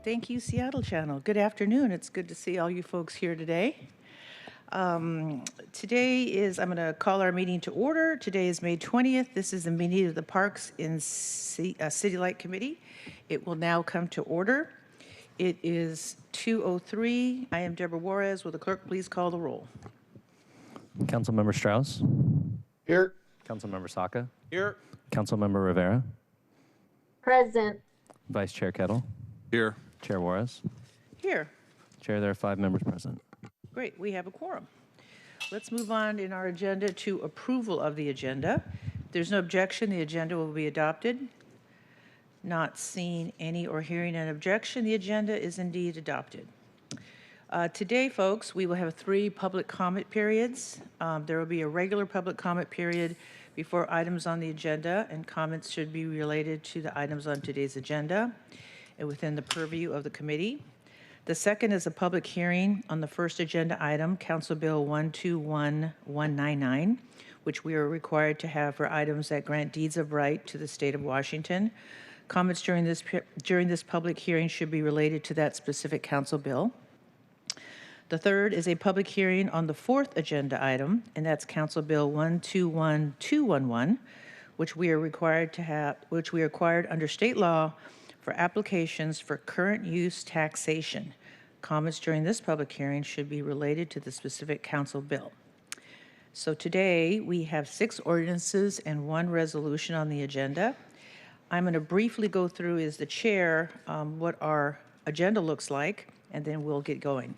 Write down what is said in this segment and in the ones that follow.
Thank you, Seattle Channel. Good afternoon. It's good to see all you folks here today. Today is, I'm going to call our meeting to order. Today is May 20th. This is the meeting of the Parks and City Light Committee. It will now come to order. It is 2:03. I am Deborah Juarez. Will the clerk please call the roll? Councilmember Strauss. Here. Councilmember Saka. Here. Councilmember Rivera. Present. Vice Chair Kettle. Here. Chair Juarez. Here. Chair, there are 5 members present. Great, we have a quorum. Let's move on in our agenda to approval of the agenda. If there's no objection, the agenda will be adopted. Not seeing any or hearing an objection, the agenda is indeed adopted. Today, folks, we will have 3 public comment periods. There will be a regular public comment period before items on the agenda, and comments should be related to the items on today's agenda and within the purview of the committee. The second is a public hearing on the first agenda item, Council Bill 121199, which we are required to have for items that grant deeds of right to the state of Washington. Comments during this public hearing should be related to that specific council bill. The third is a public hearing on the fourth agenda item, and that's Council Bill 121211, which we are required under state law for applications for current use taxation. Comments during this public hearing should be related to the specific council bill. So today we have 6 ordinances and 1 resolution on the agenda. I'm going to briefly go through as the chair what our agenda looks like, and then we'll get going.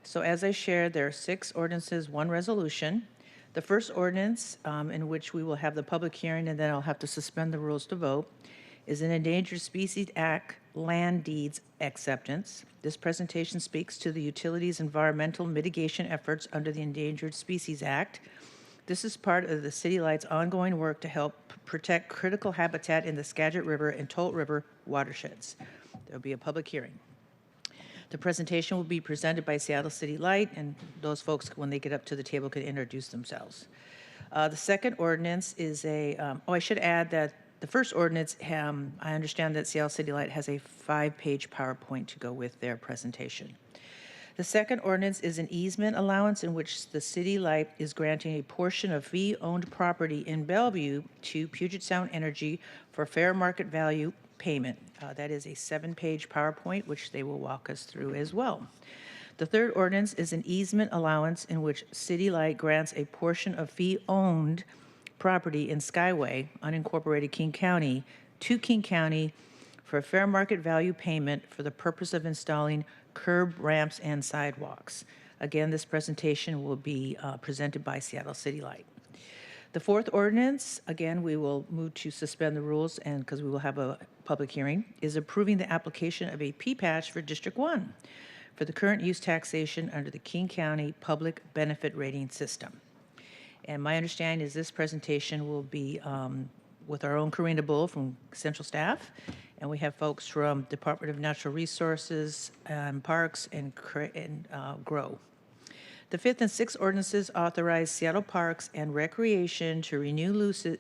So as I shared, there are 6 ordinances, 1 resolution. The first ordinance, in which we will have the public hearing and then I'll have to suspend the rules to vote, is an Endangered Species Act land deeds acceptance. This presentation speaks to the utilities' environmental mitigation efforts under the Endangered Species Act. This is part of the City Light's ongoing work to help protect critical habitat in the Skagit River and Tolt River watersheds. There will be a public hearing. The presentation will be presented by Seattle City Light, and those folks, when they get up to the table, can introduce themselves. The second ordinance is I should add that the first ordinance, I understand that Seattle City Light has a 5-page PowerPoint to go with their presentation. The second ordinance is an easement allowance in which the City Light is granting a portion of fee-owned property in Bellevue to Puget Sound Energy for fair market value payment. That is a 7-page PowerPoint, which they will walk us through as well. The third ordinance is an easement allowance in which City Light grants a portion of fee-owned property in Skyway, unincorporated King County, to King County for fair market value payment for the purpose of installing curb ramps and sidewalks. Again, this presentation will be presented by Seattle City Light. The fourth ordinance, again, we will move to suspend the rules and because we will have a public hearing, is approving the application of a P-patch for District 1 for the current use taxation under the King County Public Benefit Rating System. And my understanding is this presentation will be with our own Karina Bull from Central Staff, and we have folks from Department of Natural Resources and Parks and GROW. The fifth and sixth ordinances authorize Seattle Parks and Recreation to renew leases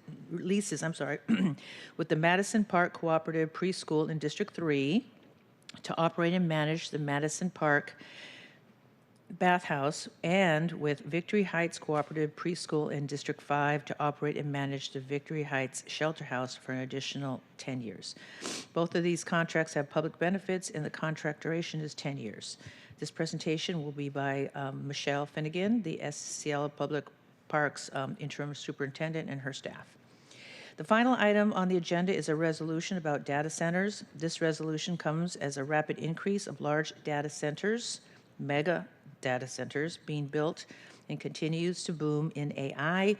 with the Madison Park Cooperative Preschool in District 3 to operate and manage the Madison Park Bathhouse, and with Victory Heights Cooperative Preschool in District 5 to operate and manage the Victory Heights Shelter House for an additional 10 years. Both of these contracts have public benefits, and the contract duration is 10 years. This presentation will be by Michelle Finnegan, the Seattle Public Parks Interim Superintendent, and her staff. The final item on the agenda is a resolution about data centers. This resolution comes as a rapid increase of large data centers, mega data centers being built and continues to boom in AI.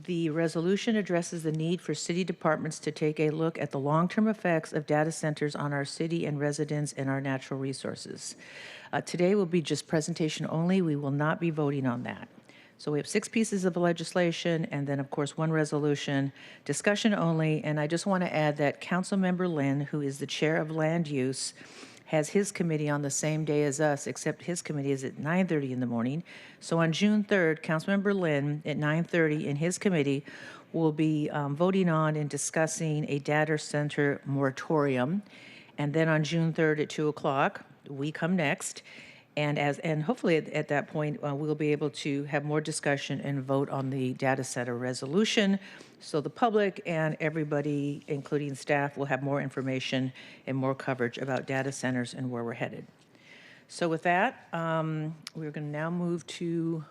The resolution addresses the need for city departments to take a look at the long-term effects of data centers on our city and residents and our natural resources. Today will be just presentation only. We will not be voting on that. So we have 6 pieces of legislation and then, of course, 1 resolution, discussion only. And I just want to add that Councilmember Lynn, who is the chair of land use, has his committee on the same day as us, except his committee is at 9:30 in the morning. So on June 3rd, Councilmember Lynn at 9:30 in his committee will be voting on and discussing a data center moratorium. And then on June 3rd at 2 o'clock, we come next. And hopefully at that point, we'll be able to have more discussion and vote on the data center resolution. So the public and everybody, including staff, will have more information and more coverage about data centers and where we're headed. So with that, we're going to now move to,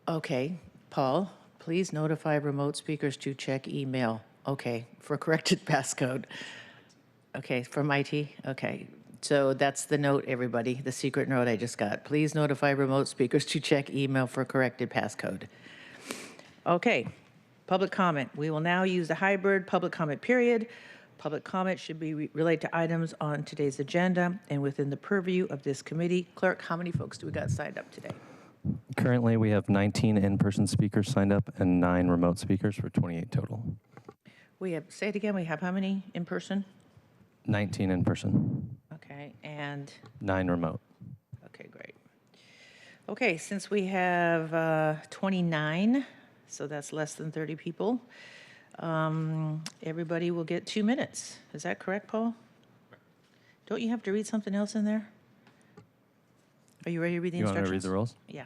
okay, Paul, please notify remote speakers to check email. Okay, for corrected passcode. Okay, from IT? Okay. So that's the note, everybody, the secret note I just got. Please notify remote speakers to check email for corrected passcode. Okay, public comment. We will now use the hybrid public comment period. Public comment should be related to items on today's agenda and within the purview of this committee. Clerk, how many folks do we got signed up today? Currently, we have 19 in-person speakers signed up and 9 remote speakers for 28 total. We have, say it again, we have how many in person? 19 in person, Okay, and 9 remote. okay, great. Okay, since we have 29, so that's less than 30 people, everybody will get 2 minutes. Is that correct, Paul? Don't you have to read something else in there? Are you ready to read the You want instructions? me to read the rules? Yeah.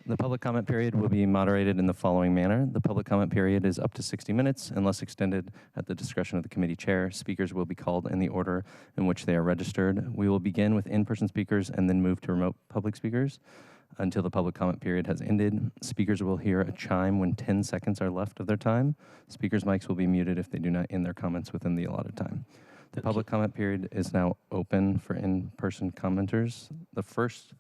The public comment period will be moderated in the following manner. The public comment period is up to 60 minutes unless extended at the discretion of the committee chair. Speakers will be called in the order in which they are registered. We will begin with in-person speakers and then move to remote public speakers until the public comment period has ended. Speakers will hear a chime when 10 seconds are left of their time. Speakers' mics will be muted if they do not end their comments within the allotted time. The public comment period is now open for in-person commenters. The first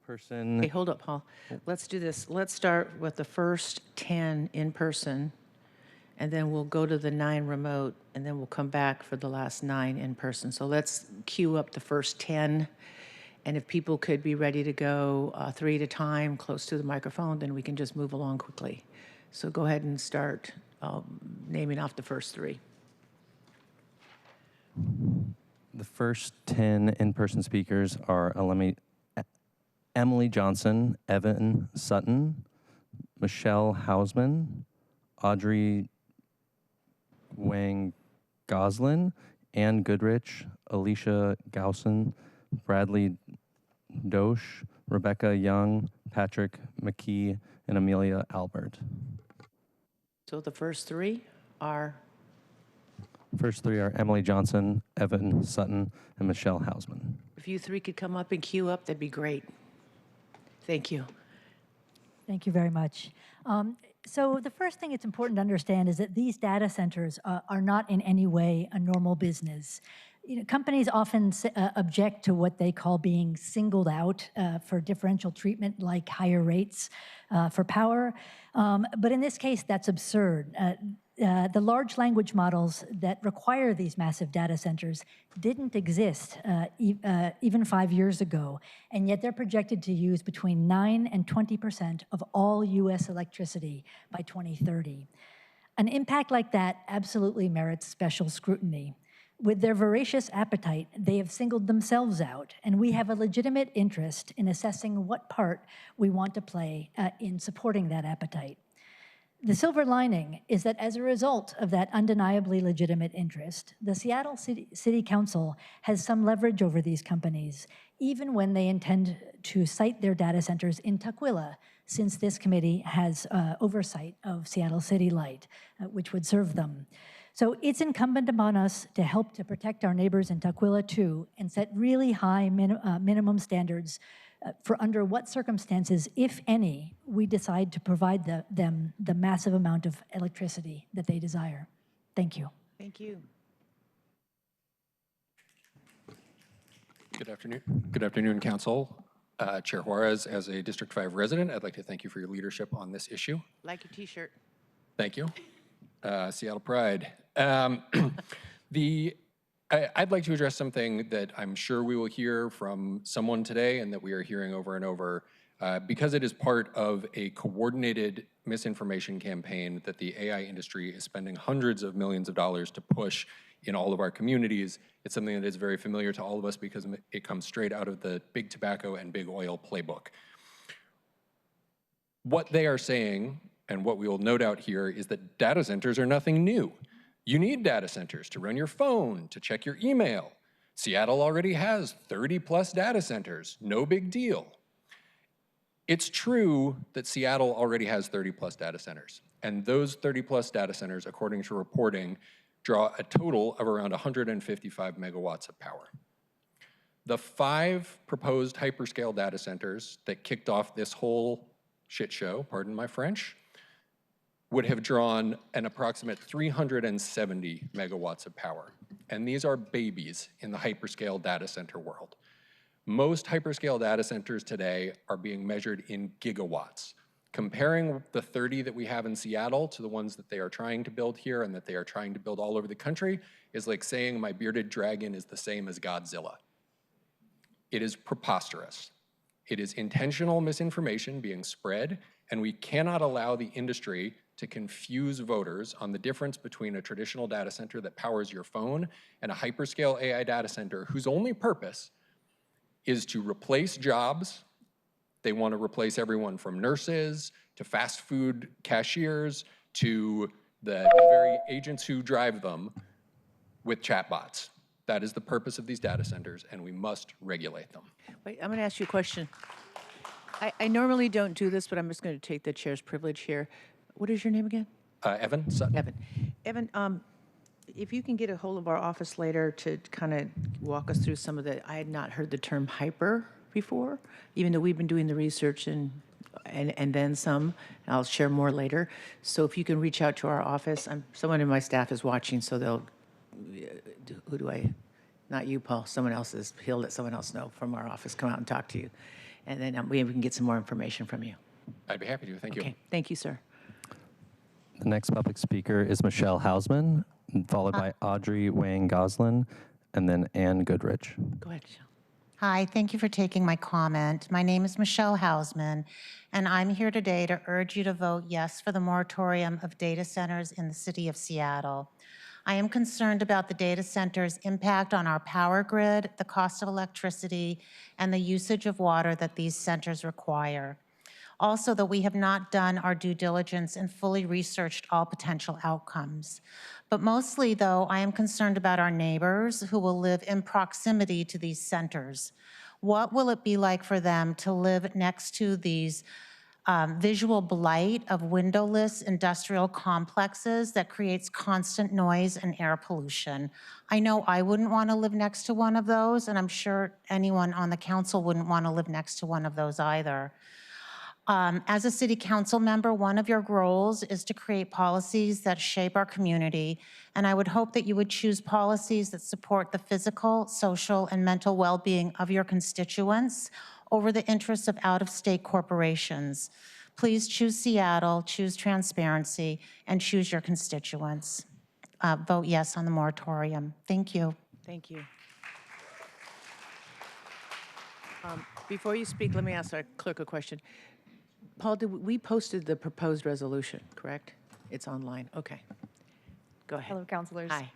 person... Hey, hold up, Paul. Let's do this. Let's start with the first 10 in person, and then we'll go to the 9 remote, and then we'll come back for the last 9 in person. So let's queue up the first 10, and if people could be ready to go 3 at a time, close to the microphone, then we can just move along quickly. So go ahead and start naming off the first 3. The first 10 in-person speakers are Emily Johnson, Evan Sutton, Michelle Hausman, Audrey Wang Goslin, Ann Goodrich, Alicia Gausen, Bradley Dosch, Rebecca Young, Patrick McKee, and Amelia Albert. So the first 3 are? First 3 are Emily Johnson, Evan Sutton, and Michelle Hausman. If you 3 could come up and queue up, that'd be great. Thank you. Thank you very much. So the first thing it's important to understand is that these data centers are not in any way a normal business. You know, companies often object to what they call being singled out for differential treatment, like higher rates for power. But in this case, that's absurd. The large language models that require these massive data centers didn't exist even 5 years ago, and yet they're projected to use between 9 and 20% of all U.S. electricity by 2030. An impact like that absolutely merits special scrutiny. With their voracious appetite, they have singled themselves out, and we have a legitimate interest in assessing what part we want to play in supporting that appetite. The silver lining is that as a result of that undeniably legitimate interest, the Seattle City Council has some leverage over these companies, even when they intend to site their data centers in Tukwila, since this committee has oversight of Seattle City Light, which would serve them. So it's incumbent upon us to help to protect our neighbors in Tukwila too, and set really high minimum standards for under what circumstances, if any, we decide to provide them the massive amount of electricity that they desire. Thank you. Thank you. Good afternoon. Good afternoon, Council. Chair Juarez, as a District 5 resident, I'd like to thank you for your leadership on this issue. Like your T-shirt. Thank you. Seattle Pride. I'd like to address something that I'm sure we will hear from someone today and that we are hearing over and over because it is part of a coordinated misinformation campaign that the AI industry is spending hundreds of millions of dollars to push in all of our communities. It's something that is very familiar to all of us because it comes straight out of the big tobacco and big oil playbook. What they are saying, and what we will no doubt hear, is that data centers are nothing new. You need data centers to run your phone, to check your email. Seattle already has 30+ data centers, no big deal. It's true that Seattle already has 30+ data centers, and those 30+ data centers, according to reporting, draw a total of around 155 megawatts of power. The 5 proposed hyperscale data centers that kicked off this whole shit show, pardon my French, would have drawn an approximate 370 megawatts of power. And these are babies in the hyperscale data center world. Most hyperscale data centers today are being measured in gigawatts. Comparing the 30 that we have in Seattle to the ones that they are trying to build here and that they are trying to build all over the country is like saying my bearded dragon is the same as Godzilla. It is preposterous. It is intentional misinformation being spread, and we cannot allow the industry to confuse voters on the difference between a traditional data center that powers your phone and a hyperscale AI data center whose only purpose is to replace jobs. They want to replace everyone from nurses to fast food cashiers to the very agents who drive them with chatbots. That is the purpose of these data centers, and we must regulate them. Wait, I'm going to ask you a question. I normally don't do this, but I'm just going to take the chair's privilege here. What is your name again? Evan Sutton. Evan, if you can get a hold of our office later to kind of walk us through some of the, I had not heard the term hyper before, even though we've been doing the research and then some. I'll share more later. So if you can reach out to our office, someone in my staff is watching, so they'll, who do I, not you, Paul, someone else is, he'll let someone else know from our office, come out and talk to you. And then we can get some more information from you. I'd be happy to. Thank you. Okay, thank you, sir. The next public speaker is Michelle Hausman, followed by Audrey Wang Goslin, and then Ann Goodrich. Go ahead, Michelle. Hi, thank you for taking my comment. My name is Michelle Hausman, and I'm here today to urge you to vote yes for the moratorium of data centers in the city of Seattle. I am concerned about the data centers' impact on our power grid, the cost of electricity, and the usage of water that these centers require. Also, that we have not done our due diligence and fully researched all potential outcomes. But mostly, though, I am concerned about our neighbors who will live in proximity to these centers. What will it be like for them to live next to these visual blight of windowless industrial complexes that creates constant noise and air pollution? I know I wouldn't want to live next to one of those, and I'm sure anyone on the council wouldn't want to live next to one of those either. As a city council member, one of your roles is to create policies that shape our community, and I would hope that you would choose policies that support the physical, social, and mental well-being of your constituents over the interests of out-of-state corporations. Please choose Seattle, choose transparency, and choose your constituents. Vote yes on the moratorium. Thank you. Thank you. Before you speak, let me ask our clerk a question. Paul, we posted the proposed resolution, correct? It's online. Okay. Go ahead. Hello, councilors. Hi.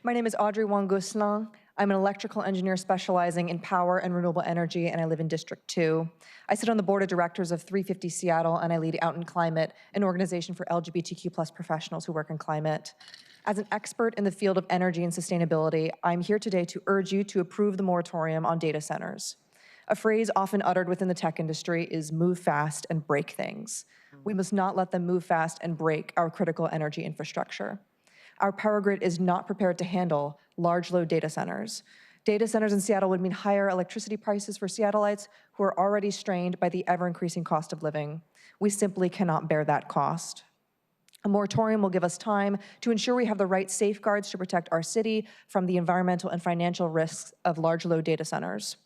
My name is Audrey Wang Goslin. I'm an electrical engineer specializing in power and renewable energy, and I live in District 2. I sit on the board of directors of 350 Seattle, and I lead Out in Climate, an organization for LGBTQ+ professionals who work in climate. As an expert in the field of energy and sustainability, I'm here today to urge you to approve the moratorium on data centers. A phrase often uttered within the tech industry is move fast and break things. We must not let them move fast and break our critical energy infrastructure. Our power grid is not prepared to handle large load data centers. Data centers in Seattle would mean higher electricity prices for Seattleites who are already strained by the ever-increasing cost of living. We simply cannot bear that cost. A moratorium will give us time to ensure we have the right safeguards to protect our city from the environmental and financial risks of large load data centers.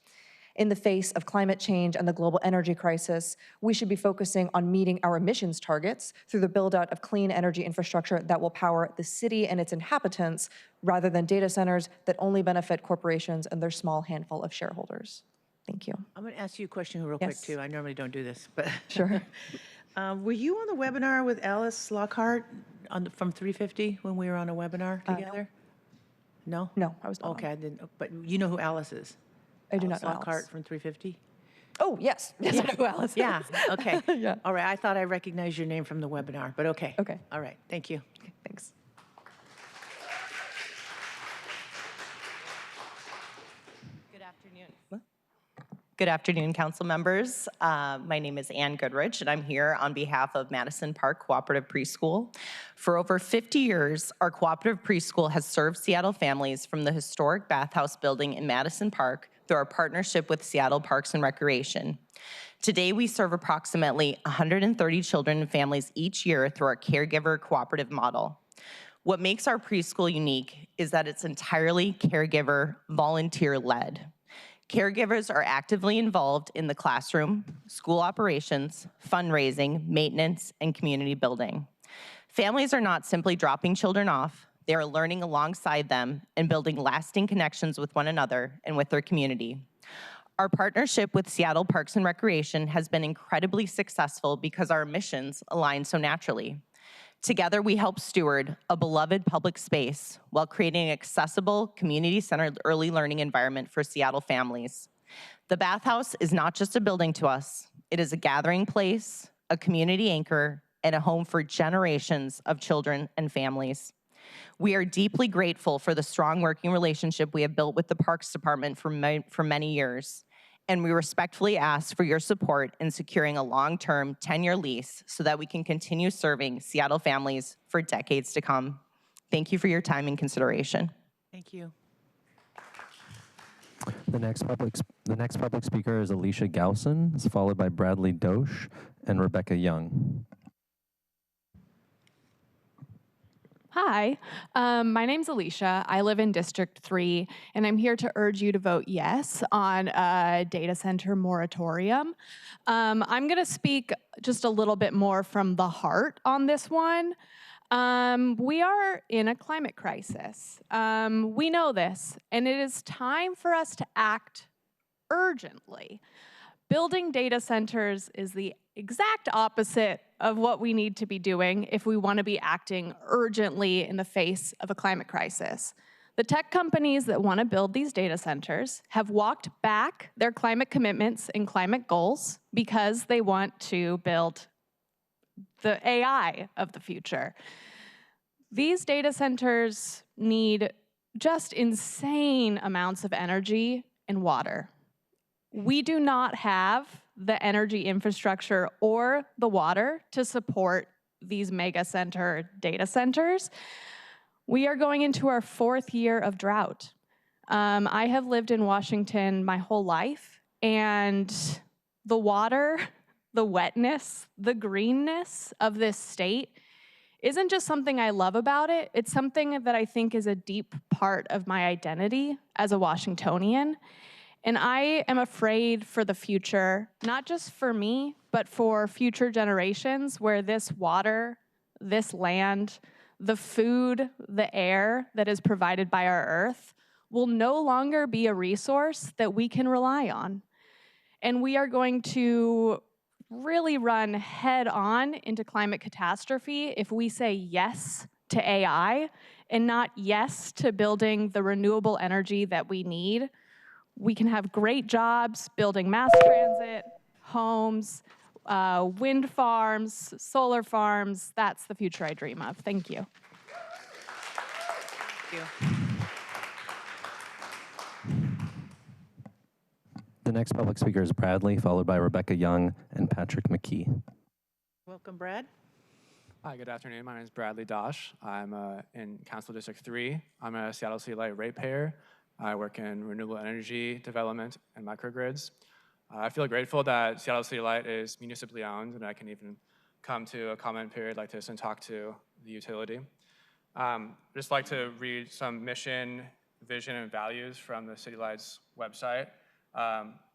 In the face of climate change and the global energy crisis, we should be focusing on meeting our emissions targets through the build-out of clean energy infrastructure that will power the city and its inhabitants, rather than data centers that only benefit corporations and their small handful of shareholders. Thank you. I'm going to ask you a question real quick, Yes. too. I normally don't do this, but. Sure. Were you on the webinar with Alice Lockhart from 350 when we were on a webinar together? No? No, I was not. Okay, I didn't, but you know who Alice is? I do not know Lockhart Alice. from 350? Oh, yes. Yes, I know who Alice is. Yeah, okay. Yeah. All right, I thought I recognized your name from the webinar, but okay. Okay. All right, thank you. Okay, thanks. Good afternoon, council members. My name is Ann Goodrich, and I'm here on behalf of Madison Park Cooperative Preschool. For over 50 years, our cooperative preschool has served Seattle families from the historic bathhouse building in Madison Park through our partnership with Seattle Parks and Recreation. Today, we serve approximately 130 children and families each year through our caregiver cooperative model. What makes our preschool unique is that it's entirely caregiver volunteer-led. Caregivers are actively involved in the classroom, school operations, fundraising, maintenance, and community building. Families are not simply dropping children off, they are learning alongside them and building lasting connections with one another and with their community. Our partnership with Seattle Parks and Recreation has been incredibly successful because our missions align so naturally. Together, we help steward a beloved public space while creating an accessible, community-centered early learning environment for Seattle families. The bathhouse is not just a building to us, it is a gathering place, a community anchor, and a home for generations of children and families. We are deeply grateful for the strong working relationship we have built with the Parks Department for many years. And we respectfully ask for your support in securing a long-term 10-year lease so that we can continue serving Seattle families for decades to come. Thank you for your time and consideration. Thank you. The next public speaker is Alicia Gowson, followed by Bradley Dosh and Rebecca Young. Hi, my name's Alicia. I live in District 3, and I'm here to urge you to vote yes on a data center moratorium. I'm going to speak just a little bit more from the heart on this one. We are in a climate crisis. We know this, and it is time for us to act urgently. Building data centers is the exact opposite of what we need to be doing if we want to be acting urgently in the face of a climate crisis. The tech companies that want to build these data centers have walked back their climate commitments and climate goals because they want to build the AI of the future. These data centers need just insane amounts of energy and water. We do not have the energy infrastructure or the water to support these mega center data centers. We are going into our 4th year of drought. I have lived in Washington my whole life, and the water, the wetness, the greenness of this state isn't just something I love about it, it's something that I think is a deep part of my identity as a Washingtonian. And I am afraid for the future, not just for me, but for future generations where this water, this land, the food, the air that is provided by our earth will no longer be a resource that we can rely on. And we are going to really run head on into climate catastrophe if we say yes to AI and not yes to building the renewable energy that we need. We can have great jobs building mass transit, homes, wind farms, solar farms. That's the future I dream of. Thank you. Thank you. The next public speaker is Bradley, followed by Rebecca Young and Patrick McKee. Welcome, Brad. Hi, good afternoon. My name is Bradley Dosh. I'm in Council District 3. I'm a Seattle City Light ratepayer. I work in renewable energy development and microgrids. I feel grateful that Seattle City Light is municipally owned and I can even come to a comment period like this and talk to the utility. Just like to read some mission, vision, and values from the City Light's website.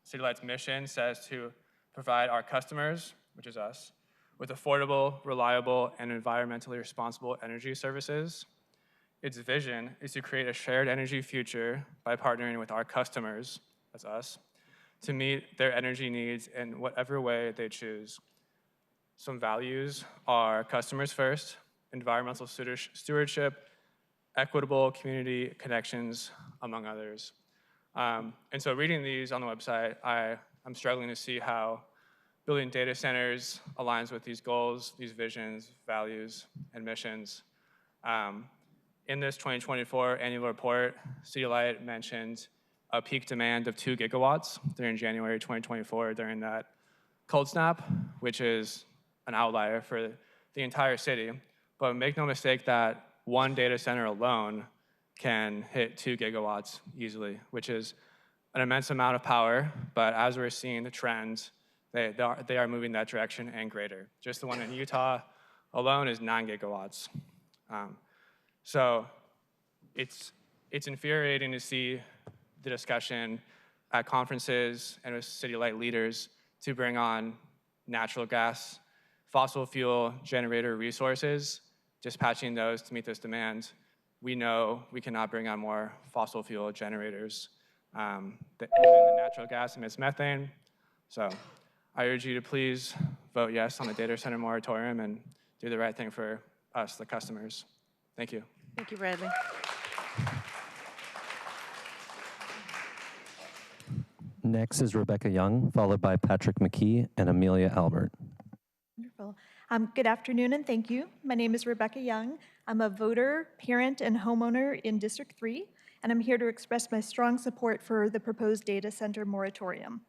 City Light's mission says to provide our customers, which is us, with affordable, reliable, and environmentally responsible energy services. Its vision is to create a shared energy future by partnering with our customers, that's us, to meet their energy needs in whatever way they choose. Some values are customers first, environmental stewardship, equitable community connections, among others. And so reading these on the website, I'm struggling to see how building data centers aligns with these goals, these visions, values, and missions. In this 2024 annual report, City Light mentioned a peak demand of 2 gigawatts during January 2024 during that cold snap, which is an outlier for the entire city. But make no mistake that one data center alone can hit 2 gigawatts easily, which is an immense amount of power. But as we're seeing the trends, they are moving that direction and greater. Just the one in Utah alone is 9 gigawatts. So it's infuriating to see the discussion at conferences and with City Light leaders to bring on natural gas, fossil fuel generator resources, dispatching those to meet this demand. We know we cannot bring on more fossil fuel generators. The natural gas emits methane. So I urge you to please vote yes on the data center moratorium and do the right thing for us, the customers. Thank you. Thank you, Bradley. Next is Rebecca Young, followed by Patrick McKee and Amelia Albert. Wonderful. Good afternoon and thank you. My name is Rebecca Young. I'm a voter, parent, and homeowner in District 3, and I'm here to express my strong support for the proposed data center moratorium.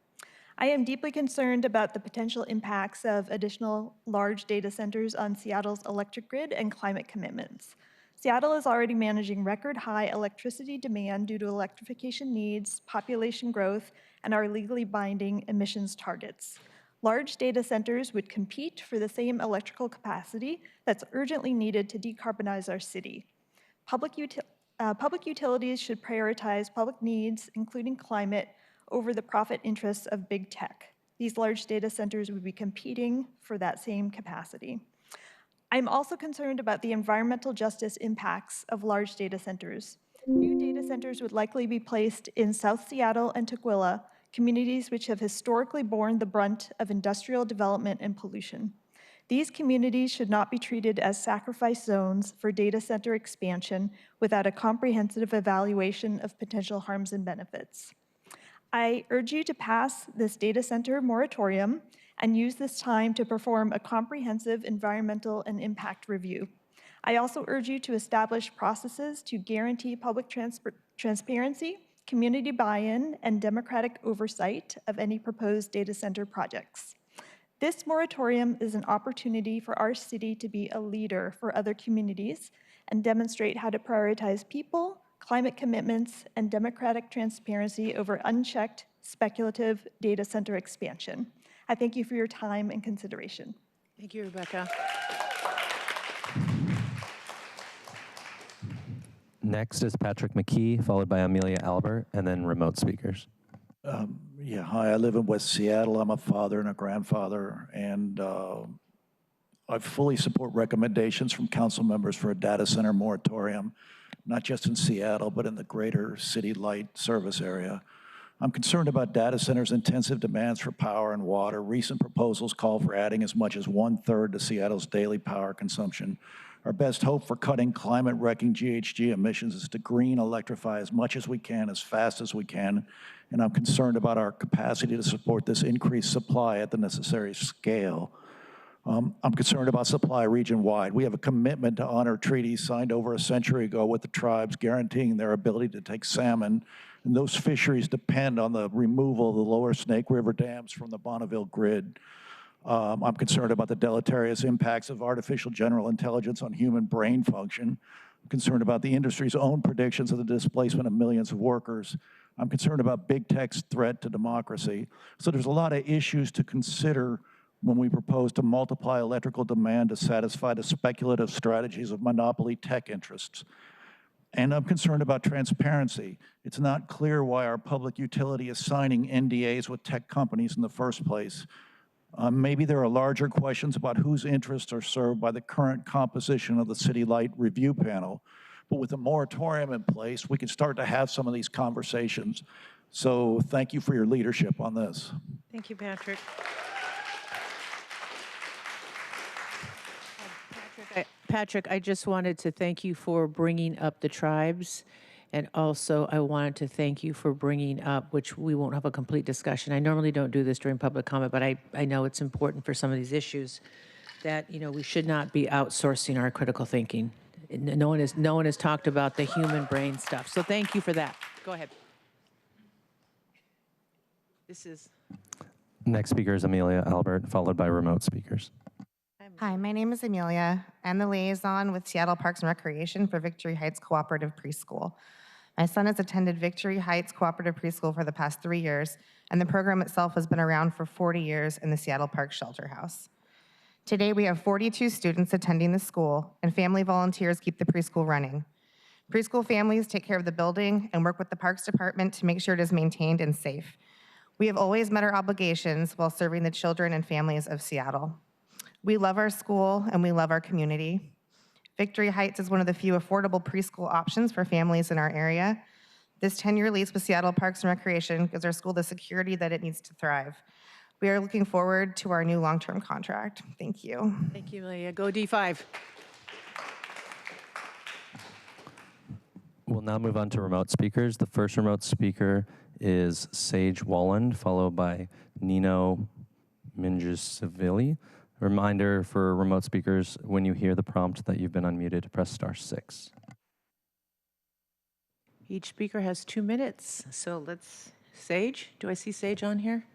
I am deeply concerned about the potential impacts of additional large data centers on Seattle's electric grid and climate commitments. Seattle is already managing record high electricity demand due to electrification needs, population growth, and our legally binding emissions targets. Large data centers would compete for the same electrical capacity that's urgently needed to decarbonize our city. Public utilities should prioritize public needs, including climate, over the profit interests of big tech. These large data centers would be competing for that same capacity. I'm also concerned about the environmental justice impacts of large data centers. New data centers would likely be placed in South Seattle and Tukwila, communities which have historically borne the brunt of industrial development and pollution. These communities should not be treated as sacrifice zones for data center expansion without a comprehensive evaluation of potential harms and benefits. I urge you to pass this data center moratorium and use this time to perform a comprehensive environmental and impact review. I also urge you to establish processes to guarantee public transparency, community buy-in, and democratic oversight of any proposed data center projects. This moratorium is an opportunity for our city to be a leader for other communities and demonstrate how to prioritize people, climate commitments, and democratic transparency over unchecked, speculative data center expansion. I thank you for your time and consideration. Thank you, Rebecca. Next is Patrick McKee, followed by Amelia Albert, and then remote speakers. Yeah, hi, I live in West Seattle. I'm a father and a grandfather, and I fully support recommendations from council members for a data center moratorium, not just in Seattle, but in the greater City Light service area. I'm concerned about data centers' intensive demands for power and water. Recent proposals call for adding as much as 1/3 to Seattle's daily power consumption. Our best hope for cutting climate-wrecking GHG emissions is to green electrify as much as we can, as fast as we can, and I'm concerned about our capacity to support this increased supply at the necessary scale. I'm concerned about supply region-wide. We have a commitment to honor treaties signed over a century ago with the tribes, guaranteeing their ability to take salmon, and those fisheries depend on the removal of the lower Snake River dams from the Bonneville grid. I'm concerned about the deleterious impacts of artificial general intelligence on human brain function. I'm concerned about the industry's own predictions of the displacement of millions of workers. I'm concerned about big tech's threat to democracy. So there's a lot of issues to consider when we propose to multiply electrical demand to satisfy the speculative strategies of monopoly tech interests. And I'm concerned about transparency. It's not clear why our public utility is signing NDAs with tech companies in the first place. Maybe there are larger questions about whose interests are served by the current composition of the City Light Review Panel. But with a moratorium in place, we can start to have some of these conversations. So thank you for your leadership on this. Thank you, Patrick. Patrick, I just wanted to thank you for bringing up the tribes. And also, I wanted to thank you for bringing up, which we won't have a complete discussion. I normally don't do this during public comment, but I know it's important for some of these issues that, you know, we should not be outsourcing our critical thinking. No one has talked about the human brain stuff. So thank you for that. Go ahead. This is. Next speaker is Amelia Albert, followed by remote speakers. Hi, my name is Amelia. I'm the liaison with Seattle Parks and Recreation for Victory Heights Cooperative Preschool. My son has attended Victory Heights Cooperative Preschool for the past 3 years, and the program itself has been around for 40 years in the Seattle Park Shelter House. Today, we have 42 students attending the school, and family volunteers keep the preschool running. Preschool families take care of the building and work with the Parks Department to make sure it is maintained and safe. We have always met our obligations while serving the children and families of Seattle. We love our school and we love our community. Victory Heights is one of the few affordable preschool options for families in our area. This 10-year lease with Seattle Parks and Recreation gives our school the security that it needs to thrive. We are looking forward to our new long-term contract. Thank you. Thank you, Amelia. Go D5. We'll now move on to remote speakers. The first remote speaker is Sage Walland, followed by Nino Minjusavili. Reminder for remote speakers, when you hear the prompt that you've been unmuted, press *6. Each speaker has 2 minutes. So let's, Sage, do I see Sage on here?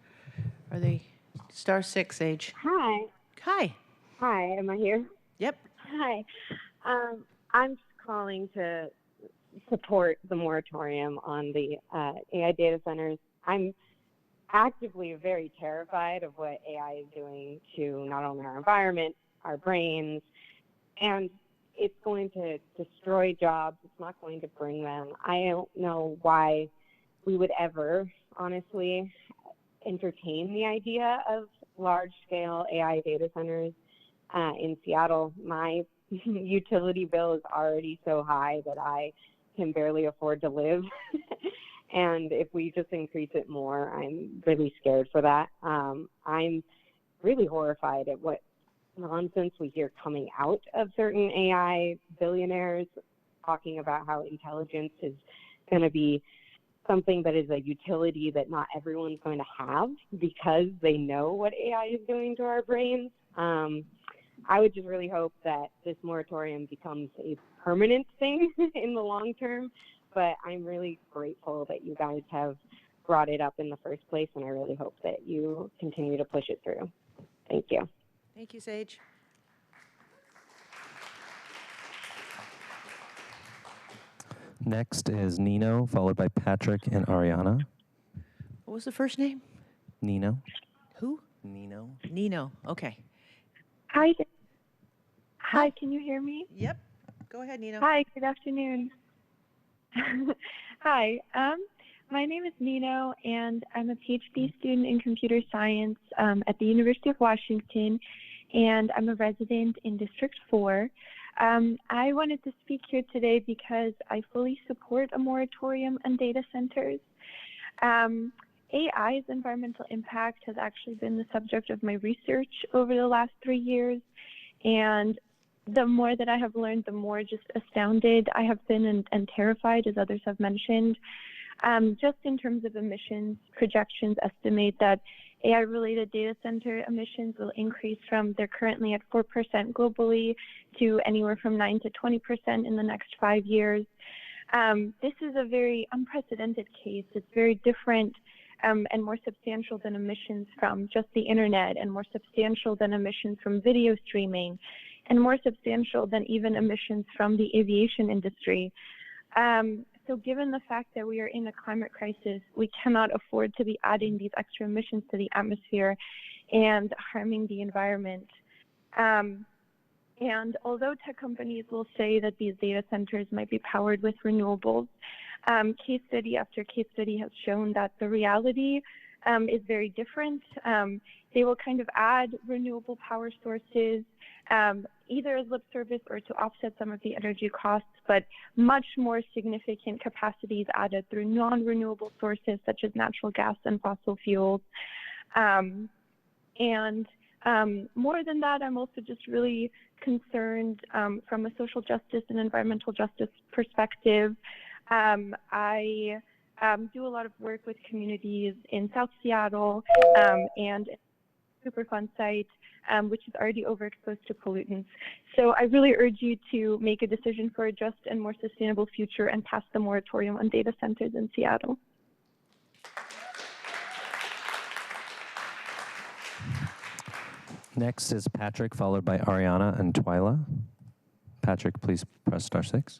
Are they *6, Sage? Hi. Hi. Hi, am I here? Yep. Hi. I'm just calling to support the moratorium on the AI data centers. I'm actively very terrified of what AI is doing to not only our environment, our brains, and it's going to destroy jobs. It's not going to bring them. I don't know why we would ever, honestly, entertain the idea of large-scale AI data centers in Seattle. My utility bill is already so high that I can barely afford to live. And if we just increase it more, I'm really scared for that. I'm really horrified at what nonsense we hear coming out of certain AI billionaires talking about how intelligence is going to be something that is a utility that not everyone's going to have because they know what AI is doing to our brains. I would just really hope that this moratorium becomes a permanent thing in the long term, but I'm really grateful that you guys have brought it up in the first place, and I really hope that you continue to push it through. Thank you. Thank you, Sage. Next is Nino, followed by Patrick and Ariana. What was the first name? Nino. Who? Nino. Nino. Okay. Hi. Hi, can you hear me? Yep. Go ahead, Nino. Hi, good afternoon. Hi, my name is Nino, and I'm a PhD student in computer science at the University of Washington, and I'm a resident in District 4. I wanted to speak here today because I fully support a moratorium on data centers. AI's environmental impact has actually been the subject of my research over the last 3 years, and the more that I have learned, the more just astounded I have been and terrified, as others have mentioned. Just in terms of emissions, projections estimate that AI-related data center emissions will increase from, they're currently at 4% globally, to anywhere from 9 to 20% in the next 5 years. This is a very unprecedented case. It's very different and more substantial than emissions from just the internet, and more substantial than emissions from video streaming, and more substantial than even emissions from the aviation industry. So given the fact that we are in a climate crisis, we cannot afford to be adding these extra emissions to the atmosphere and harming the environment. And although tech companies will say that these data centers might be powered with renewables, case study after case study has shown that the reality is very different. They will kind of add renewable power sources, either as lip service or to offset some of the energy costs, but much more significant capacity is added through non-renewable sources such as natural gas and fossil fuels. More than that, I'm also just really concerned from a social justice and environmental justice perspective. I do a lot of work with communities in South Seattle and Superfund site, which is already overexposed to pollutants. So I really urge you to make a decision for a just and more sustainable future and pass the moratorium on data centers in Seattle. Next is Patrick, followed by Ariana and Twyla. Patrick, please press *6.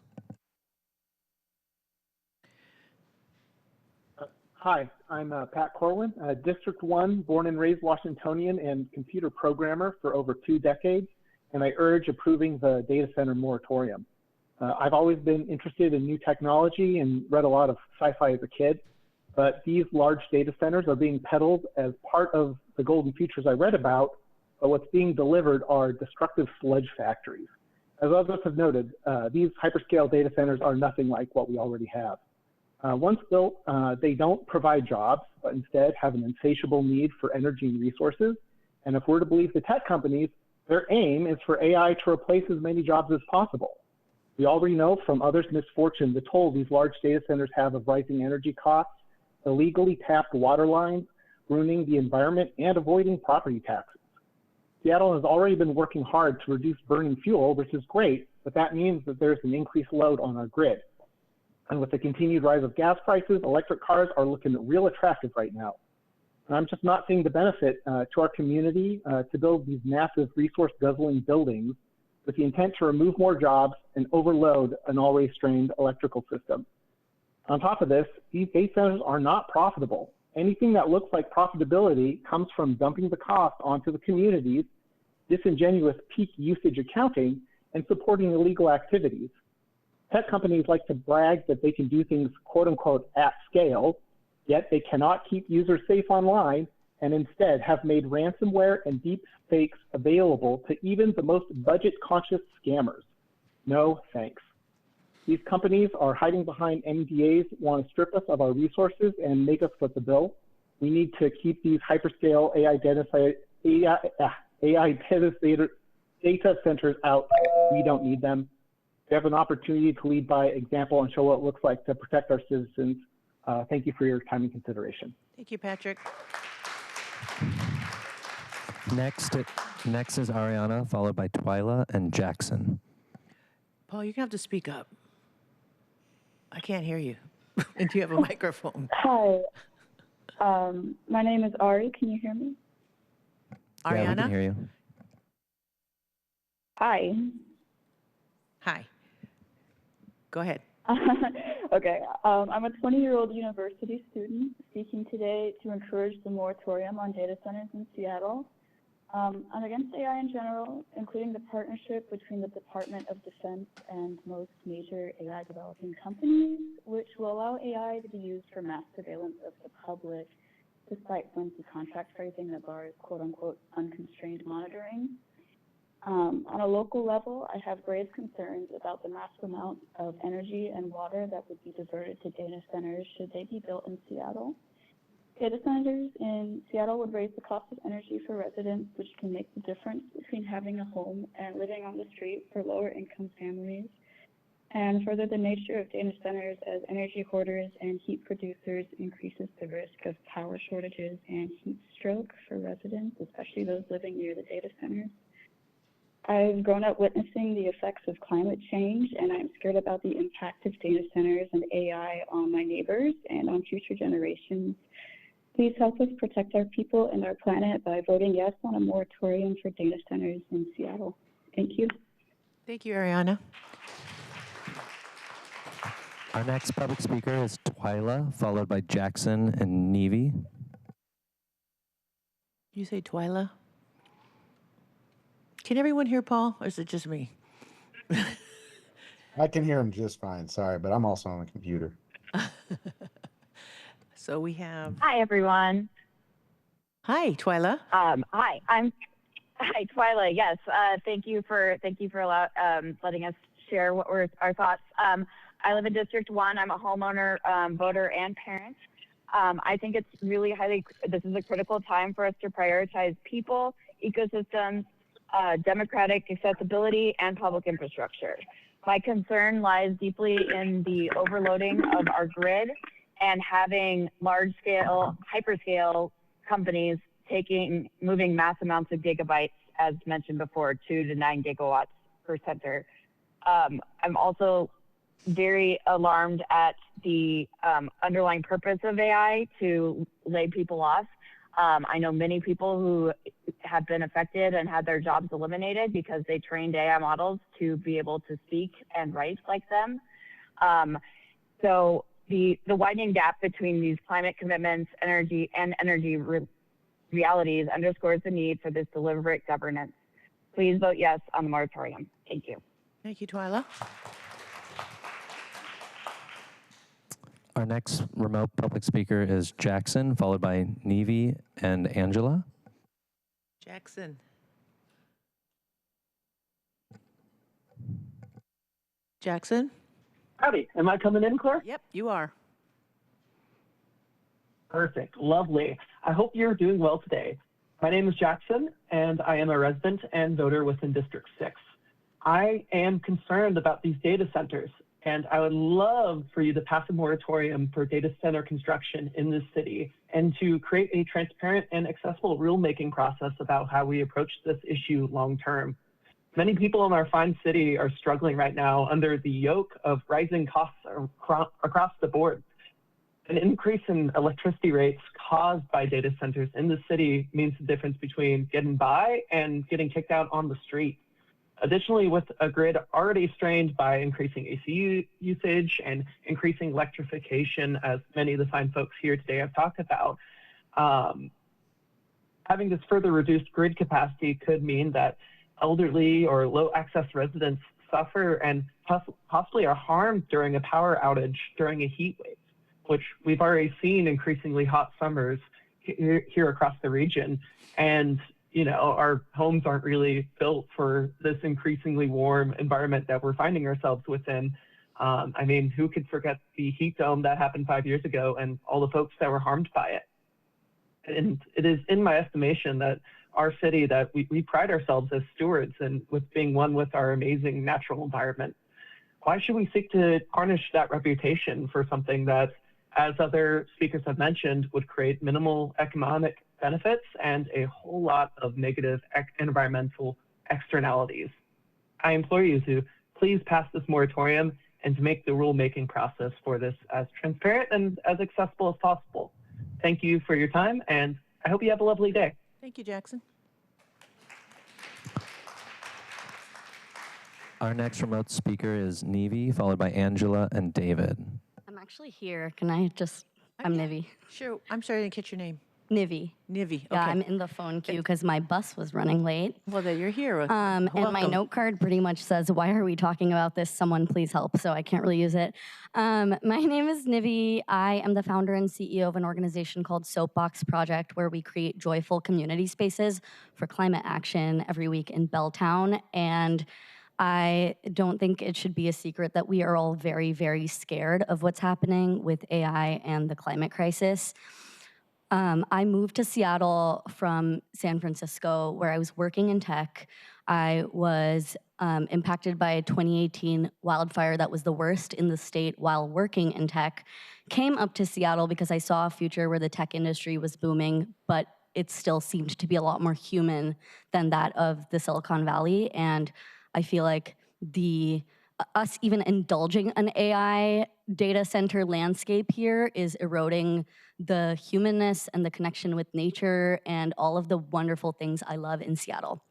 Hi, I'm Pat Corwin, District 1, born and raised Washingtonian and computer programmer for over 2 decades, and I urge approving the data center moratorium. I've always been interested in new technology and read a lot of sci-fi as a kid, but these large data centers are being peddled as part of the golden futures I read about, but what's being delivered are destructive sludge factories. As others have noted, these hyperscale data centers are nothing like what we already have. Once built, they don't provide jobs, but instead have an insatiable need for energy and resources. And if we're to believe the tech companies, their aim is for AI to replace as many jobs as possible. We already know from others' misfortune the toll these large data centers have of rising energy costs, illegally tapped water lines, ruining the environment, and avoiding property taxes. Seattle has already been working hard to reduce burning fuel, which is great, but that means that there's an increased load on our grid. And with the continued rise of gas prices, electric cars are looking real attractive right now. And I'm just not seeing the benefit to our community to build these massive resource guzzling buildings with the intent to remove more jobs and overload an already strained electrical system. On top of this, these data centers are not profitable. Anything that looks like profitability comes from dumping the cost onto the communities, disingenuous peak usage accounting, and supporting illegal activities. Tech companies like to brag that they can do things quote unquote at scale, yet they cannot keep users safe online and instead have made ransomware and deep fakes available to even the most budget conscious scammers. No thanks. These companies are hiding behind NDAs, want to strip us of our resources and make us foot the bill. We need to keep these hyperscale AI data centers out. We don't need them. We have an opportunity to lead by example and show what it looks like to protect our citizens. Thank you for your time and consideration. Thank you, Patrick. Next is Ariana, followed by Twyla and Jackson. Paul, you're going to have to speak up. I can't hear you. And you have a microphone. Hi. My name is Ari. Can you hear me? Ariana? Yeah, we can hear you. Hi. Hi. Go ahead. Okay. I'm a 20-year-old university student speaking today to encourage the moratorium on data centers in Seattle. I'm against AI in general, including the partnership between the Department of Defense and most major AI developing companies, which will allow AI to be used for mass surveillance of the public, despite fancy contract phrasing that bars quote-unquote unconstrained monitoring. On a local level, I have grave concerns about the massive amount of energy and water that would be diverted to data centers should they be built in Seattle. Data centers in Seattle would raise the cost of energy for residents, which can make the difference between having a home and living on the street for lower income families. And further, the nature of data centers as energy hoarders and heat producers increases the risk of power shortages and heat stroke for residents, especially those living near the data centers. I've grown up witnessing the effects of climate change, and I'm scared about the impact of data centers and AI on my neighbors and on future generations. Please help us protect our people and our planet by voting yes on a moratorium for data centers in Seattle. Thank you. Thank you, Ariana. Our next public speaker is Twyla, followed by Jackson and Nevi. You say Twyla? Can everyone hear Paul, or is it just me? I can hear him just fine, sorry, but I'm also on the computer. So we have. Hi, everyone. Hi, Twyla. Hi, Twyla. Yes, thank you for letting us share what were our thoughts. I live in District 1. I'm a homeowner, voter, and parent. I think it's really this is a critical time for us to prioritize people, ecosystems, democratic accessibility, and public infrastructure. My concern lies deeply in the overloading of our grid and having large-scale, hyperscale companies moving mass amounts of gigabytes, as mentioned before, 2 to 9 gigawatts per center. I'm also very alarmed at the underlying purpose of AI to lay people off. I know many people who have been affected and had their jobs eliminated because they trained AI models to be able to speak and write like them. So the widening gap between these climate commitments, energy realities underscores the need for this deliberate governance. Please vote yes on the moratorium. Thank you. Thank you, Twyla. Our next remote public speaker is Jackson, followed by Nevi and Angela. Jackson. Jackson? Howdy, am I coming in, Claire? Yep, you are. Perfect, lovely. I hope you're doing well today. My name is Jackson, and I am a resident and voter within District 6. I am concerned about these data centers, and I would love for you to pass a moratorium for data center construction in this city and to create a transparent and accessible rulemaking process about how we approach this issue long term. Many people in our fine city are struggling right now under the yoke of rising costs across the board. An increase in electricity rates caused by data centers in the city means the difference between getting by and getting kicked out on the street. Additionally, with a grid already strained by increasing AC usage and increasing electrification, as many of the fine folks here today have talked about, having this further reduced grid capacity could mean that elderly or low access residents suffer and possibly are harmed during a power outage during a heat wave, which we've already seen increasingly hot summers here across the region. And, you know, our homes aren't really built for this increasingly warm environment that we're finding ourselves within. I mean, who could forget the heat dome that happened 5 years ago and all the folks that were harmed by it? And it is in my estimation that our city, that we pride ourselves as stewards and with being one with our amazing natural environment. Why should we seek to tarnish that reputation for something that, as other speakers have mentioned, would create minimal economic benefits and a whole lot of negative environmental externalities? I implore you to please pass this moratorium and to make the rulemaking process for this as transparent and as accessible as possible. Thank you for your time, and I hope you have a lovely day. Thank you, Jackson. Our next remote speaker is Nevi, followed by Angela and David. I'm actually here. Can I just, I'm Nivi. Sure. I'm sorry I didn't catch your name. Nivi. Nivi, okay. Yeah, I'm in the phone queue because my bus was running late. Well, there you're here. And my Welcome. note card pretty much says, why are we talking about this? Someone please help. So I can't really use it. My name is Nivi. I am the founder and CEO of an organization called Soapbox Project, where we create joyful community spaces for climate action every week in Belltown. And I don't think it should be a secret that we are all very, very scared of what's happening with AI and the climate crisis. I moved to Seattle from San Francisco, where I was working in tech. I was impacted by a 2018 wildfire that was the worst in the state while working in tech. Came up to Seattle because I saw a future where the tech industry was booming, but it still seemed to be a lot more human than that of the Silicon Valley. And I feel like us even indulging an AI data center landscape here is eroding the humanness and the connection with nature and all of the wonderful things I love in Seattle.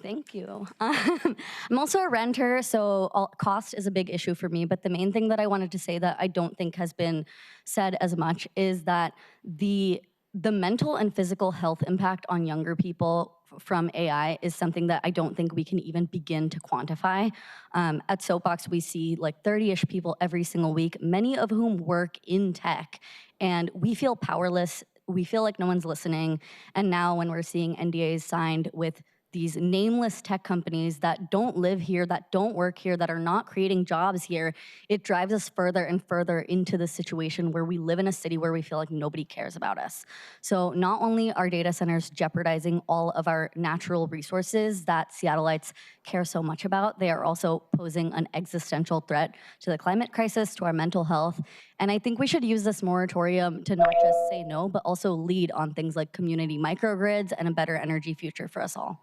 Thank you. I'm also a renter, so cost is a big issue for me, but the main thing that I wanted to say that I don't think has been said as much is that the mental and physical health impact on younger people from AI is something that I don't think we can even begin to quantify. At Soapbox, we see like 30-ish people every single week, many of whom work in tech, and we feel powerless. We feel like no one's listening. And now when we're seeing NDAs signed with these nameless tech companies that don't live here, that don't work here, that are not creating jobs here, it drives us further and further into the situation where we live in a city where we feel like nobody cares about us. So not only are data centers jeopardizing all of our natural resources that Seattleites care so much about, they are also posing an existential threat to the climate crisis, to our mental health. And I think we should use this moratorium to not just say no, but also lead on things like community microgrids and a better energy future for us all.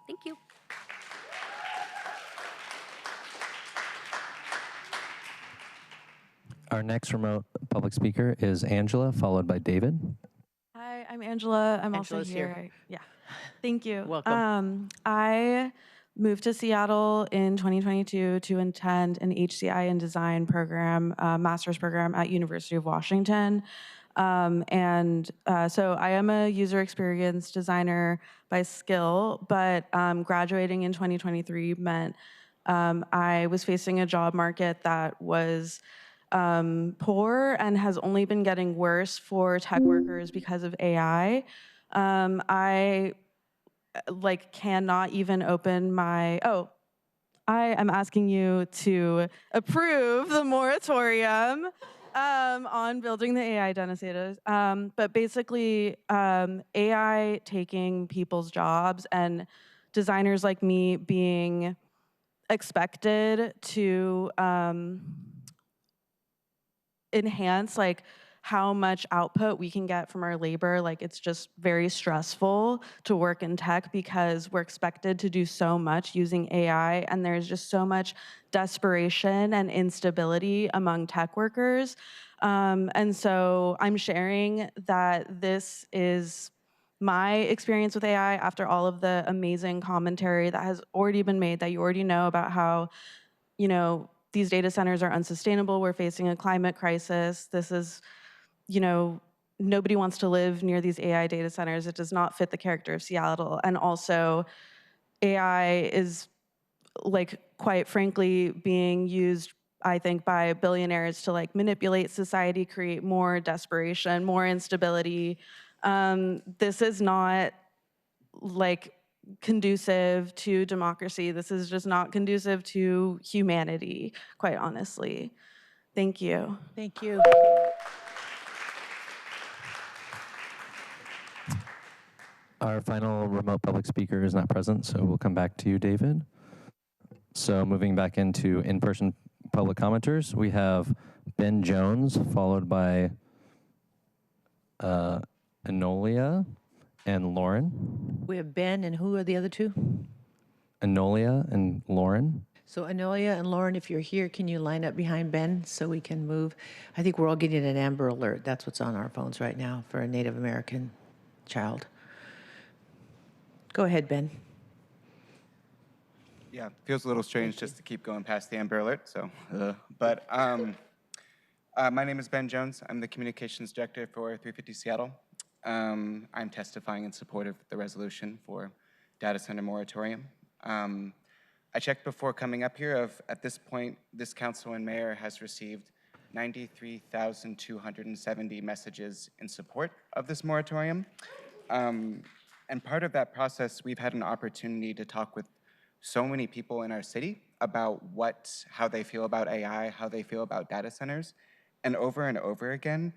Thank you. Our next remote public speaker is Angela, followed by David. Hi, Angela. I'm Angela's also here. here. Yeah, thank you. Welcome. I moved to Seattle in 2022 to attend an HCI in Design program, master's program at University of Washington. So I am a user experience designer by skill, but graduating in 2023 meant I was facing a job market that was poor and has only been getting worse for tech workers because of AI. I cannot even open my, I am asking you to approve the moratorium on building the AI data centers. But basically, AI taking people's jobs and designers like me being expected to enhance how much output we can get from our labor. It's just very stressful to work in tech because we're expected to do so much using AI, and there's just so much desperation and instability among tech workers. And so I'm sharing that this is my experience with AI after all of the amazing commentary that has already been made, that you already know about how, these data centers are unsustainable. We're facing a climate crisis. This is, nobody wants to live near these AI data centers. It does not fit the character of Seattle. And also, AI is, quite frankly, being used, I think, by billionaires to manipulate society, create more desperation, more instability. This is not conducive to democracy. This is just not conducive to humanity, quite honestly. Thank you. Thank you. Our final remote public speaker is not present, so we'll come back to you, David. So moving back into in-person public commenters, we have Ben Jones, followed by Enolia and Lauren. We have Ben, and who are the other two? Enolia and Lauren. So Enolia and Lauren, if you're here, can you line up behind Ben so we can move? I think we're all getting an Amber Alert. That's what's on our phones right now for a Native American child. Go ahead, Ben. Yeah, feels a little strange just to keep going past the Amber Alert, so. My name is Ben Jones. I'm the Communications Director for 350 Seattle. I'm testifying in support of the resolution for data center moratorium. I checked before coming up here at this point, this council and mayor has received 93,270 messages in support of this moratorium. And part of that process, we've had an opportunity to talk with so many people in our city about how they feel about AI, how they feel about data centers. And over again,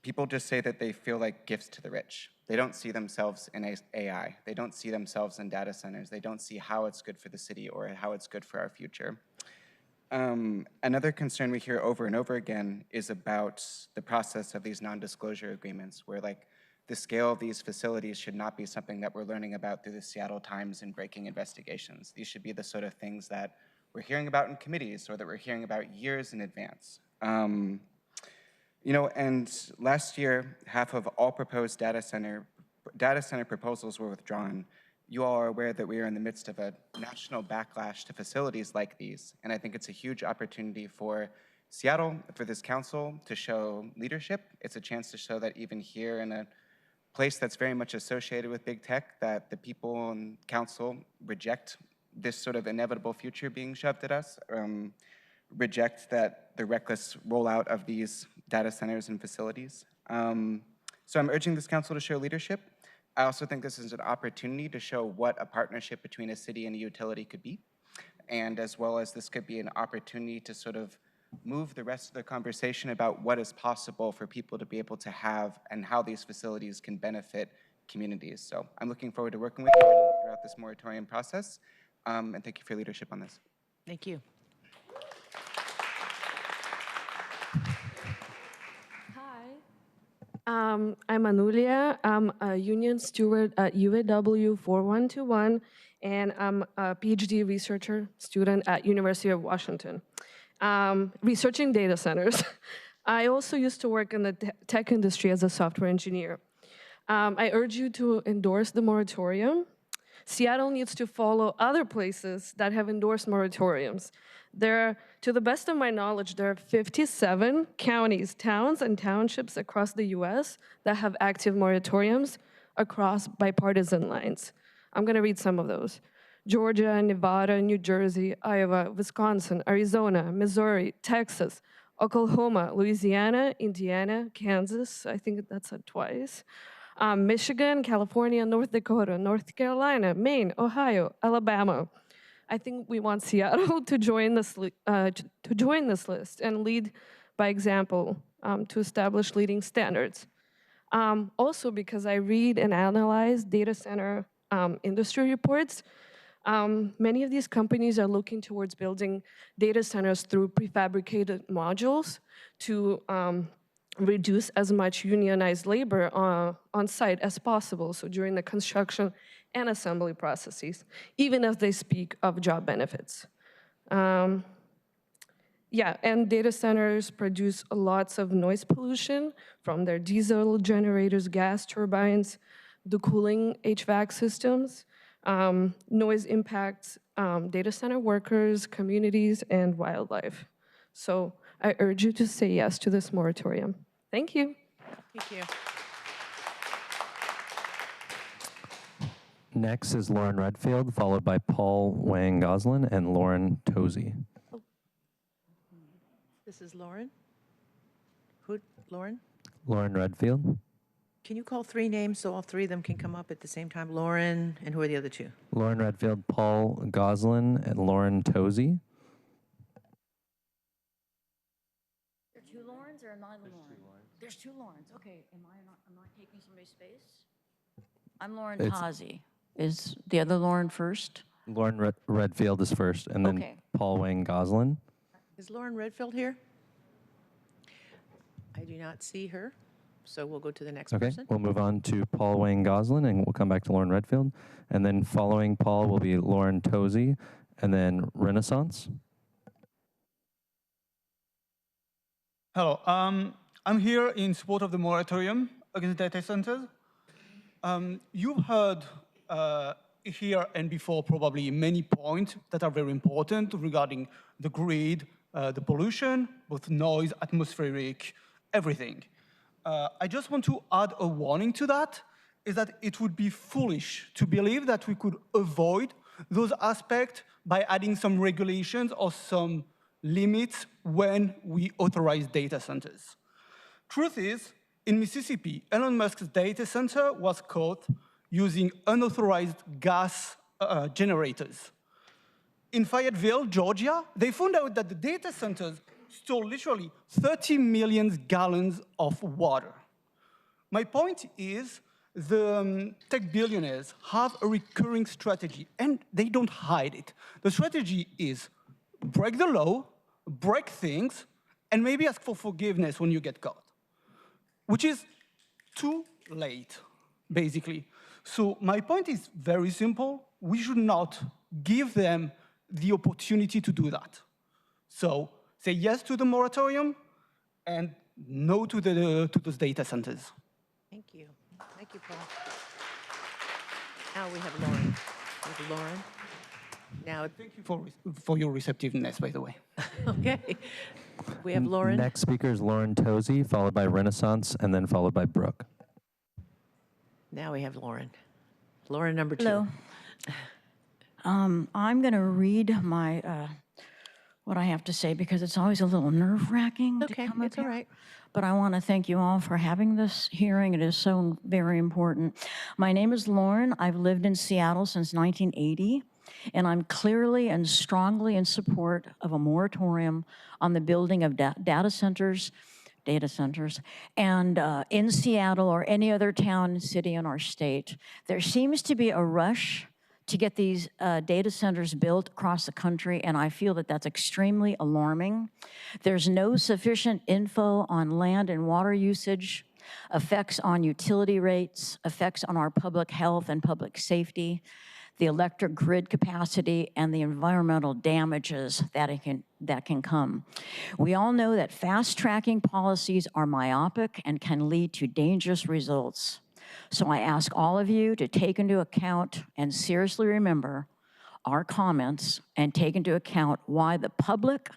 people just say that they feel like gifts to the rich. They don't see themselves in AI. They don't see themselves in data centers. They don't see how it's good for the city or how it's good for our future. Another concern we hear over and over again is about the process of these non-disclosure agreements, where the scale of these facilities should not be something that we're learning about through the Seattle Times and breaking investigations. These should be the sort of things that we're hearing about in committees or that we're hearing about years in advance. And last year, half of all proposed data center proposals were withdrawn. You all are aware that we are in the midst of a national backlash to facilities like these, and I think it's a huge opportunity for Seattle, for this council, to show leadership. It's a chance to show that even here in a place that's very much associated with big tech, that the people and council reject this sort of inevitable future being shoved at us, reject the reckless rollout of these data centers and facilities. So I'm urging this council to show leadership. I also think this is an opportunity to show what a partnership between a city and a utility could be, and as well as this could be an opportunity to sort of move the rest of the conversation about what is possible for people to be able to have and how these facilities can benefit communities. So I'm looking forward to working with you throughout this moratorium process, and thank you for your leadership on this. Thank you. I'm Anulia. I'm a union steward at UAW 4121, and I'm a PhD researcher student at University of Washington, researching data centers. I also used to work in the tech industry as a software engineer. I urge you to endorse the moratorium. Seattle needs to follow other places that have endorsed moratoriums. To the best of my knowledge, there are 57 counties, towns, and townships across the US that have active moratoriums across bipartisan lines. I'm gonna read some of those. Georgia, Nevada, New Jersey, Iowa, Wisconsin, Arizona, Missouri, Texas, Oklahoma, Louisiana, Indiana, Kansas, I think that's said twice, Michigan, California, North Dakota, North Carolina, Maine, Ohio, Alabama. I think we want Seattle to join this list and lead by example to establish leading standards. Also, because I read and analyze data center industry reports, many of these companies are looking towards building data centers through prefabricated modules to reduce as much unionized labor on site as possible, so during the construction and assembly processes, even if they speak of job benefits. Yeah, and data centers produce lots of noise pollution from their diesel generators, gas turbines, the cooling HVAC systems. Noise impacts data center workers, communities, and wildlife. So I urge you to say yes to this moratorium. Thank you. Thank you. Next is Lauren Redfield, followed by Paul Wang Goslin and Lauren Tozy. This is Lauren. Who, Lauren? Lauren Redfield. Can you call three names so all three of them can come up at the same time? Lauren, and who are the other two? Lauren Redfield, Paul Goslin, and Lauren Tozy. There are two Laurens or am I the Lauren? There's two Laurens. Okay, I'm not taking somebody's space? I'm Lauren Tazi. Is the other Lauren first? Lauren Redfield is first, and then Okay. Paul Wang Goslin. Is Lauren Redfield here? I do not see her, so we'll go to the next Okay, person. we'll move on to Paul Wang Goslin, and we'll come back to Lauren Redfield. And then following Paul will be Lauren Tozy, and then Renaissance. Hello, I'm here in support of the moratorium against data centers. You've heard here and before probably many points that are very important regarding the grid, the pollution, both noise, atmospheric, everything. I just want to add a warning to that, is that it would be foolish to believe that we could avoid those aspects by adding some regulations or some limits when we authorize data centers. Truth is, in Mississippi, Elon Musk's data center was caught using unauthorized gas generators. In Fayetteville, Georgia, they found out that the data centers stole literally 30 million gallons of water. My point is, the tech billionaires have a recurring strategy, and they don't hide it. The strategy is break the law, break things, and maybe ask for forgiveness when you get caught, which is too late, basically. So my point is very simple. We should not give them the opportunity to do that. So say yes to the moratorium and no to those data centers. Thank you. Thank you, Paul. Now we have Lauren. We have Lauren. Now, thank you for your receptiveness, by the way. Okay. We have Lauren. Next speaker is Lauren Tozy, followed by Renaissance, and then followed by Brooke. Now we have Lauren. Lauren number 2. Hello. I'm going to read my what I have to say because it's always a little nerve-wracking to come up it's here. all right. But I want to thank you all for having this hearing. It is so very important. My name is Lauren. I've lived in Seattle since 1980, and I'm clearly and strongly in support of a moratorium on the building of data centers, and in Seattle or any other town, city in our state. There seems to be a rush to get these data centers built across the country, and I feel that that's extremely alarming. There's no sufficient info on land and water usage, effects on utility rates, effects on our public health and public safety, the electric grid capacity, and the environmental damages that can come. We all know that fast-tracking policies are myopic and can lead to dangerous results. So I ask all of you to take into account and seriously remember our comments and take into account why the public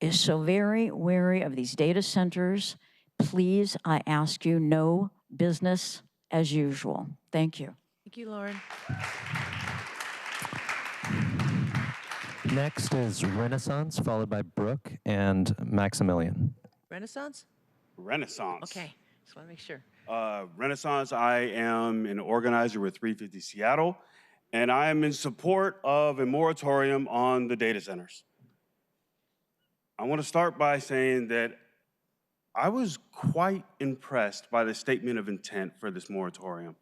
is so very wary of these data centers. Please, I ask you, no business as usual. Thank you. Thank you, Lauren. Next is Renaissance, followed by Brooke and Maximilian. Renaissance? Renaissance. Okay, just want to make sure. Renaissance, I am an organizer with 350 Seattle, and I am in support of a moratorium on the data centers. I want to start by saying that I was quite impressed by the statement of intent for this moratorium.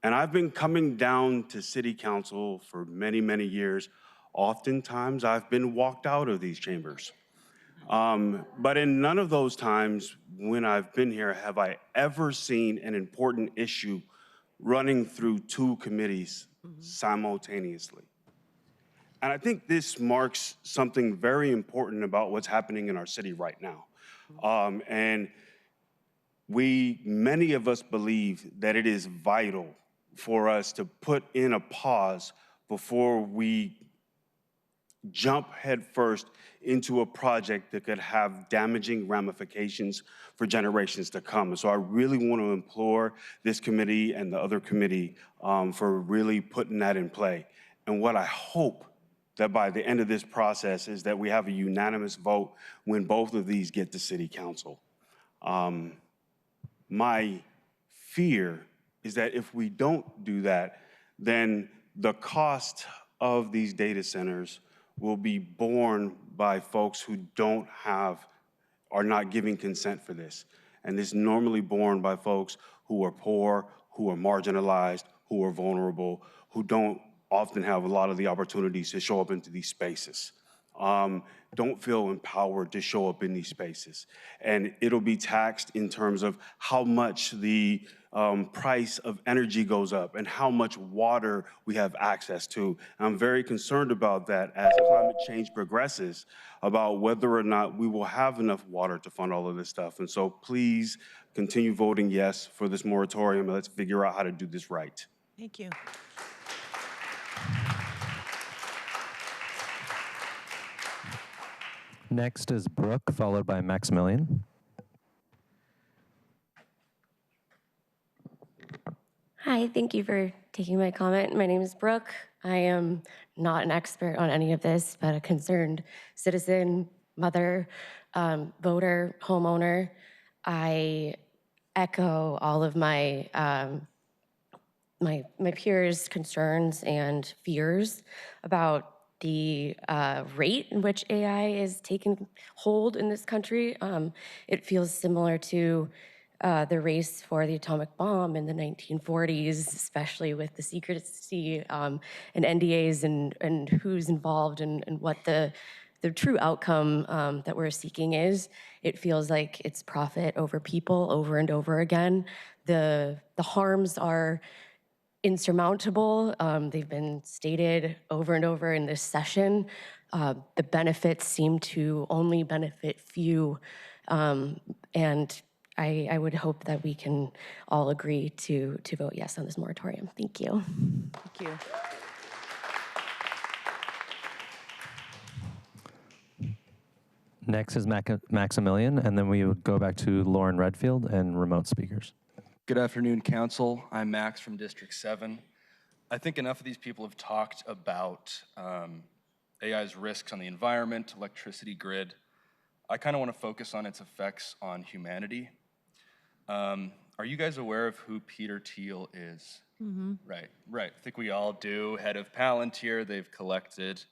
And I've been coming down to City Council for many, many years. Oftentimes, I've been walked out of these chambers. But in none of those times when I've been here have I ever seen an important issue running through two committees simultaneously. And I think this marks something very important about what's happening in our city right now. And many of us believe that it is vital for us to put in a pause before we jump headfirst into a project that could have damaging ramifications for generations to come. And so I really want to implore this committee and the other committee for really putting that in play. And what I hope that by the end of this process is that we have a unanimous vote when both of these get to City Council. My fear is that if we don't do that, then the cost of these data centers will be borne by folks who are not giving consent for this. And it's normally borne by folks who are poor, who are marginalized, who are vulnerable, who don't often have a lot of the opportunities to show up into these spaces. Don't feel empowered to show up in these spaces. And it'll be taxed in terms of how much the price of energy goes up and how much water we have access to. I'm very concerned about that as climate change progresses, about whether or not we will have enough water to fund all of this stuff. And so please continue voting yes for this moratorium, and let's figure out how to do this right. Thank you. Next is Brooke, followed by Maximilian. Hi, thank you for taking my comment. My name is Brooke. I am not an expert on any of this, but a concerned citizen, mother, voter, homeowner. I echo all of my my peers' concerns and fears about the rate in which AI is taking hold in this country. It feels similar to the race for the atomic bomb in the 1940s, especially with the secrecy and NDAs and who's involved and what the true outcome that we're seeking is. It feels like it's profit over people over and over again. The harms are insurmountable. They've been stated over and over in this session. The benefits seem to only benefit few. And I would hope that we can all agree to vote yes on this moratorium. Thank you. Thank you. Next is Maximilian, and then we would go back to Lauren Redfield and remote speakers. Good afternoon, Council. I'm Max from District 7. I think enough of these people have talked about AI's risks on the environment, electricity grid. I kind of want to focus on its effects on humanity. Are you guys aware of who Peter Thiel is? Mm-hmm. Right. I think we all do. Head of Palantir, they've collected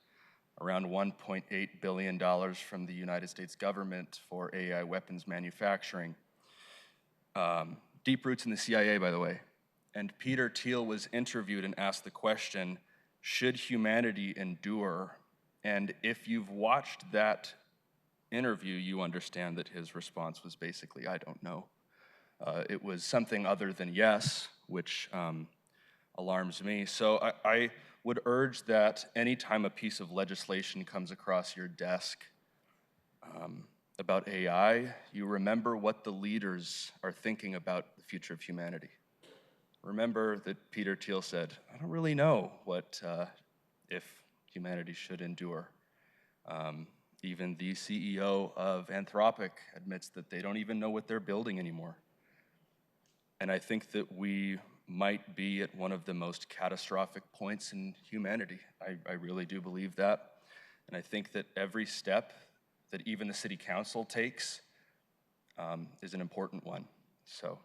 around $1.8 billion from the United States government for AI weapons manufacturing. Deep roots in the CIA, by the way. And Peter Thiel was interviewed and asked the question, should humanity endure? And if you've watched that interview, you understand that his response was basically, I don't know. It was something other than yes, which alarms me. So I would urge that anytime a piece of legislation comes across your desk, about AI, you remember what the leaders are thinking about the future of humanity. Remember that Peter Thiel said, I don't really know what if humanity should endure. Even the CEO of Anthropic admits that they don't even know what they're building anymore. And I think that we might be at one of the most catastrophic points in humanity. I really do believe that. And I think that every step that even the city council takes is an important one. So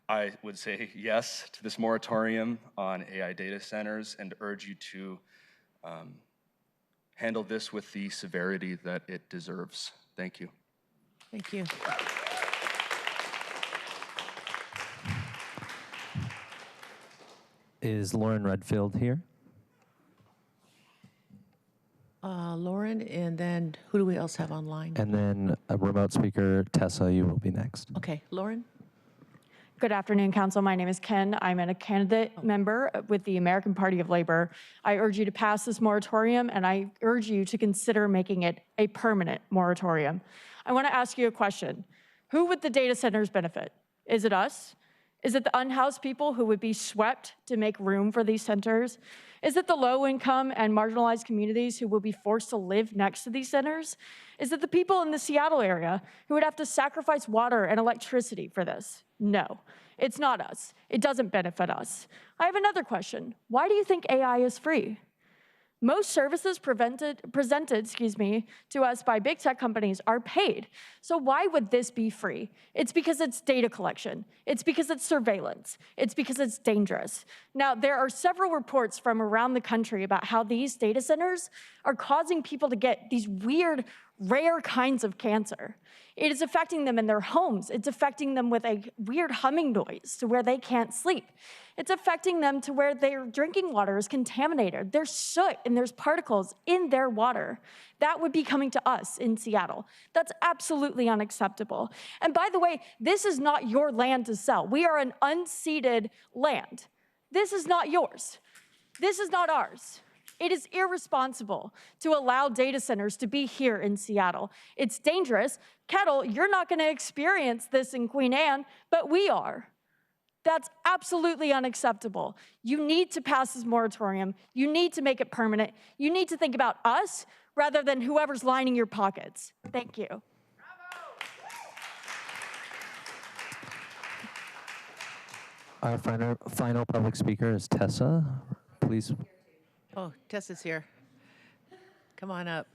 I would say yes to this moratorium on AI data centers and urge you to handle this with the severity that it deserves. Thank you. Thank you. Is Lauren Redfield here? Lauren, and then who do we else have online? And then a remote speaker, Tessa, you will be next. Okay, Lauren? Good afternoon, Council. My name is Ken. I'm a candidate member with the American Party of Labor. I urge you to pass this moratorium, and I urge you to consider making it a permanent moratorium. I want to ask you a question. Who would the data centers benefit? Is it us? Is it the unhoused people who would be swept to make room for these centers? Is it the low-income and marginalized communities who will be forced to live next to these centers? Is it the people in the Seattle area who would have to sacrifice water and electricity for this? No, it's not us. It doesn't benefit us. I have another question. Why do you think AI is free? Most services presented to us by big tech companies are paid. So why would this be free? It's because it's data collection. It's because it's surveillance. It's because it's dangerous. Now, there are several reports from around the country about how these data centers are causing people to get these weird, rare kinds of cancer. It is affecting them in their homes. It's affecting them with a weird humming noise to where they can't sleep. It's affecting them to where their drinking water is contaminated. There's soot and there's particles in their water. That would be coming to us in Seattle. That's absolutely unacceptable. And by the way, this is not your land to sell. We are an unceded land. This is not yours. This is not ours. It is irresponsible to allow data centers to be here in Seattle. It's dangerous. Kettle, you're not going to experience this in Queen Anne, but we are. That's absolutely unacceptable. You need to pass this moratorium. You need to make it permanent. You need to think about us rather than whoever's lining your pockets. Thank you. Our final public speaker is Tessa. Please. Oh, Tessa's here. Come on up.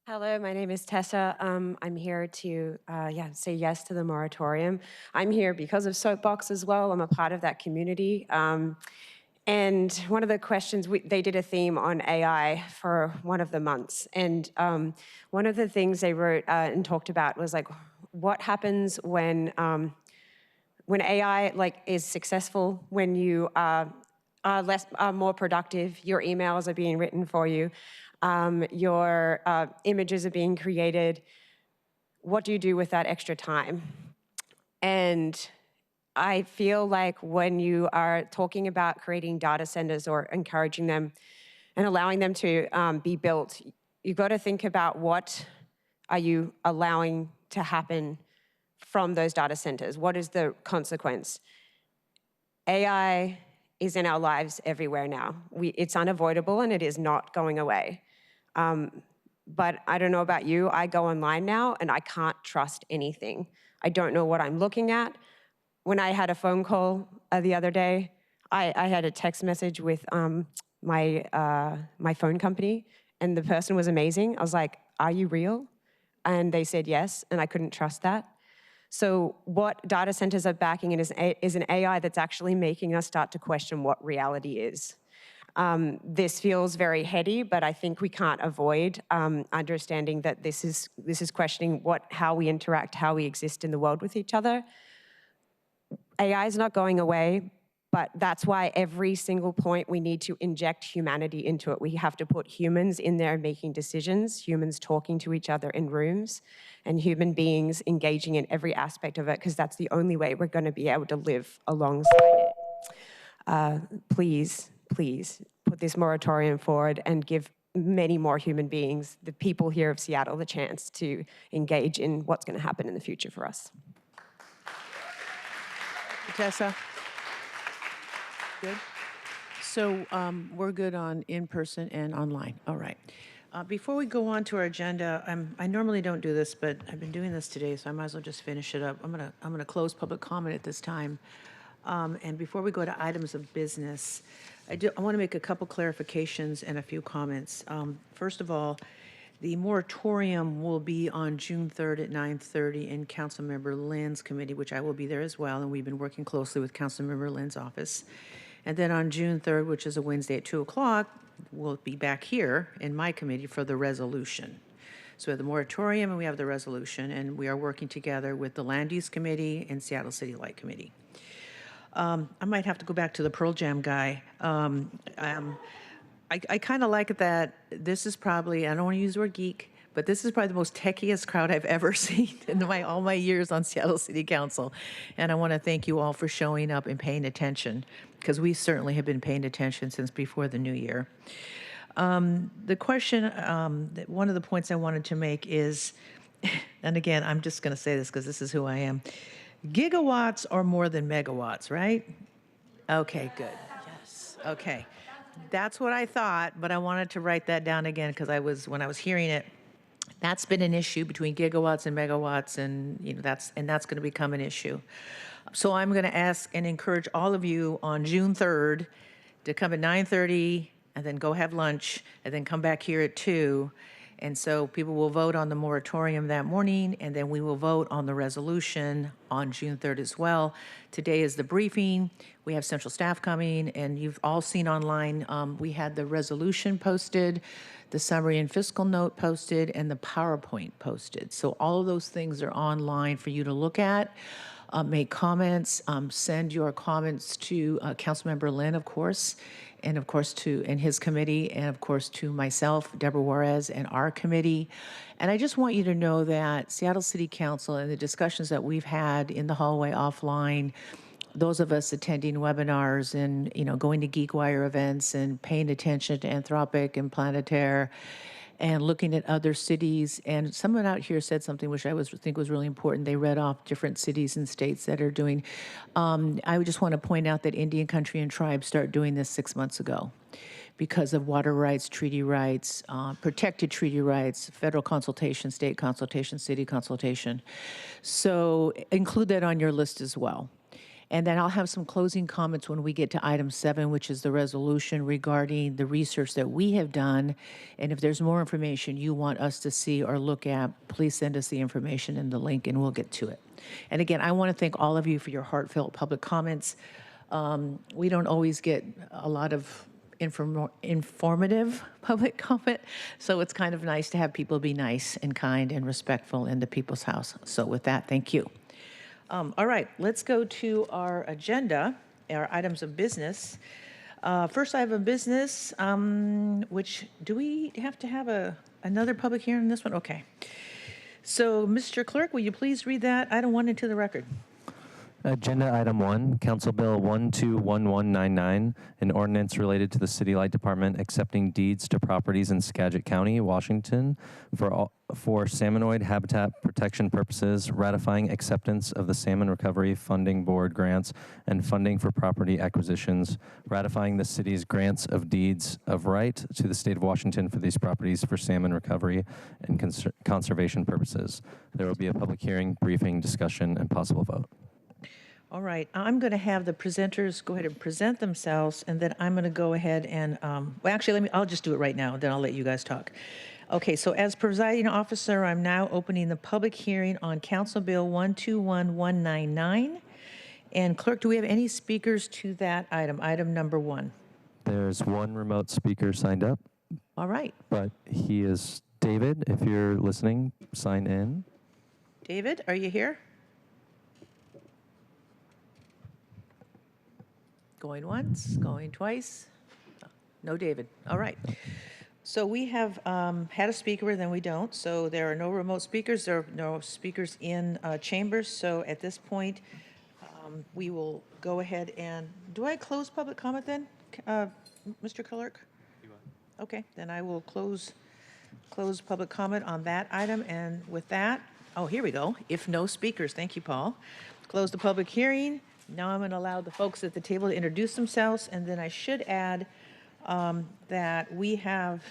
Hello, my name is Tessa. I'm here to say yes to the moratorium. I'm here because of Soapbox as well. I'm a part of that community. And one of the questions, they did a theme on AI for one of the months. And one of the things they wrote and talked about was like, what happens when AI is successful, when you are more productive, your emails are being written for you, your images are being created. What do you do with that extra time? And I feel like when you are talking about creating data centers or encouraging them and allowing them to be built, you've got to think about what are you allowing to happen from those data centers? What is the consequence? AI is in our lives everywhere now. It's unavoidable and it is not going away. But I don't know about you, I go online now and I can't trust anything. I don't know what I'm looking at. When I had a phone call the other day, I had a text message with my phone company and the person was amazing. I was like, are you real? And they said yes, and I couldn't trust that. So what data centers are backing is an AI that's actually making us start to question what reality is. This feels very heady, but I think we can't avoid understanding that this is questioning how we interact, how we exist in the world with each other. AI is not going away, but that's why every single point we need to inject humanity into it. We have to put humans in there making decisions, humans talking to each other in rooms, and human beings engaging in every aspect of it, because that's the only way we're going to be able to live alongside it. Please put this moratorium forward and give many more human beings, the people here of Seattle, the chance to engage in what's going to happen in the future for us. Tessa? Good? So we're good on in-person and online. All right. Before we go on to our agenda, I normally don't do this, but I've been doing this today, so I might as well just finish it up. I'm gonna close public comment at this time. And before we go to items of business, I want to make a couple clarifications and a few comments. First of all, the moratorium will be on June 3rd at 9:30 in Councilmember Lynn's committee, which I will be there as well, and we've been working closely with Councilmember Lynn's office. And then on June 3rd, which is a Wednesday at 2 o'clock, we'll be back here in my committee for the resolution. So we have the moratorium and we have the resolution, and we are working together with the Land Use Committee and Seattle City Light Committee. I might have to go back to the Pearl Jam guy. I kind of like that this is probably, I don't want to use the word geek, but this is probably the most techiest crowd I've ever seen in all my years on Seattle City Council. And I want to thank you all for showing up and paying attention, because we certainly have been paying attention since before the new year. The question, one of the points I wanted to make is, and again, I'm just going to say this because this is who I am. Gigawatts are more than megawatts, right? Okay, good. Yes. Okay. That's what I thought, but I wanted to write that down again because when I was hearing it, that's been an issue between gigawatts and megawatts, and that's going to become an issue. So I'm going to ask and encourage all of you on June 3rd to come at 9:30 and then go have lunch and then come back here at 2. And so people will vote on the moratorium that morning, and then we will vote on the resolution on June 3rd as well. Today is the briefing. We have central staff coming, and you've all seen online, we had the resolution posted, the summary and fiscal note posted, and the PowerPoint posted. So all of those things are online for you to look at. Make comments, send your comments to Councilmember Lynn, of course, and of course and his committee, and of course to myself, Deborah Juarez, and our committee. And I just want you to know that Seattle City Council and the discussions that we've had in the hallway offline, those of us attending webinars and going to GeekWire events and paying attention to Anthropic and Planetaire, and looking at other cities. And someone out here said something which I think was really important. They read off different cities and states that are doing. I would just want to point out that Indian Country and Tribes started doing this 6 months ago because of water rights, treaty rights, protected treaty rights, federal consultation, state consultation, city consultation. So include that on your list as well. And then I'll have some closing comments when we get to item 7, which is the resolution regarding the research that we have done. And if there's more information you want us to see or look at, please send us the information and the link, and we'll get to it. And again, I want to thank all of you for your heartfelt public comments. We don't always get a lot of informative public comment, so it's kind of nice to have people be nice and kind and respectful in the people's house. So with that, thank you. All right, let's go to our agenda, our items of business. First item of business, which, do we have to have another public hearing on this one? Okay. So, Mr. Clerk, will you please read that item 1 into the record? Agenda item 1, Council Bill 121199, an ordinance related to the City Light Department accepting deeds to properties in Skagit County, Washington for salmonoid habitat protection purposes, ratifying acceptance of the Salmon Recovery Funding Board grants and funding for property acquisitions, ratifying the city's grants of deeds of right to the state of Washington for these properties for salmon recovery and conservation purposes. There will be a public hearing, briefing, discussion, and possible vote. All right, I'm going to have the presenters go ahead and present themselves, and then I'm going to go ahead and, well, actually, I'll just do it right now, then I'll let you guys talk. Okay, so as presiding officer, I'm now opening the public hearing on Council Bill 121199. And clerk, do we have any speakers to that item number 1? There's one remote speaker signed up. All right. But he is David. If you're listening, sign in. David, are you here? Going once, going twice. No David. All right. So we have had a speaker, then we don't. So there are no remote speakers. There are no speakers in chambers. So at this point, we will go ahead and, do I close public comment then, Mr. Clerk? Okay, then I will close public comment on that item, and with that, oh, here we go. If no speakers, thank you, Paul. Close the public hearing. Now I'm going to allow the folks at the table to introduce themselves, and then I should add that we have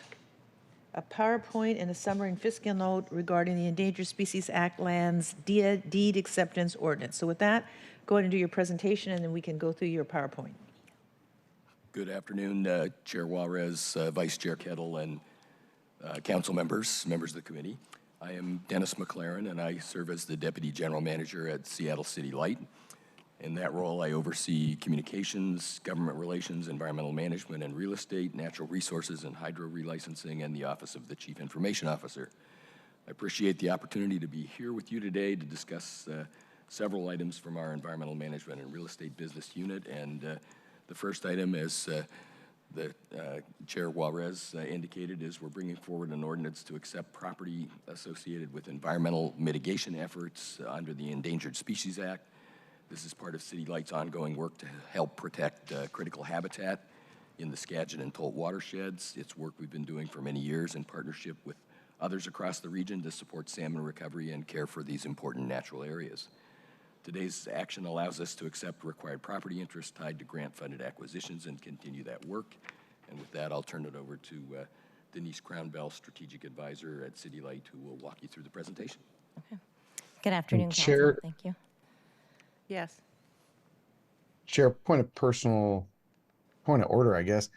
a PowerPoint and a summary and fiscal note regarding the Endangered Species Act lands deed acceptance ordinance. So with that, go ahead and do your presentation, and then we can go through your PowerPoint. Good afternoon, Chair Juarez, Vice Chair Kettle, and council members of the committee. I am Dennis McLaren, and I serve as the Deputy General Manager at Seattle City Light. In that role, I oversee communications, government relations, environmental management and real estate, natural resources and hydro relicensing, and the Office of the Chief Information Officer. I appreciate the opportunity to be here with you today to discuss several items from our environmental management and real estate business unit. And the first item, as the Chair Juarez indicated, is we're bringing forward an ordinance to accept property associated with environmental mitigation efforts under the Endangered Species Act. This is part of City Light's ongoing work to help protect critical habitat in the Skagit and Tolt watersheds. It's work we've been doing for many years in partnership with others across the region to support salmon recovery and care for these important natural areas. Today's action allows us to accept required property interest tied to grant-funded acquisitions and continue that work. And with that, I'll turn it over to Denise Crownbell, Strategic Advisor at City Light, who will walk you through the presentation. Okay. Good afternoon, Chair, Council. Thank you. Yes. Chair, point of order, I guess.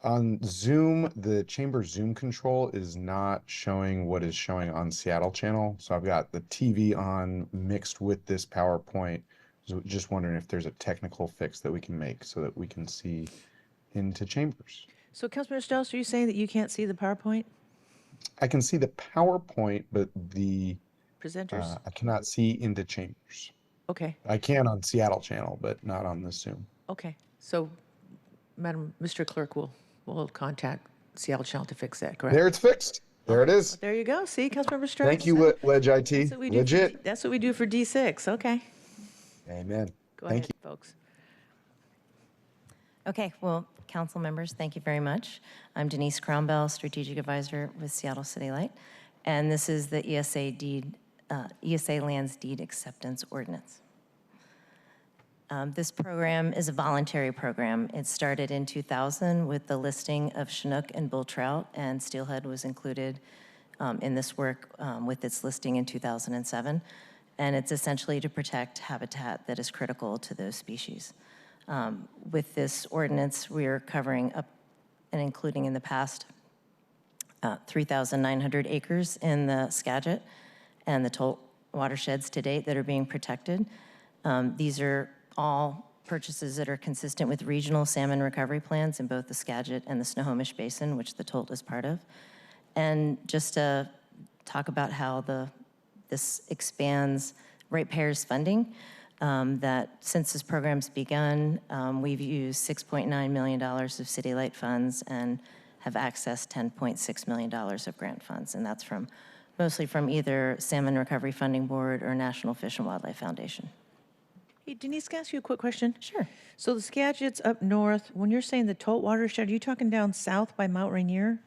On Zoom, the chamber Zoom control is not showing what is showing on Seattle channel. So I've got the TV on mixed with this PowerPoint. So just wondering if there's a technical fix that we can make so that we can see into chambers. So Councilmember Strauss, are you saying that you can't see the PowerPoint? I can see the PowerPoint, but the presenters? I cannot see into chambers. Okay. I can on Seattle channel, but not on this Zoom. Okay. So, Mr. Clerk will contact Seattle Channel to fix that, correct? There, it's fixed. There it is. There you go. See, Councilmember Strauss. Thank you, Ledge IT. That's what we do Legit. that's what we do for D6. Okay. Amen. Go Thank ahead, folks. Okay, well, council members, thank you very much. I'm Denise Crownbell, Strategic Advisor with Seattle City Light, and this is the ESA Lands Deed Acceptance Ordinance. This program is a voluntary program. It started in 2000 with the listing of Chinook and bull trout, and steelhead was included in this work with its listing in 2007. And it's essentially to protect habitat that is critical to those species. With this ordinance, we are covering up and including in the past 3,900 acres in the Skagit and the Tolt watersheds to date that are being protected. These are all purchases that are consistent with regional salmon recovery plans in both the Skagit and the Snohomish Basin, which the Tolt is part of. And just to talk about how this expands ratepayers funding, that since this program's begun, we've used $6.9 million of City Light funds and have accessed $10.6 million of grant funds. And that's mostly from either Salmon Recovery Funding Board or National Fish and Wildlife Foundation. Hey, Denise, can I ask you a quick question? Sure. So the Skagit's up north. When you're saying the Tolt watershed, are you talking down south by Mount Rainier?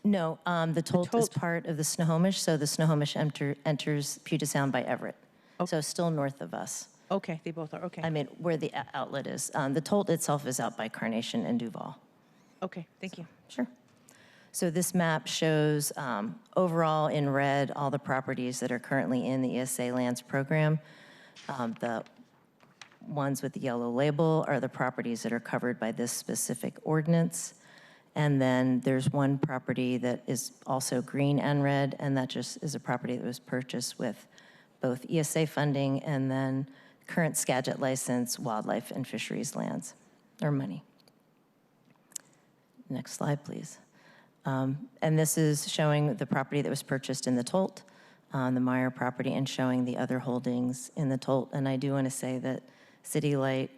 No, the Tolt is part of the Snohomish, so the Snohomish enters Puget Sound by Everett. Okay. So still north of us. Okay, they both are, okay. I mean, where the outlet is. The Tolt itself is out by Carnation and Duval. Okay, thank you. Sure. So this map shows overall in red all the properties that are currently in the ESA Lands program. The ones with the yellow label are the properties that are covered by this specific ordinance. And then there's one property that is also green and red, and that just is a property that was purchased with both ESA funding and then current Skagit license, wildlife and fisheries lands, or money. Next slide, please. And this is showing the property that was purchased in the Tolt, the Meyer property, and showing the other holdings in the Tolt. And I do want to say that City Light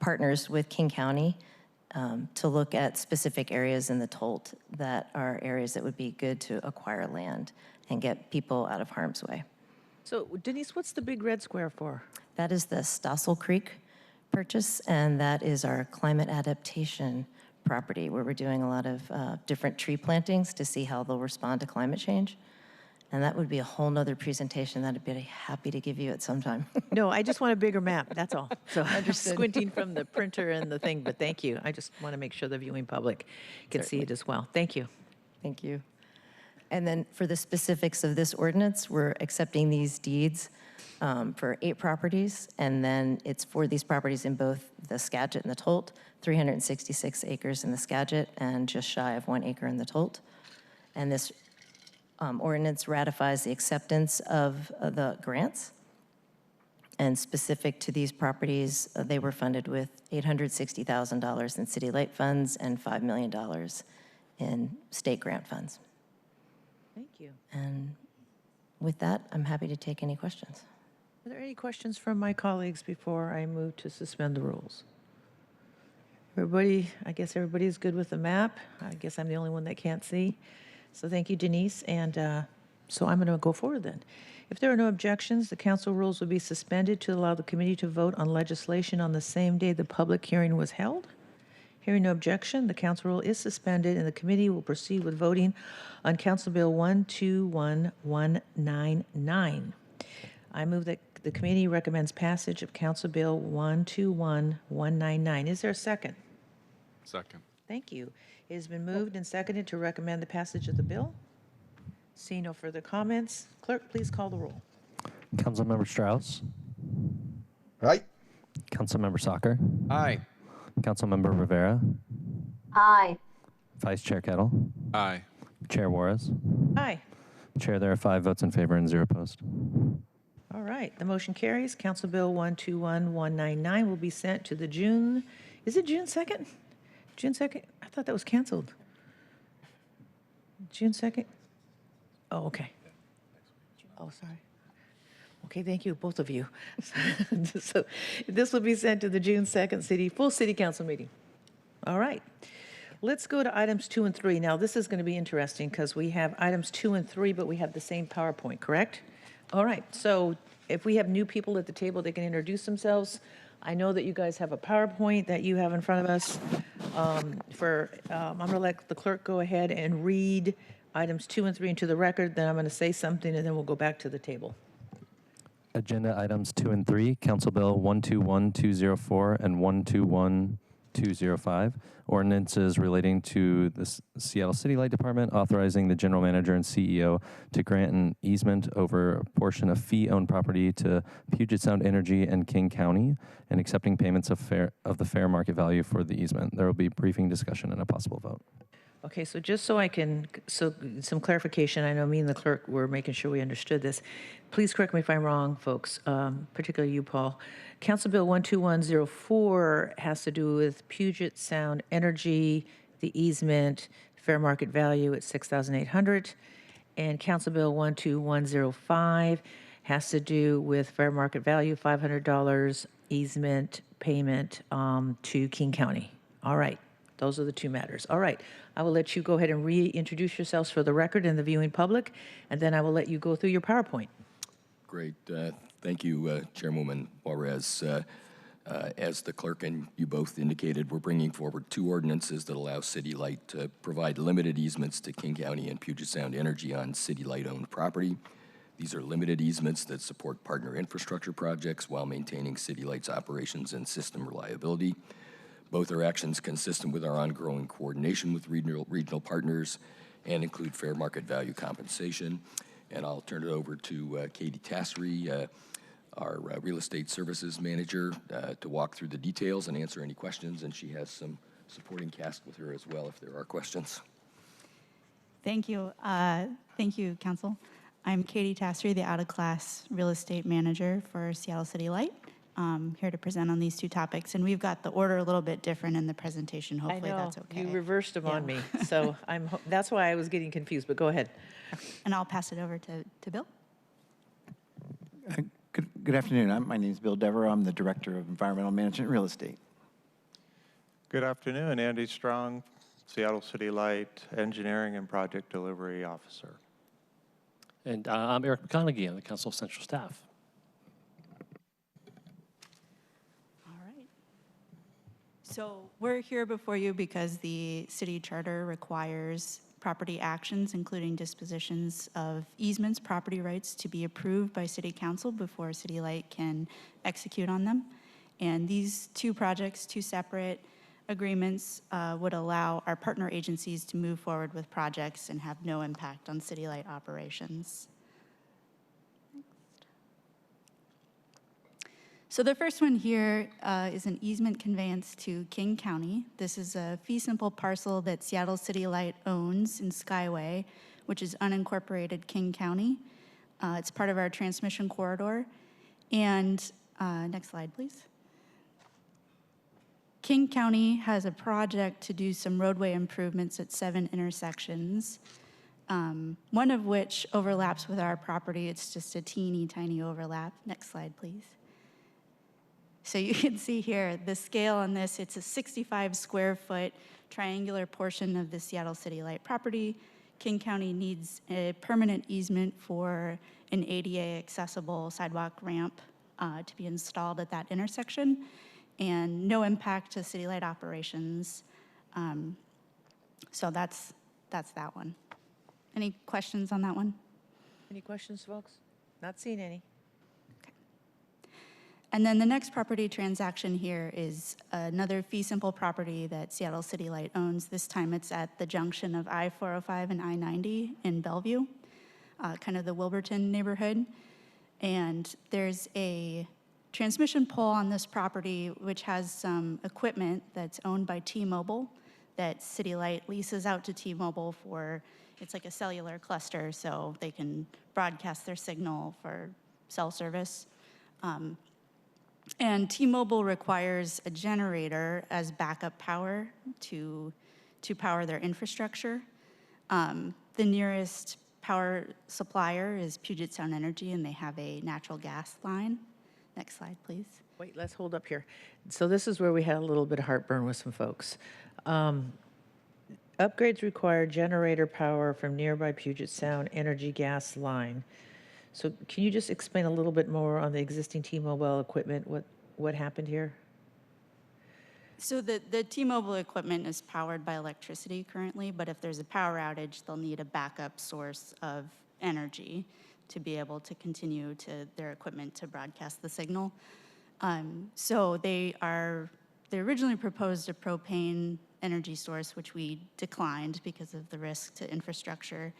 partners with King County to look at specific areas in the Tolt that are areas that would be good to acquire land and get people out of harm's way. So Denise, what's the big red square for? That is the Stossel Creek purchase, and that is our climate adaptation property where we're doing a lot of different tree plantings to see how they'll respond to climate change. And that would be a whole nother presentation that I'd be happy to give you at some time. No, I just want a bigger map, that's all. So I'm Understood. squinting from the printer and the thing, but thank you. I just want to make sure the viewing public can see it as well. Thank you. Thank you. And then for the specifics of this ordinance, we're accepting these deeds for 8 properties, and then it's for these properties in both the Skagit and the Tolt, 366 acres in the Skagit and just shy of 1 acre in the Tolt. And this ordinance ratifies the acceptance of the grants. And specific to these properties, they were funded with $860,000 in city light funds and $5 million in state grant funds. Thank you. And with that, I'm happy to take any questions. Are there any questions from my colleagues before I move to suspend the rules? Everybody, I guess everybody's good with the map. I guess I'm the only one that can't see. So thank you, Denise. And so I'm going to go forward then. If there are no objections, the council rules will be suspended to allow the committee to vote on legislation on the same day the public hearing was held. Hearing no objection, the council rule is suspended and the committee will proceed with voting on Council Bill 121199. I move that the committee recommends passage of Council Bill 121199. Is there a second? Second. Thank you. It has been moved and seconded to recommend the passage of the bill. Seeing no further comments, clerk, please call the roll. Councilmember Strauss. Aye. Councilmember Soccer. Aye. Councilmember Rivera. Aye. Vice Chair Kettle. Aye. Chair Juarez. Aye. Chair, there are 5 votes in favor and 0 opposed. All right, the motion carries. Council Bill 121199 will be sent to the June, is it June 2nd? June 2nd? I thought that was canceled. June 2nd? Oh, okay. Oh, sorry. Okay, thank you, both of you. So this will be sent to the June 2nd full city council meeting. All right. Let's go to items 2 and 3. Now, this is going to be interesting because we have items 2 and 3, but we have the same PowerPoint, correct? All right, so if we have new people at the table, they can introduce themselves. I know that you guys have a PowerPoint that you have in front of us. I'm going to let the clerk go ahead and read items 2 and 3 into the record, then I'm going to say something, and then we'll go back to the table. Agenda items 2 and 3, Council Bill 121204 and 121205, ordinances relating to the Seattle City Light Department authorizing the general manager and CEO to grant an easement over a portion of fee-owned property to Puget Sound Energy and King County, and accepting payments of the fair market value for the easement. There will be briefing, discussion, and a possible vote. Okay, so just so some clarification, I know me and the clerk were making sure we understood this. Please correct me if I'm wrong, folks, particularly you, Paul. Council Bill 12104 has to do with Puget Sound Energy, the easement, fair market value at $6,800. And Council Bill 12105 has to do with fair market value, $500, easement payment to King County. All right. Those are the 2 matters. All right. I will let you go ahead and reintroduce yourselves for the record and the viewing public, and then I will let you go through your PowerPoint. Great. Thank you, Chairwoman Juarez. As the clerk and you both indicated, we're bringing forward 2 ordinances that allow City Light to provide limited easements to King County and Puget Sound Energy on City Light-owned property. These are limited easements that support partner infrastructure projects while maintaining City Light's operations and system reliability. Both are actions consistent with our ongoing coordination with regional partners and include fair market value compensation. And I'll turn it over to Katie Tassery, our real estate services manager, to walk through the details and answer any questions. And she has some supporting cast with her as well if there are questions. Thank you. Thank you, Council. I'm Katie Tassery, the out-of-class real estate manager for Seattle City Light. Here to present on these 2 topics, and we've got the order a little bit different in the presentation. Hopefully that's okay. You reversed them on me, so that's why I was getting confused, but go ahead. And I'll pass it over to Bill. Good afternoon. My name is Bill Devereaux. I'm the Director of Environmental Management and Real Estate. Good afternoon. Andy Strong, Seattle City Light Engineering and Project Delivery Officer. And I'm Eric McConaughey. I'm the Council of Central Staff. So we're here before you because the city charter requires property actions, including dispositions of easements, property rights, to be approved by city council before City Light can execute on them. And these two projects, two separate agreements, would allow our partner agencies to move forward with projects and have no impact on City Light operations. So the first one here is an easement conveyance to King County. This is a fee simple parcel that Seattle City Light owns in Skyway, which is unincorporated King County. It's part of our transmission corridor. And next slide, please. King County has a project to do some roadway improvements at 7 intersections, one of which overlaps with our property. It's just a teeny tiny overlap. Next slide, please. So you can see here the scale on this. It's a 65 square foot triangular portion of the Seattle City Light property. King County needs a permanent easement for an ADA accessible sidewalk ramp to be installed at that intersection, and no impact to City Light operations. So that's that one. Any questions on that one? Any questions, folks? Not seeing any. And then the next property transaction here is another fee simple property that Seattle City Light owns. This time it's at the junction of I-405 and I-90 in Bellevue, kind of the Wilburton neighborhood. And there's a transmission pole on this property which has some equipment that's owned by T-Mobile that City Light leases out to T-Mobile for, it's like a cellular cluster, so they can broadcast their signal for cell service. And T-Mobile requires a generator as backup power to power their infrastructure. The nearest power supplier is Puget Sound Energy, and they have a natural gas line. Next slide, please. Wait, let's hold up here. So this is where we had a little bit of heartburn with some folks. Upgrades require generator power from nearby Puget Sound Energy gas line. So can you just explain a little bit more on the existing T-Mobile equipment, what happened here? So the T-Mobile equipment is powered by electricity currently, but if there's a power outage, they'll need a backup source of energy to be able to continue to their equipment to broadcast the signal. So they originally proposed a propane energy source, which we declined because of the risk to infrastructure.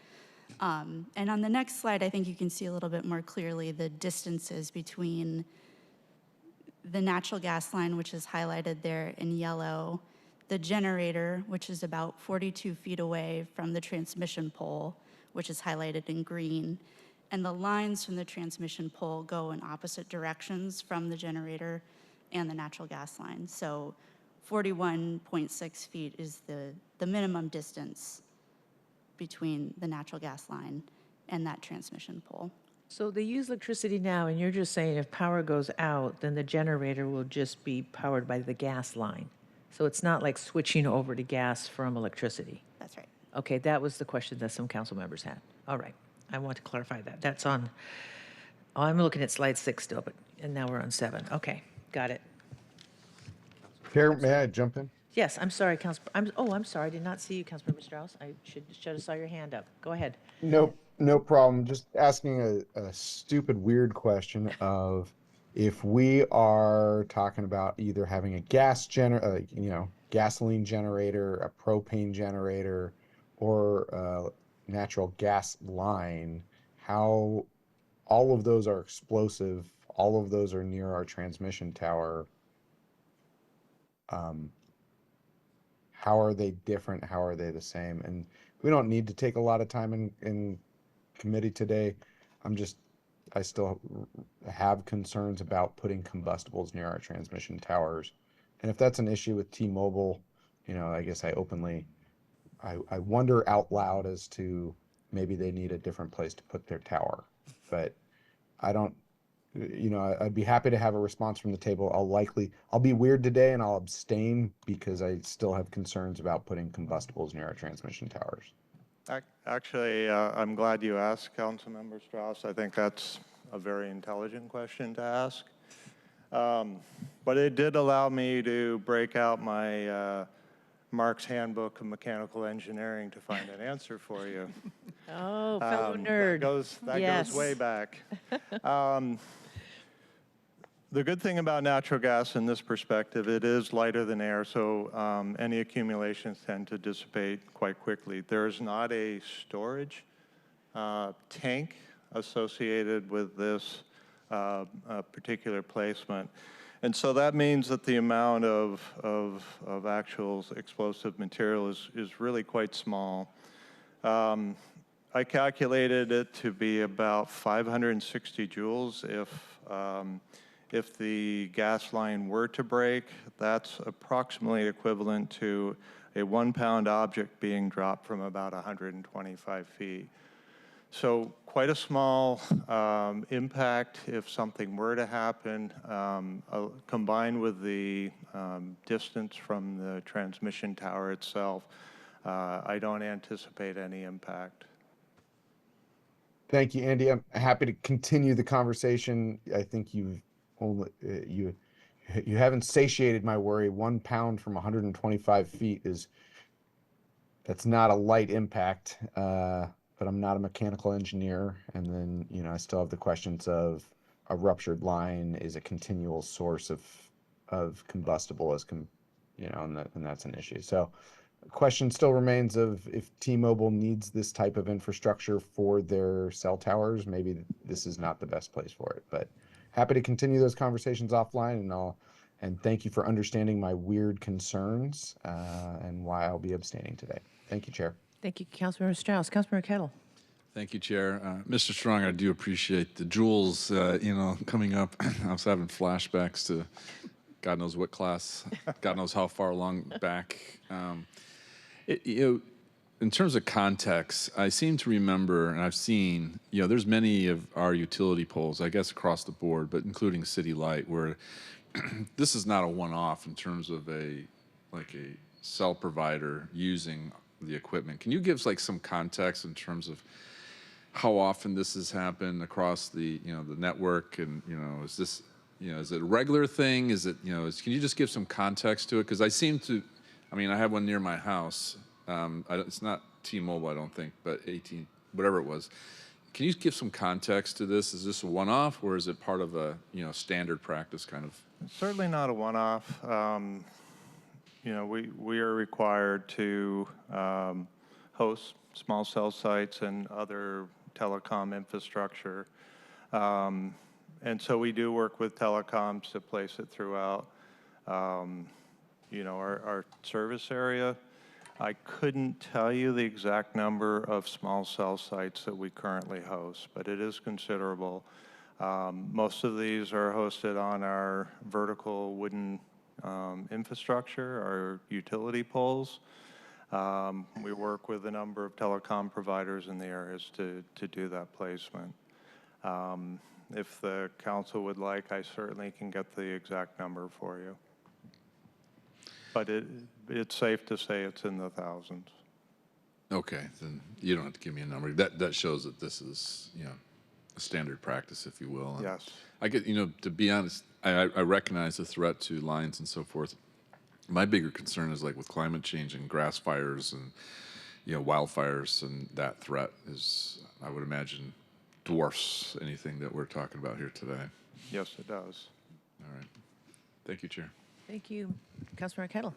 And on the next slide, I think you can see a little bit more clearly the distances between the natural gas line, which is highlighted there in yellow, the generator, which is about 42 feet away from the transmission pole, which is highlighted in green, and the lines from the transmission pole go in opposite directions from the generator and the natural gas line. So 41.6 feet is the minimum distance between the natural gas line and that transmission pole. So they use electricity now, and you're just saying if power goes out, then the generator will just be powered by the gas line. So it's not like switching over to gas from electricity. That's right. Okay, that was the question that some council members had. All right, I want to clarify that. That's on, I'm looking at slide 6 still, and now we're on 7. Okay, got it. Chair, may I jump in? Yes, I'm sorry, I'm sorry, I did not see you, Councilmember Strauss. I should have saw your hand up. Go ahead. No problem. Just asking a stupid, weird question of if we are talking about either having a gasoline generator, a propane generator, or a natural gas line, how all of those are explosive, all of those are near our transmission tower. How are they different? How are they the same? And we don't need to take a lot of time in committee today. I still have concerns about putting combustibles near our transmission towers. And if that's an issue with T-Mobile, I guess I wonder out loud as to maybe they need a different place to put their tower. But I'd be happy to have a response from the table. I'll be weird today and I'll abstain because I still have concerns about putting combustibles near our transmission towers. Actually, I'm glad you asked, Councilmember Strauss. I think that's a very intelligent question to ask. But it did allow me to break out my Mark's Handbook of Mechanical Engineering to find an answer for you. Oh, fellow nerd. That goes way back. The good thing about natural gas in this perspective, it is lighter than air, so any accumulations tend to dissipate quite quickly. There's not a storage tank associated with this particular placement. And so that means that the amount of actual explosive material is really quite small. I calculated it to be about 560 joules if the gas line were to break. That's approximately equivalent to a 1-pound object being dropped from about 125 feet. So quite a small impact if something were to happen, combined with the distance from the transmission tower itself. I don't anticipate any impact. Thank you, Andy. I'm happy to continue the conversation. I think you've only you haven't satiated my worry. 1 pound from 125 feet that's not a light impact. But I'm not a mechanical engineer. And then, you know, I still have the questions of a ruptured line is a continual source of combustible and that's an issue. So the question still remains of if T-Mobile needs this type of infrastructure for their cell towers, maybe this is not the best place for it. But happy to continue those conversations offline, and thank you for understanding my weird concerns and why I'll be abstaining today. Thank you, Chair. Thank you, Councilmember Strauss. Councilmember Kettle. Thank you, Chair. Mr. Strong, I do appreciate the joules, coming up. I was having flashbacks to God knows what class, God knows how far along back. In terms of context, I seem to remember, and I've seen, there's many of our utility poles, I guess across the board, but including City Light, where this is not a one-off in terms of a cell provider using the equipment. Can you give some context in terms of how often this has happened across the the network, and is this is it a regular thing? Is it can you just give some context to it? Because I have one near my house. It's not T-Mobile, I don't think, but AT, whatever it was. Can you give some context to this? Is this a one-off, or is it part of a standard practice kind of? Certainly not a one-off. We are required to host small cell sites and other telecom infrastructure. And so we do work with telecoms to place it throughout, our service area. I couldn't tell you the exact number of small cell sites that we currently host, but it is considerable. Most of these are hosted on our vertical wooden infrastructure, our utility poles. We work with a number of telecom providers in the areas to do that placement. If the council would like, I certainly can get the exact number for you. But it's safe to say it's in the thousands. Okay, then you don't have to give me a number. That shows that this is, a standard practice, if you will. And yes. I get, to be honest, I recognize the threat to lines and so forth. My bigger concern is with climate change and grass fires and, wildfires, and that threat is, I would imagine, dwarfs anything that we're talking about here today. Yes, it does. All right. Thank you, Chair. Thank you, Councilmember Kettle.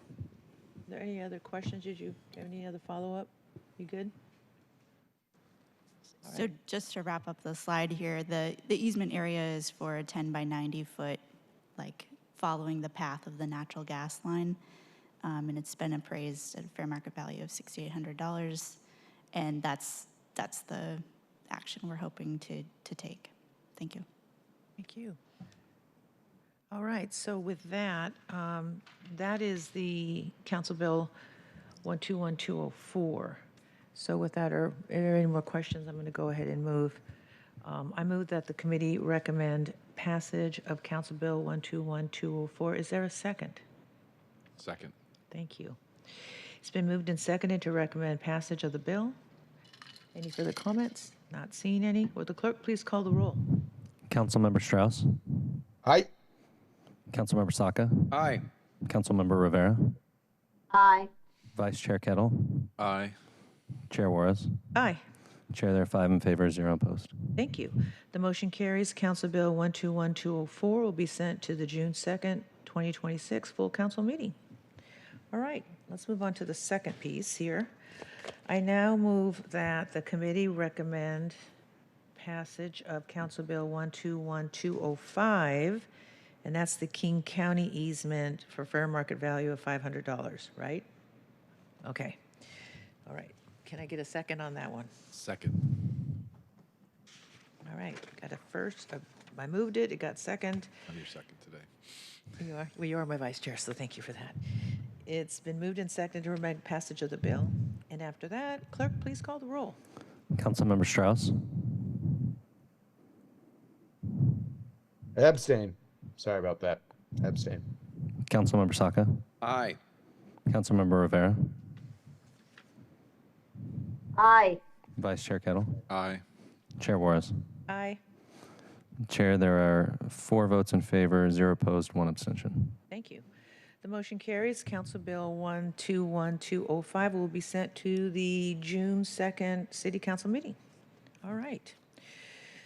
Are there any other questions? Did you have any other follow-up? You good? So just to wrap up the slide here, the easement area is for a 10 by 90 foot, following the path of the natural gas line. And it's been appraised at a fair market value of $6,800. And that's the action we're hoping to take. Thank you. Thank you. All right, so with that, that is the Council Bill 121204. So with that, are there any more questions? I'm going to go ahead and move. I move that the committee recommend passage of Council Bill 121204. Is there a second? Second. Thank you. It's been moved and seconded to recommend passage of the bill. Any further comments? Not seeing any. Will the clerk please call the roll? Councilmember Strauss. Aye. Councilmember Saka. Aye. Councilmember Rivera. Aye. Vice Chair Kettle. Aye. Chair Juarez. Aye. Chair, there are 5 in favor, 0 opposed. Thank you. The motion carries. Council Bill 121204 will be sent to the June 2nd, 2026 full council meeting. All right, let's move on to the second piece here. I now move that the committee recommend passage of Council Bill 121205, and that's the King County easement for fair market value of $500, right? Okay. All right. Can I get a second on that one? Second. All right, got a first. I moved it, it got second. I'm your second today. You are, well, you are my vice chair, so thank you for that. It's been moved and seconded to recommend passage of the bill. And after that, clerk, please call the roll. Councilmember Strauss. Abstain. Sorry about that. Abstain. Councilmember Saka. Aye. Councilmember Rivera. Aye. Vice Chair Kettle. Aye. Chair Juarez. Aye. Chair, there are 4 votes in favor, 0 opposed, 1 abstention. Thank you. The motion carries. Council Bill 121205 will be sent to the June 2nd City Council meeting. All right.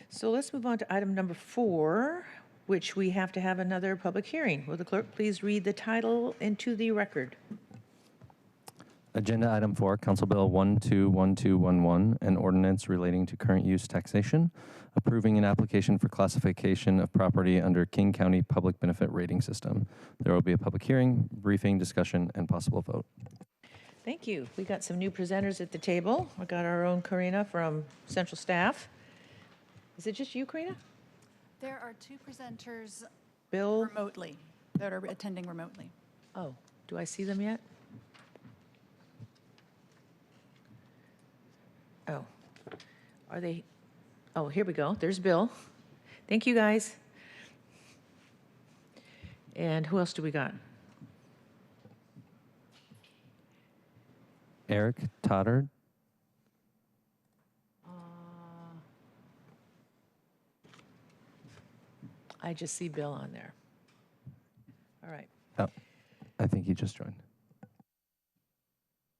So let's move on to item number 4, which we have to have another public hearing. Will the clerk please read the title into the record? Agenda item 4, Council Bill 121211, an ordinance relating to current use taxation, approving an application for classification of property under King County Public Benefit Rating System. There will be a public hearing, briefing, discussion, and possible vote. Thank you. We got some new presenters at the table. We got our own Karina from Central Staff. Is it just you, Karina? There are 2 presenters Bill? remotely that are attending remotely. Oh, do I see them yet? Oh, are they? Oh, here we go. There's Bill. Thank you, guys. And who else do we got? Eric Toddard. I just see Bill on there. All right. Oh, I think he just joined.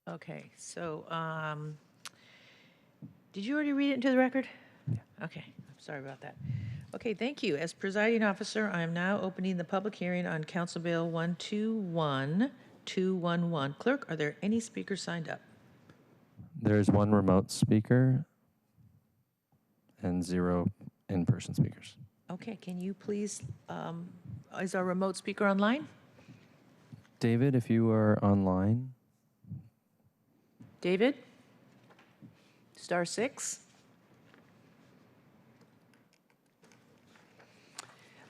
Okay, so did you already read it into the record? Yeah. Okay, I'm sorry about that. Okay, thank you. As presiding officer, I am now opening the public hearing on Council Bill 121211. Clerk, are there any speakers signed up? There's 1 remote speaker and 0 in-person speakers. Okay, can you please, is our remote speaker online? David, if you are online. David? *6.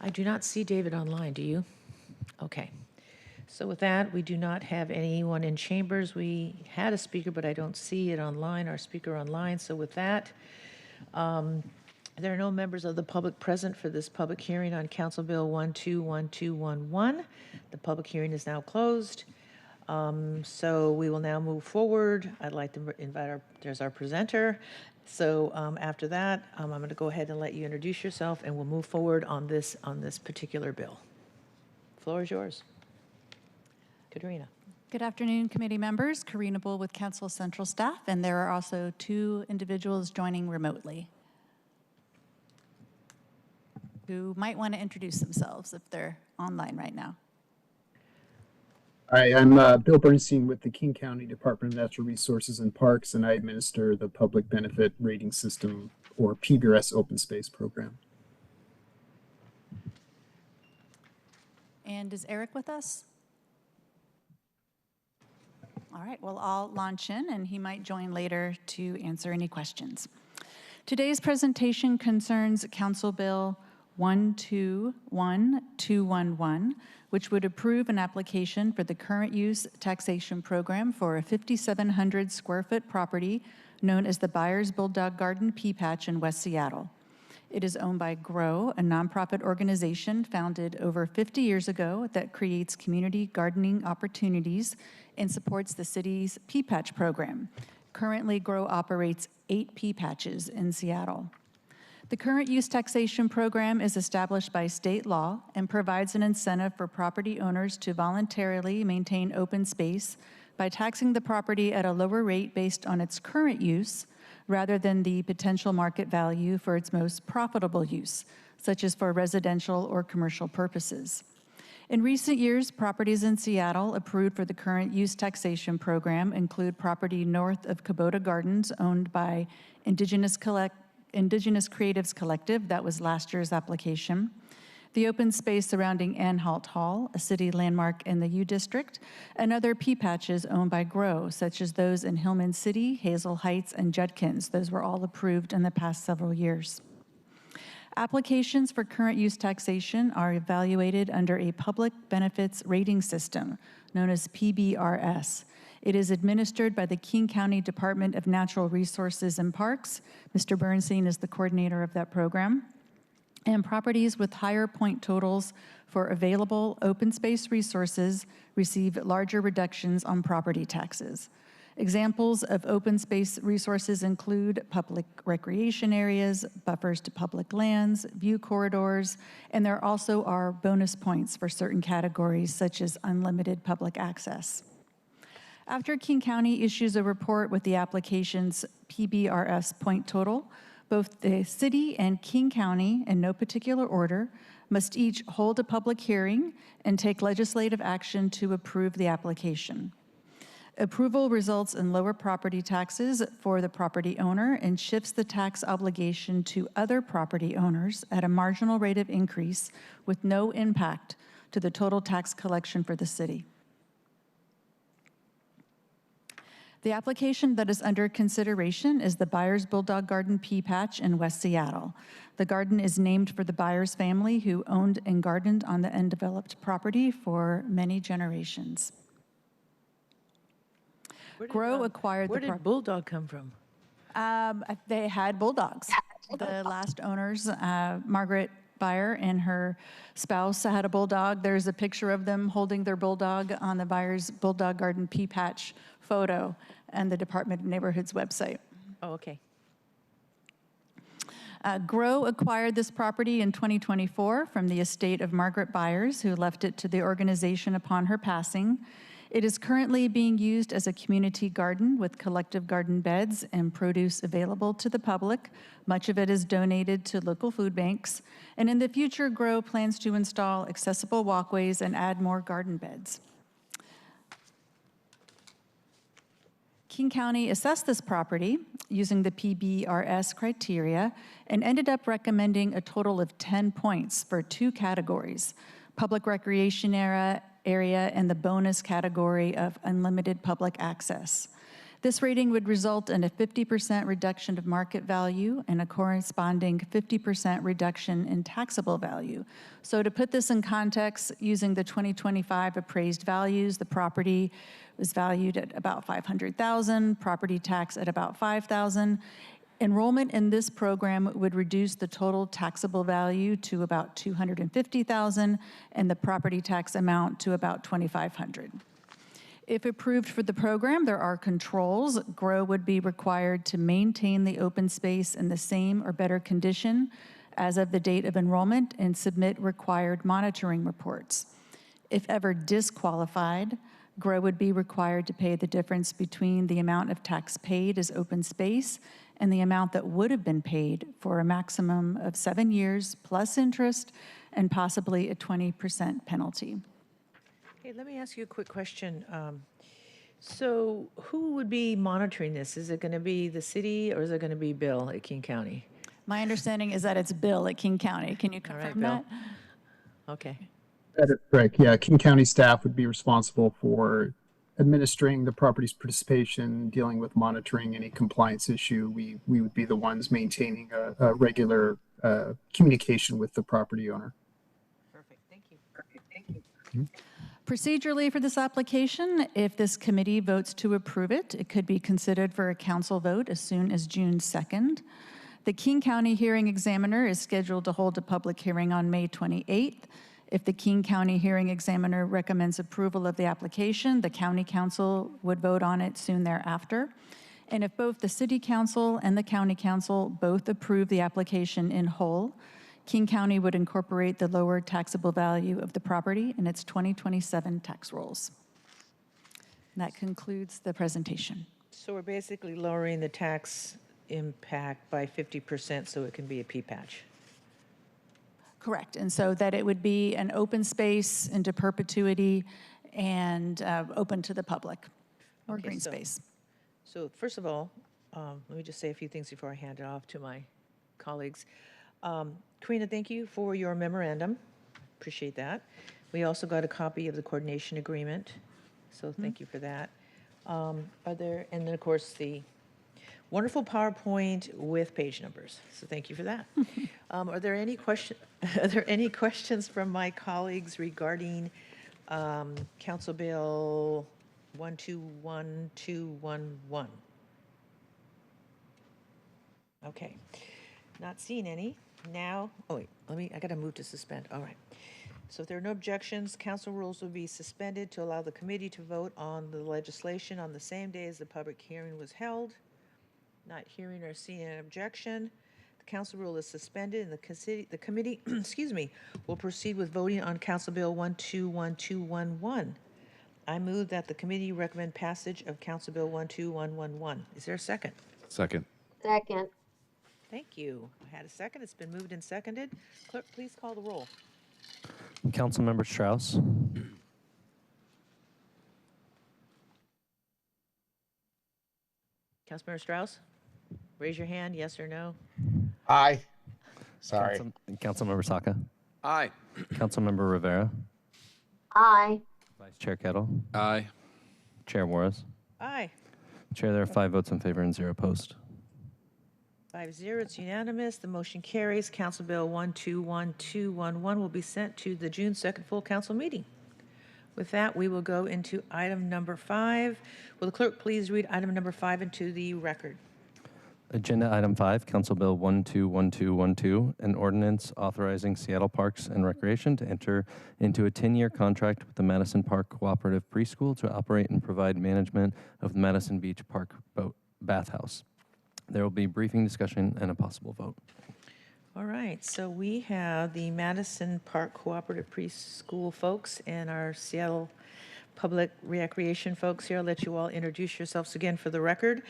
I do not see David online, do you? Okay. So with that, we do not have anyone in chambers. We had a speaker, but I don't see it online, our speaker online. So with that, there are no members of the public present for this public hearing on Council Bill 121211. The public hearing is now closed. So we will now move forward. I'd like to invite there's our presenter. So after that, I'm going to go ahead and let you introduce yourself, and we'll move forward on this particular bill. The floor is yours. Katrina. Good afternoon, committee members. Karina Bull with Council Central Staff, and there are also 2 individuals joining remotely who might want to introduce themselves if they're online right now. Hi, I'm Bill Bernstein with the King County Department of Natural Resources and Parks, and I administer the Public Benefit Rating System, or PBRS Open Space Program. And is Eric with us? All right, well, I'll launch in, and he might join later to answer any questions. Today's presentation concerns Council Bill 121211, which would approve an application for the current use taxation program for a 5,700 square foot property known as the Byers Bulldog Garden Pea Patch in West Seattle. It is owned by GROW, a nonprofit organization founded over 50 years ago that creates community gardening opportunities and supports the city's pea patch program. Currently, GROW operates 8 pea patches in Seattle. The current use taxation program is established by state law and provides an incentive for property owners to voluntarily maintain open space by taxing the property at a lower rate based on its current use rather than the potential market value for its most profitable use, such as for residential or commercial purposes. In recent years, properties in Seattle approved for the current use taxation program include property north of Kubota Gardens owned by Indigenous Creatives Collective, that was last year's application. The open space surrounding Anhalt Hall, a city landmark in the U District, and other pea patches owned by Grow, such as those in Hillman City, Hazel Heights, and Judkins. Those were all approved in the past several years. Applications for current use taxation are evaluated under a public benefits rating system known as PBRS. It is administered by the King County Department of Natural Resources and Parks. Mr. Bernstein is the coordinator of that program. And properties with higher point totals for available open space resources receive larger reductions on property taxes. Examples of open space resources include public recreation areas, buffers to public lands, view corridors, and there also are bonus points for certain categories such as unlimited public access. After King County issues a report with the application's PBRS point total, both the city and King County, in no particular order, must each hold a public hearing and take legislative action to approve the application. Approval results in lower property taxes for the property owner and shifts the tax obligation to other property owners at a marginal rate of increase with no impact to the total tax collection for the city. The application that is under consideration is the Byers Bulldog Garden Pea Patch in West Seattle. The garden is named for the Byers family who owned and gardened on the undeveloped property for many generations. Grow acquired the property. Where did Bulldog come from? They had bulldogs. The last owners, Margaret Byer and her spouse, had a bulldog. There's a picture of them holding their bulldog on the Byers Bulldog Garden Pea Patch photo and the Department of Neighborhood's website. Oh, okay. Grow acquired this property in 2024 from the estate of Margaret Byers, who left it to the organization upon her passing. It is currently being used as a community garden with collective garden beds and produce available to the public. Much of it is donated to local food banks. And in the future, Grow plans to install accessible walkways and add more garden beds. King County assessed this property using the PBRS criteria and ended up recommending a total of 10 points for two categories: public recreation area and the bonus category of unlimited public access. This rating would result in a 50% reduction of market value and a corresponding 50% reduction in taxable value. So to put this in context, using the 2025 appraised values, the property was valued at about $500,000, property tax at about $5,000. Enrollment in this program would reduce the total taxable value to about $250,000 and the property tax amount to about $2,500. If approved for the program, there are controls. Grow would be required to maintain the open space in the same or better condition as of the date of enrollment and submit required monitoring reports. If ever disqualified, Grow would be required to pay the difference between the amount of tax paid as open space and the amount that would have been paid for a maximum of 7 years plus interest and possibly a 20% penalty. Hey, let me ask you a quick question. So who would be monitoring this? Is it going to be the city or is it going to be Bill at King County? My understanding is that it's Bill at King County. Can you confirm that? Okay. That is correct. Yeah, King County staff would be responsible for administering the property's participation, dealing with monitoring any compliance issue. We would be the ones maintaining a regular communication with the property owner. Perfect. Thank you. Procedurally for this application, if this committee votes to approve it, it could be considered for a council vote as soon as June 2nd. The King County hearing examiner is scheduled to hold a public hearing on May 28th. If the King County hearing examiner recommends approval of the application, the county council would vote on it soon thereafter. And if both the city council and the county council both approve the application in whole, King County would incorporate the lower taxable value of the property in its 2027 tax rolls. And that concludes the presentation. So we're basically lowering the tax impact by 50% so it can be a P-patch. Correct. And so that it would be an open space into perpetuity and open to the public, or Okay, green so- space. So first of all, let me just say a few things before I hand it off to my colleagues. Karina, thank you for your memorandum. Appreciate that. We also got a copy of the coordination agreement, so thank you for that. Are there, and then of course the wonderful PowerPoint with page numbers, so thank you for that. Are there any questions from my colleagues regarding Council Bill 121211? Okay, not seeing any. Now, oh wait, I gotta move to suspend, all right. So if there are no objections, council rules will be suspended to allow the committee to vote on the legislation on the same day as the public hearing was held. Not hearing or seeing an objection, the council rule is suspended and the committee, excuse me, will proceed with voting on Council Bill 121211. I move that the committee recommend passage of Council Bill 12111. Is there a second? Second. Second. Thank you. I had a second. It's been moved and seconded. Clerk, please call the roll. Councilmember Strauss. Councilmember Strauss, raise your hand, yes or no? Aye. Sorry. Councilmember Saka. Aye. Councilmember Rivera. Aye. Vice Chair Kettle. Aye. Chair Juarez. Aye. Chair, there are 5 votes in favor and 0 opposed. 5-0, it's unanimous. The motion carries. Council Bill 121211 will be sent to the June 2nd full council meeting. With that, we will go into item number 5. Will the clerk please read item number 5 into the record? Agenda item 5, Council Bill 121212, an ordinance authorizing Seattle Parks and Recreation to enter into a 10-year contract with the Madison Park Cooperative Preschool to operate and provide management of the Madison Beach Park Boat Bathhouse. There will be briefing discussion and a possible vote. All right, so we have the Madison Park Cooperative Preschool folks and our Seattle Public Recreation folks here. I'll let you all introduce yourselves again for the record.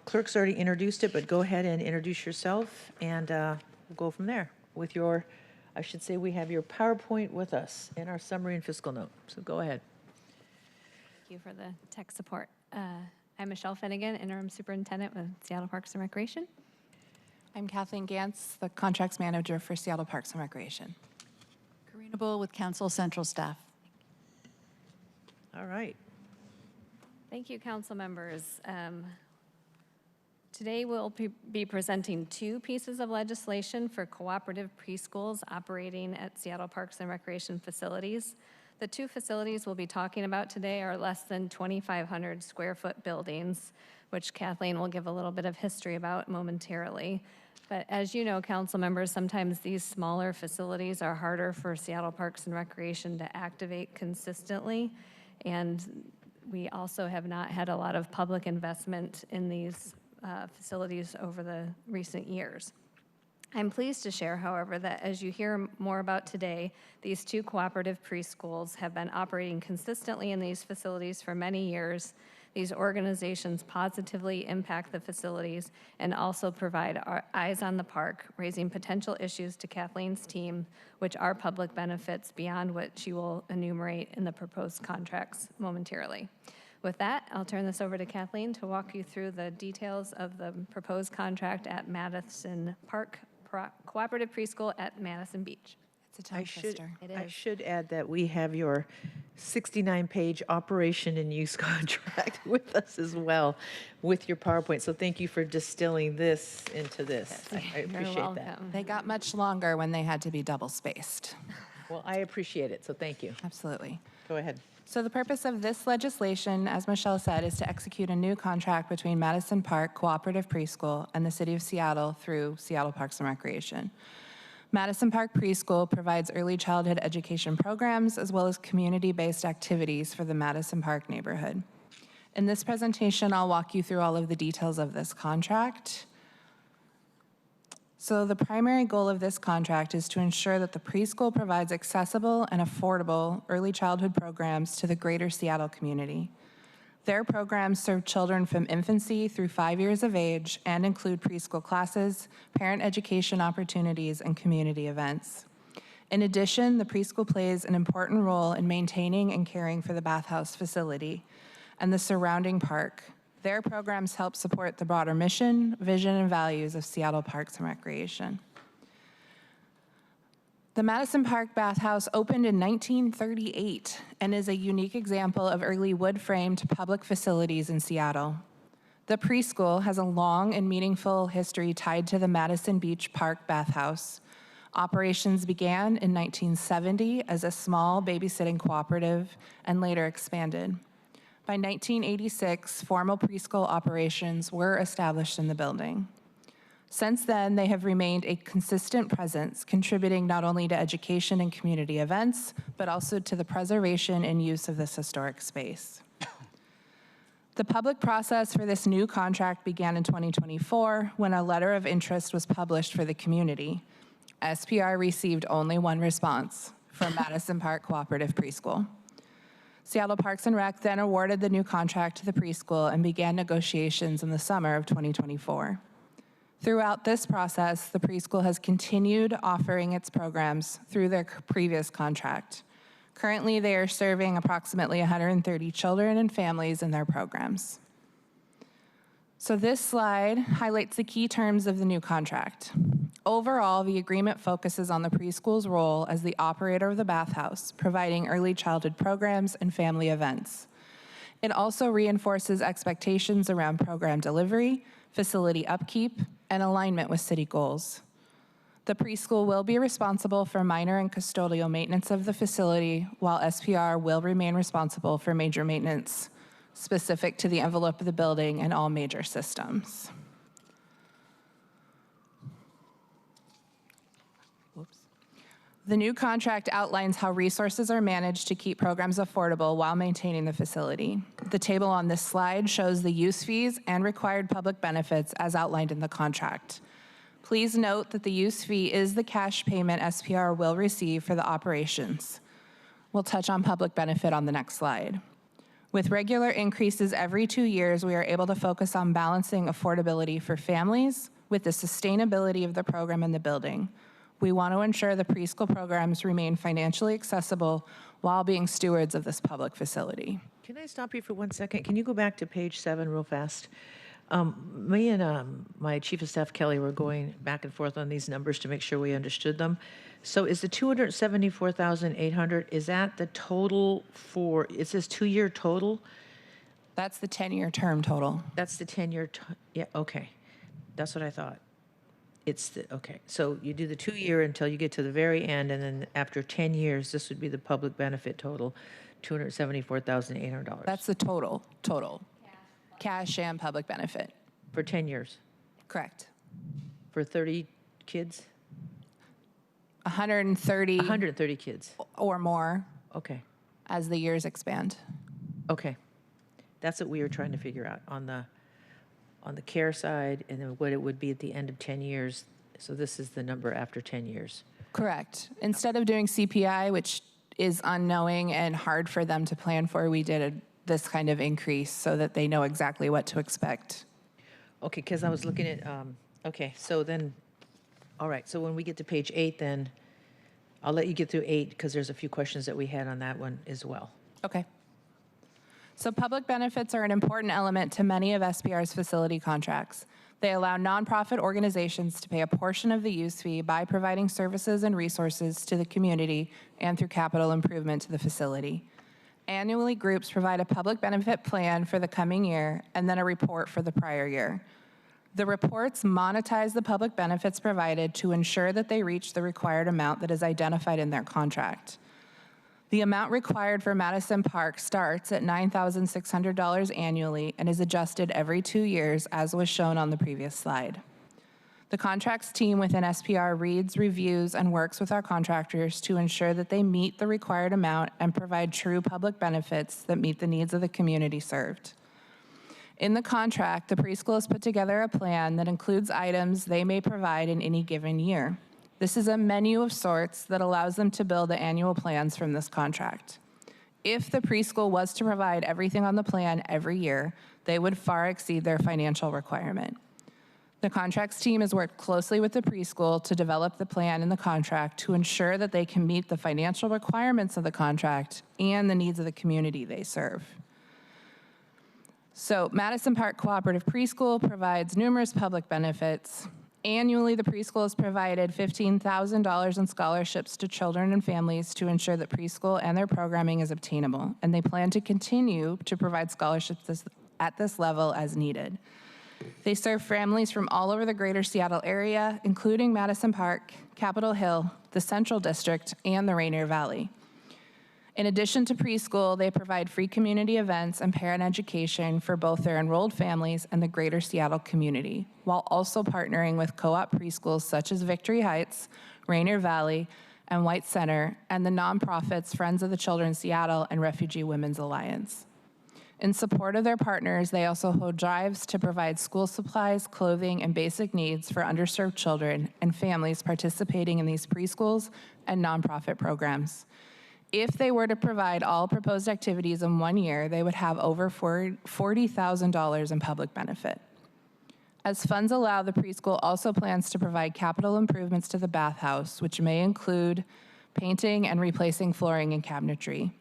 Clerk's already introduced it, but go ahead and introduce yourself, and we'll go from there with your, I should say we have your PowerPoint with us and our summary and fiscal note. So go ahead. Thank you for the tech support. I'm Michelle Finnegan, Interim Superintendent with Seattle Parks and Recreation. I'm Kathleen Gantz, the Contracts Manager for Seattle Parks and Recreation. Karina Bull with Council Central Staff. All right. Thank you, council members. Today we'll be presenting 2 pieces of legislation for cooperative preschools operating at Seattle Parks and Recreation facilities. The 2 facilities we'll be talking about today are less than 2,500 square foot buildings, which Kathleen will give a little bit of history about momentarily. But as you know, council members, sometimes these smaller facilities are harder for Seattle Parks and Recreation to activate consistently. And we also have not had a lot of public investment in these facilities over the recent years. I'm pleased to share, however, that as you hear more about today, these 2 cooperative preschools have been operating consistently in these facilities for many years. These organizations positively impact the facilities and also provide our eyes on the park, raising potential issues to Kathleen's team, which are public benefits beyond what she will enumerate in the proposed contracts momentarily. With that, I'll turn this over to Kathleen to walk you through the details of the proposed contract at Madison Park Cooperative Preschool at Madison Beach. It's a tongue twister. I should add that we have your 69-page operation and use contract with us as well, with your PowerPoint. So thank you for distilling this into this. I appreciate that. They got much longer when they had to be double spaced. Well, I appreciate it, so thank you. Absolutely. Go ahead. So the purpose of this legislation, as Michelle said, is to execute a new contract between Madison Park Cooperative Preschool and the City of Seattle through Seattle Parks and Recreation. Madison Park Preschool provides early childhood education programs as well as community-based activities for the Madison Park neighborhood. In this presentation, I'll walk you through all of the details of this contract. So the primary goal of this contract is to ensure that the preschool provides accessible and affordable early childhood programs to the greater Seattle community. Their programs serve children from infancy through 5 years of age and include preschool classes, parent education opportunities, and community events. In addition, the preschool plays an important role in maintaining and caring for the bathhouse facility and the surrounding park. Their programs help support the broader mission, vision, and values of Seattle Parks and Recreation. The Madison Park Bathhouse opened in 1938 and is a unique example of early wood-framed public facilities in Seattle. The preschool has a long and meaningful history tied to the Madison Beach Park Bathhouse. Operations began in 1970 as a small babysitting cooperative and later expanded. By 1986, formal preschool operations were established in the building. Since then, they have remained a consistent presence, contributing not only to education and community events, but also to the preservation and use of this historic space. The public process for this new contract began in 2024 when a letter of interest was published for the community. SPR received only one response from Madison Park Cooperative Preschool. Seattle Parks and Rec then awarded the new contract to the preschool and began negotiations in the summer of 2024. Throughout this process, the preschool has continued offering its programs through their previous contract. Currently, they are serving approximately 130 children and families in their programs. So this slide highlights the key terms of the new contract. Overall, the agreement focuses on the preschool's role as the operator of the bathhouse, providing early childhood programs and family events. It also reinforces expectations around program delivery, facility upkeep, and alignment with city goals. The preschool will be responsible for minor and custodial maintenance of the facility, while SPR will remain responsible for major maintenance specific to the envelope of the building and all major systems. The new contract outlines how resources are managed to keep programs affordable while maintaining the facility. The table on this slide shows the use fees and required public benefits as outlined in the contract. Please note that the use fee is the cash payment SPR will receive for the operations. We'll touch on public benefit on the next slide. With regular increases every 2 years, we are able to focus on balancing affordability for families with the sustainability of the program in the building. We want to ensure the preschool programs remain financially accessible while being stewards of this public facility. Can I stop you for 1 second? Can you go back to page 7 real fast? Me and my chief of staff, Kelly, were going back and forth on these numbers to make sure we understood them. So is the 274,800, is that the total for, it says 2-year total? That's the 10-year term total. That's the 10-year, yeah, okay. That's what I thought. It's the, okay, so you do the 2-year until you get to the very end, and then after 10 years, this would be the public benefit total, $274,800. That's the total. Cash and public benefit. For 10 years? Correct. For 30 kids? 130. 130 kids. Or more. Okay. As the years expand. Okay. That's what we were trying to figure out on the care side, and then what it would be at the end of 10 years. So this is the number after 10 years. Correct. Instead of doing CPI, which is unknowing and hard for them to plan for, we did this kind of increase so that they know exactly what to expect. Okay, because I was looking at, okay, so then, all right, so when we get to page 8, then I'll let you get through 8 because there's a few questions that we had on that one as well. Okay. So public benefits are an important element to many of SPR's facility contracts. They allow nonprofit organizations to pay a portion of the use fee by providing services and resources to the community and through capital improvement to the facility. Annually, groups provide a public benefit plan for the coming year and then a report for the prior year. The reports monetize the public benefits provided to ensure that they reach the required amount that is identified in their contract. The amount required for Madison Park starts at $9,600 annually and is adjusted every 2 years, as was shown on the previous slide. The contracts team within SPR reads, reviews, and works with our contractors to ensure that they meet the required amount and provide true public benefits that meet the needs of the community served. In the contract, the preschool has put together a plan that includes items they may provide in any given year. This is a menu of sorts that allows them to build the annual plans from this contract. If the preschool was to provide everything on the plan every year, they would far exceed their financial requirement. The contracts team has worked closely with the preschool to develop the plan in the contract to ensure that they can meet the financial requirements of the contract and the needs of the community they serve. So Madison Park Cooperative Preschool provides numerous public benefits. Annually, the preschool has provided $15,000 in scholarships to children and families to ensure that preschool and their programming is obtainable, and they plan to continue to provide scholarships at this level as needed. They serve families from all over the greater Seattle area, including Madison Park, Capitol Hill, the Central District, and the Rainier Valley. In addition to preschool, they provide free community events and parent education for both their enrolled families and the greater Seattle community, while also partnering with co-op preschools such as Victory Heights, Rainier Valley, and White Center, and the nonprofits Friends of the Children Seattle and Refugee Women's Alliance. In support of their partners, they also hold drives to provide school supplies, clothing, and basic needs for underserved children and families participating in these preschools and nonprofit programs. If they were to provide all proposed activities in 1 year, they would have over $40,000 in public benefit. As funds allow, the preschool also plans to provide capital improvements to the bathhouse, which may include painting and replacing flooring and cabinetry.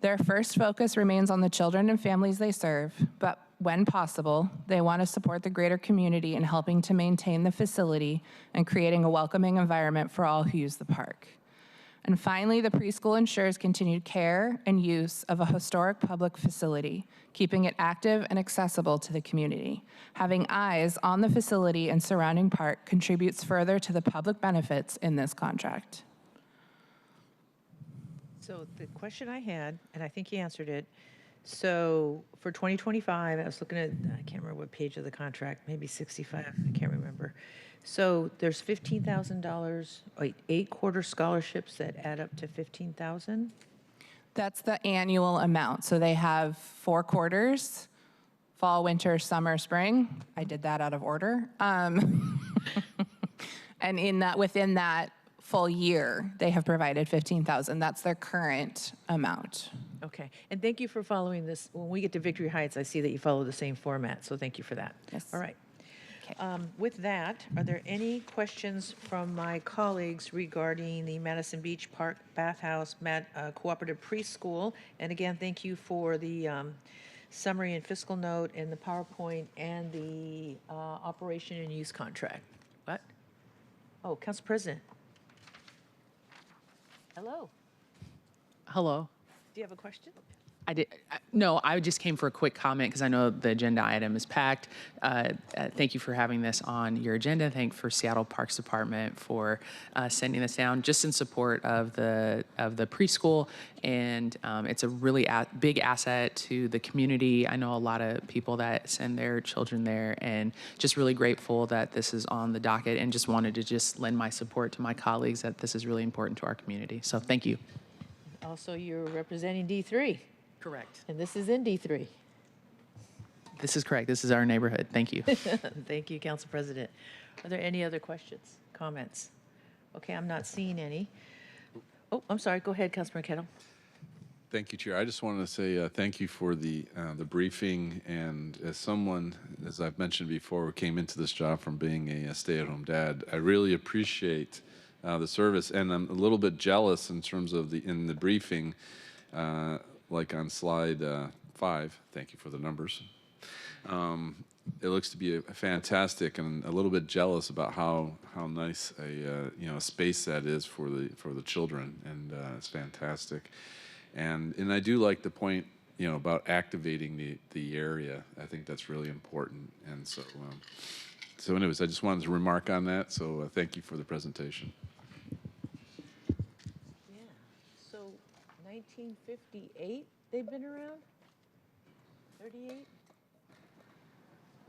Their first focus remains on the children and families they serve, but when possible, they want to support the greater community in helping to maintain the facility and creating a welcoming environment for all who use the park. And finally, the preschool ensures continued care and use of a historic public facility, keeping it active and accessible to the community. Having eyes on the facility and surrounding park contributes further to the public benefits in this contract. So the question I had, and I think you answered it, so for 2025, I was looking at, I can't remember what page of the contract, maybe 65, I can't remember. So there's $15,000, 8-quarter scholarships that add up to $15,000? That's the annual amount. So they have 4 quarters, fall, winter, summer, spring. I did that out of order. And within that full year, they have provided $15,000. That's their current amount. Okay, and thank you for following this. When we get to Victory Heights, I see that you follow the same format, so thank you for that. Yes. All right. With that, are there any questions from my colleagues regarding the Madison Beach Park Bathhouse Cooperative Preschool? And again, thank you for the summary and fiscal note and the PowerPoint and the operation and use contract. What? Oh, Council President. Hello. Hello. Do you have a question? No, I just came for a quick comment because I know the agenda item is packed. Thank you for having this on your agenda. Thank for Seattle Parks Department for sending this down, just in support of the preschool, and it's a really big asset to the community. I know a lot of people that send their children there, and just really grateful that this is on the docket, and just wanted to just lend my support to my colleagues that this is really important to our community. So thank you. Also, you're representing D3. Correct. And this is in D3. This is correct. This is our neighborhood. Thank you. Thank you, Council President. Are there any other questions, comments? Okay, I'm not seeing any. Oh, I'm sorry. Go ahead, Councilman Kettle. Thank you, Chair. I just wanted to say thank you for the briefing. And as someone, as I've mentioned before, who came into this job from being a stay-at-home dad, I really appreciate the service. And I'm a little bit jealous in terms of in the briefing, like on slide 5. Thank you for the numbers. It looks to be a fantastic, and a little bit jealous about how nice a space that is for the children, and it's fantastic. And I do like the point about activating the area. I think that's really important. And so anyways, I just wanted to remark on that. So thank you for the presentation. Yeah. So 1958 they've been around. 38.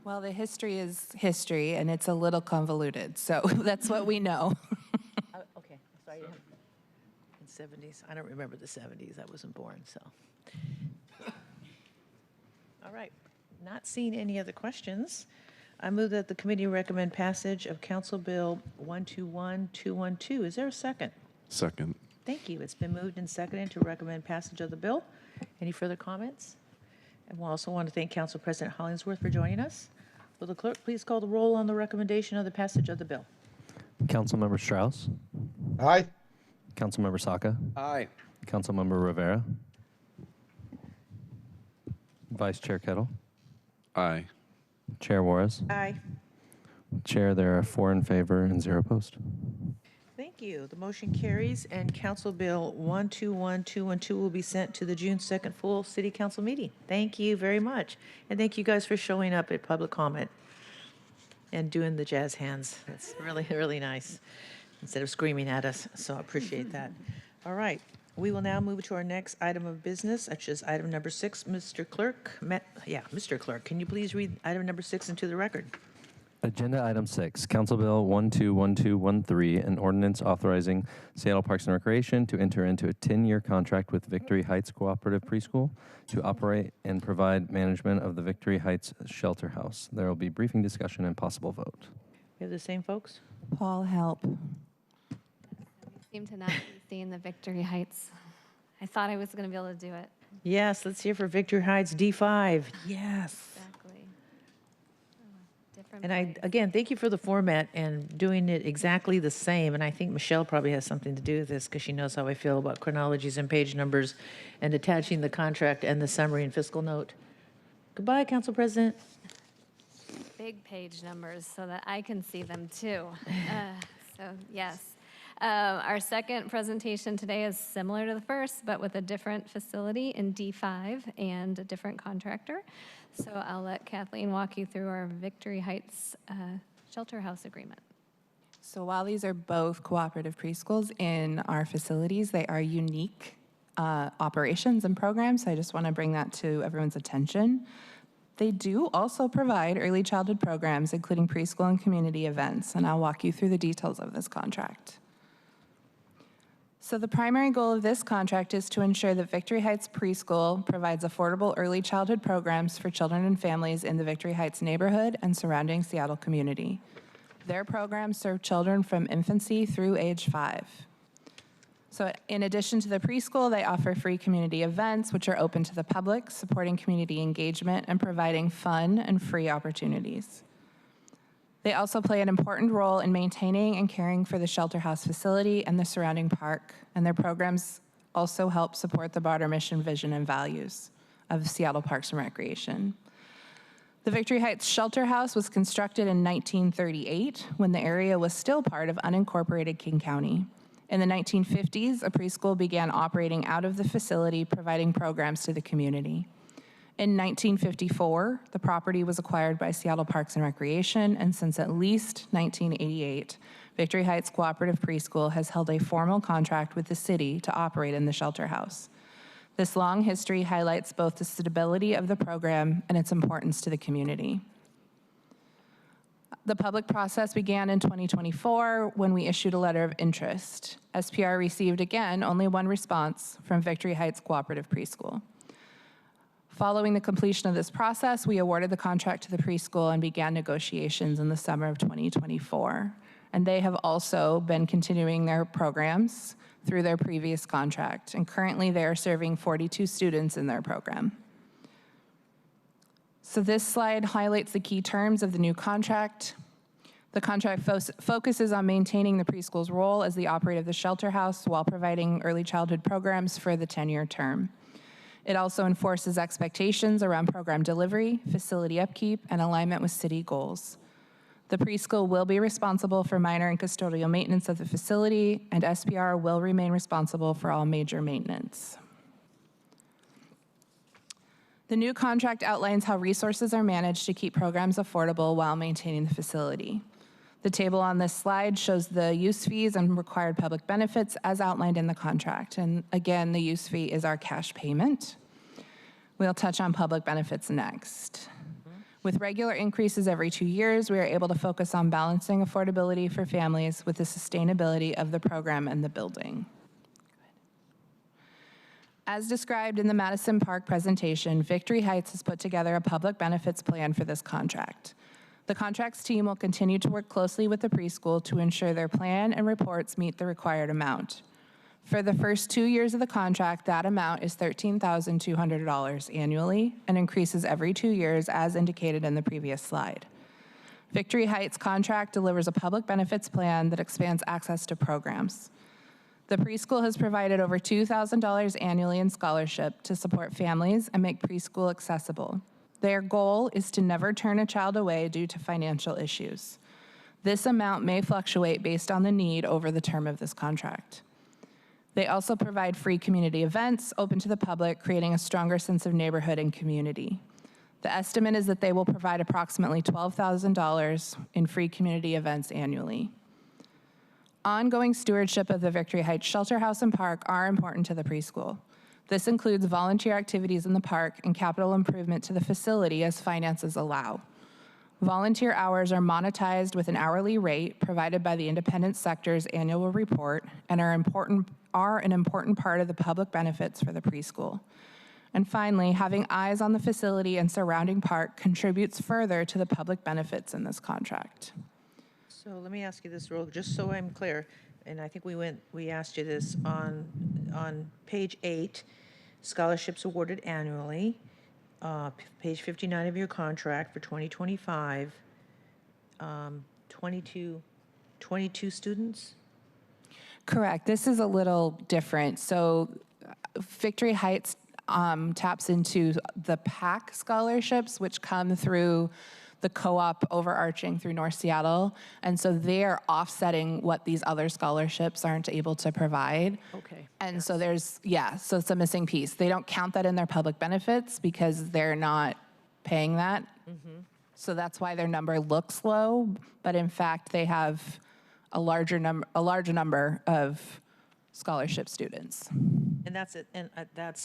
Well, the history is history, and it's a little convoluted, so that's what we know. Okay, sorry. In 70s, I don't remember the 70s. I wasn't born, so. All right, Not seeing any other questions, I move that the committee recommend passage of Council Bill 121212. Is there a second? Second. Thank you. It's been moved and seconded to recommend passage of the bill. Any further comments? And we'll also want to thank Council President Hollingsworth for joining us. Will the clerk please call the roll on the recommendation of the passage of the bill? Councilmember Strauss. Aye. Councilmember Saka. Aye. Councilmember Rivera. Vice Chair Kettle. Aye. Chair Juarez. Aye. Chair, there are 4 in favor and 0 opposed. Thank you. The motion carries, and Council Bill 121212 will be sent to the June 2nd full City Council meeting. Thank you very much. And thank you guys for showing up at public comment and doing the jazz hands. That's really, really nice, instead of screaming at us, so I appreciate that. All right, we will now move to our next item of business, which is item number 6. Mr. Clerk, Mr. Clerk, can you please read item number 6 into the record? Agenda item 6, Council Bill 121213, an ordinance authorizing Seattle Parks and Recreation to enter into a 10-year contract with Victory Heights Cooperative Preschool to operate and provide management of the Victory Heights Shelter House. There will be briefing discussion and possible vote. We have the same folks? Paul, help. We seem to not be seeing the Victory Heights. I thought I was going to be able to do it. Yes, let's hear for Victory Heights D5. Yes. Exactly. Different And I, place. again, thank you for the format and doing it exactly the same. And I think Michelle probably has something to do with this because she knows how I feel about chronologies and page numbers and attaching the contract and the summary and fiscal note. Goodbye, Council President. Big page numbers so that I can see them too. So yes. Our second presentation today is similar to the first, but with a different facility in D5 and a different contractor. So I'll let Kathleen walk you through our Victory Heights Shelter House agreement. So while these are both cooperative preschools in our facilities, they are unique operations and programs. So I just want to bring that to everyone's attention. They do also provide early childhood programs, including preschool and community events, and I'll walk you through the details of this contract. So the primary goal of this contract is to ensure that Victory Heights Preschool provides affordable early childhood programs for children and families in the Victory Heights neighborhood and surrounding Seattle community. Their programs serve children from infancy through age 5. So in addition to the preschool, they offer free community events, which are open to the public, supporting community engagement and providing fun and free opportunities. They also play an important role in maintaining and caring for the shelter house facility and the surrounding park, and their programs also help support the broader mission, vision, and values of Seattle Parks and Recreation. The Victory Heights Shelter House was constructed in 1938 when the area was still part of unincorporated King County. In the 1950s, a preschool began operating out of the facility, providing programs to the community. In 1954, the property was acquired by Seattle Parks and Recreation, and since at least 1988, Victory Heights Cooperative Preschool has held a formal contract with the city to operate in the shelter house. This long history highlights both the stability of the program and its importance to the community. The public process began in 2024 when we issued a letter of interest. SPR received, again, only one response from Victory Heights Cooperative Preschool. Following the completion of this process, we awarded the contract to the preschool and began negotiations in the summer of 2024. And they have also been continuing their programs through their previous contract. And currently they are serving 42 students in their program. So this slide highlights the key terms of the new contract. The contract focuses on maintaining the preschool's role as the operator of the shelter house while providing early childhood programs for the 10-year term. It also enforces expectations around program delivery, facility upkeep, and alignment with city goals. The preschool will be responsible for minor and custodial maintenance of the facility, and SPR will remain responsible for all major maintenance. The new contract outlines how resources are managed to keep programs affordable while maintaining the facility. The table on this slide shows the use fees and required public benefits as outlined in the contract. And again, the use fee is our cash payment. We'll touch on public benefits next. With regular increases every 2 years, we are able to focus on balancing affordability for families with the sustainability of the program and the building. As described in the Madison Park presentation, Victory Heights has put together a public benefits plan for this contract. The contracts team will continue to work closely with the preschool to ensure their plan and reports meet the required amount. For the first 2 years of the contract, that amount is $13,200 annually and increases every 2 years as indicated in the previous slide. Victory Heights contract delivers a public benefits plan that expands access to programs. The preschool has provided over $2,000 annually in scholarship to support families and make preschool accessible. Their goal is to never turn a child away due to financial issues. This amount may fluctuate based on the need over the term of this contract. They also provide free community events open to the public, creating a stronger sense of neighborhood and community. The estimate is that they will provide approximately $12,000 in free community events annually. Ongoing stewardship of the Victory Heights Shelter House and Park are important to the preschool. This includes volunteer activities in the park and capital improvement to the facility as finances allow. Volunteer hours are monetized with an hourly rate provided by the independent sector's annual report and are an important part of the public benefits for the preschool. And finally, having eyes on the facility and surrounding park contributes further to the public benefits in this contract. So let me ask you this, just so I'm clear, and I think we asked you this on page 8, scholarships awarded annually, page 59 of your contract for 2025, 22 students? Correct. This is a little different. So Victory Heights taps into the PAC scholarships, which come through the co-op overarching through North Seattle. And so they're offsetting what these other scholarships aren't able to provide. Okay. And so so it's a missing piece. They don't count that in their public benefits because they're not paying that. Mm-hmm. So that's why their number looks low, but in fact they have a large number of scholarship students. And that's it. And I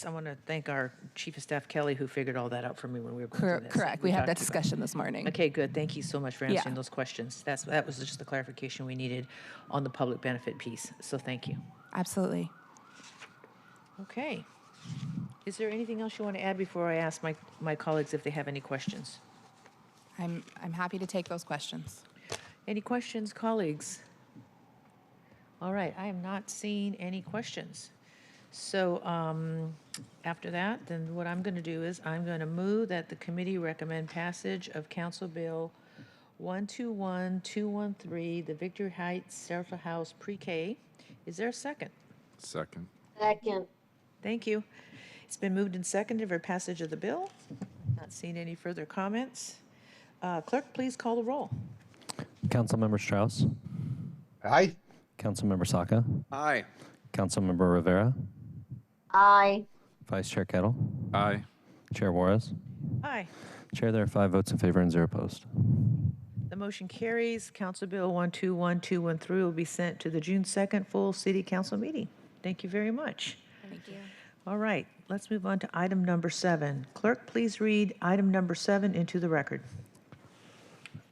want to thank our Chief of Staff, Kelly, who figured all that out for me when we were going through this. Correct. We had that discussion this morning. Okay, good. Thank you so much for answering those questions. That was just the clarification we needed on the public benefit piece. So thank you. Absolutely. Okay. Is there anything else you want to add before I ask my colleagues if they have any questions? I'm happy to take those questions. Any questions, colleagues? All right, I am not seeing any questions. So after that, then what I'm going to do is I'm going to move that the committee recommend passage of Council Bill 121213, the Victory Heights Shelter House Pre-K. Is there a second? Second. Second. Thank you. It's been moved and seconded for passage of the bill. Not seeing any further comments. Clerk, please call the roll. Councilmember Strauss. Aye. Councilmember Saka. Aye. Councilmember Rivera. Aye. Vice Chair Kettle. Aye. Chair Juarez. Aye. Chair, there are 5 votes in favor and 0 opposed. The motion carries. Council Bill 121213 will be sent to the June 2nd full City Council meeting. Thank you very much. Thank you. All right, let's move on to item number 7. Clerk, please read item number 7 into the record.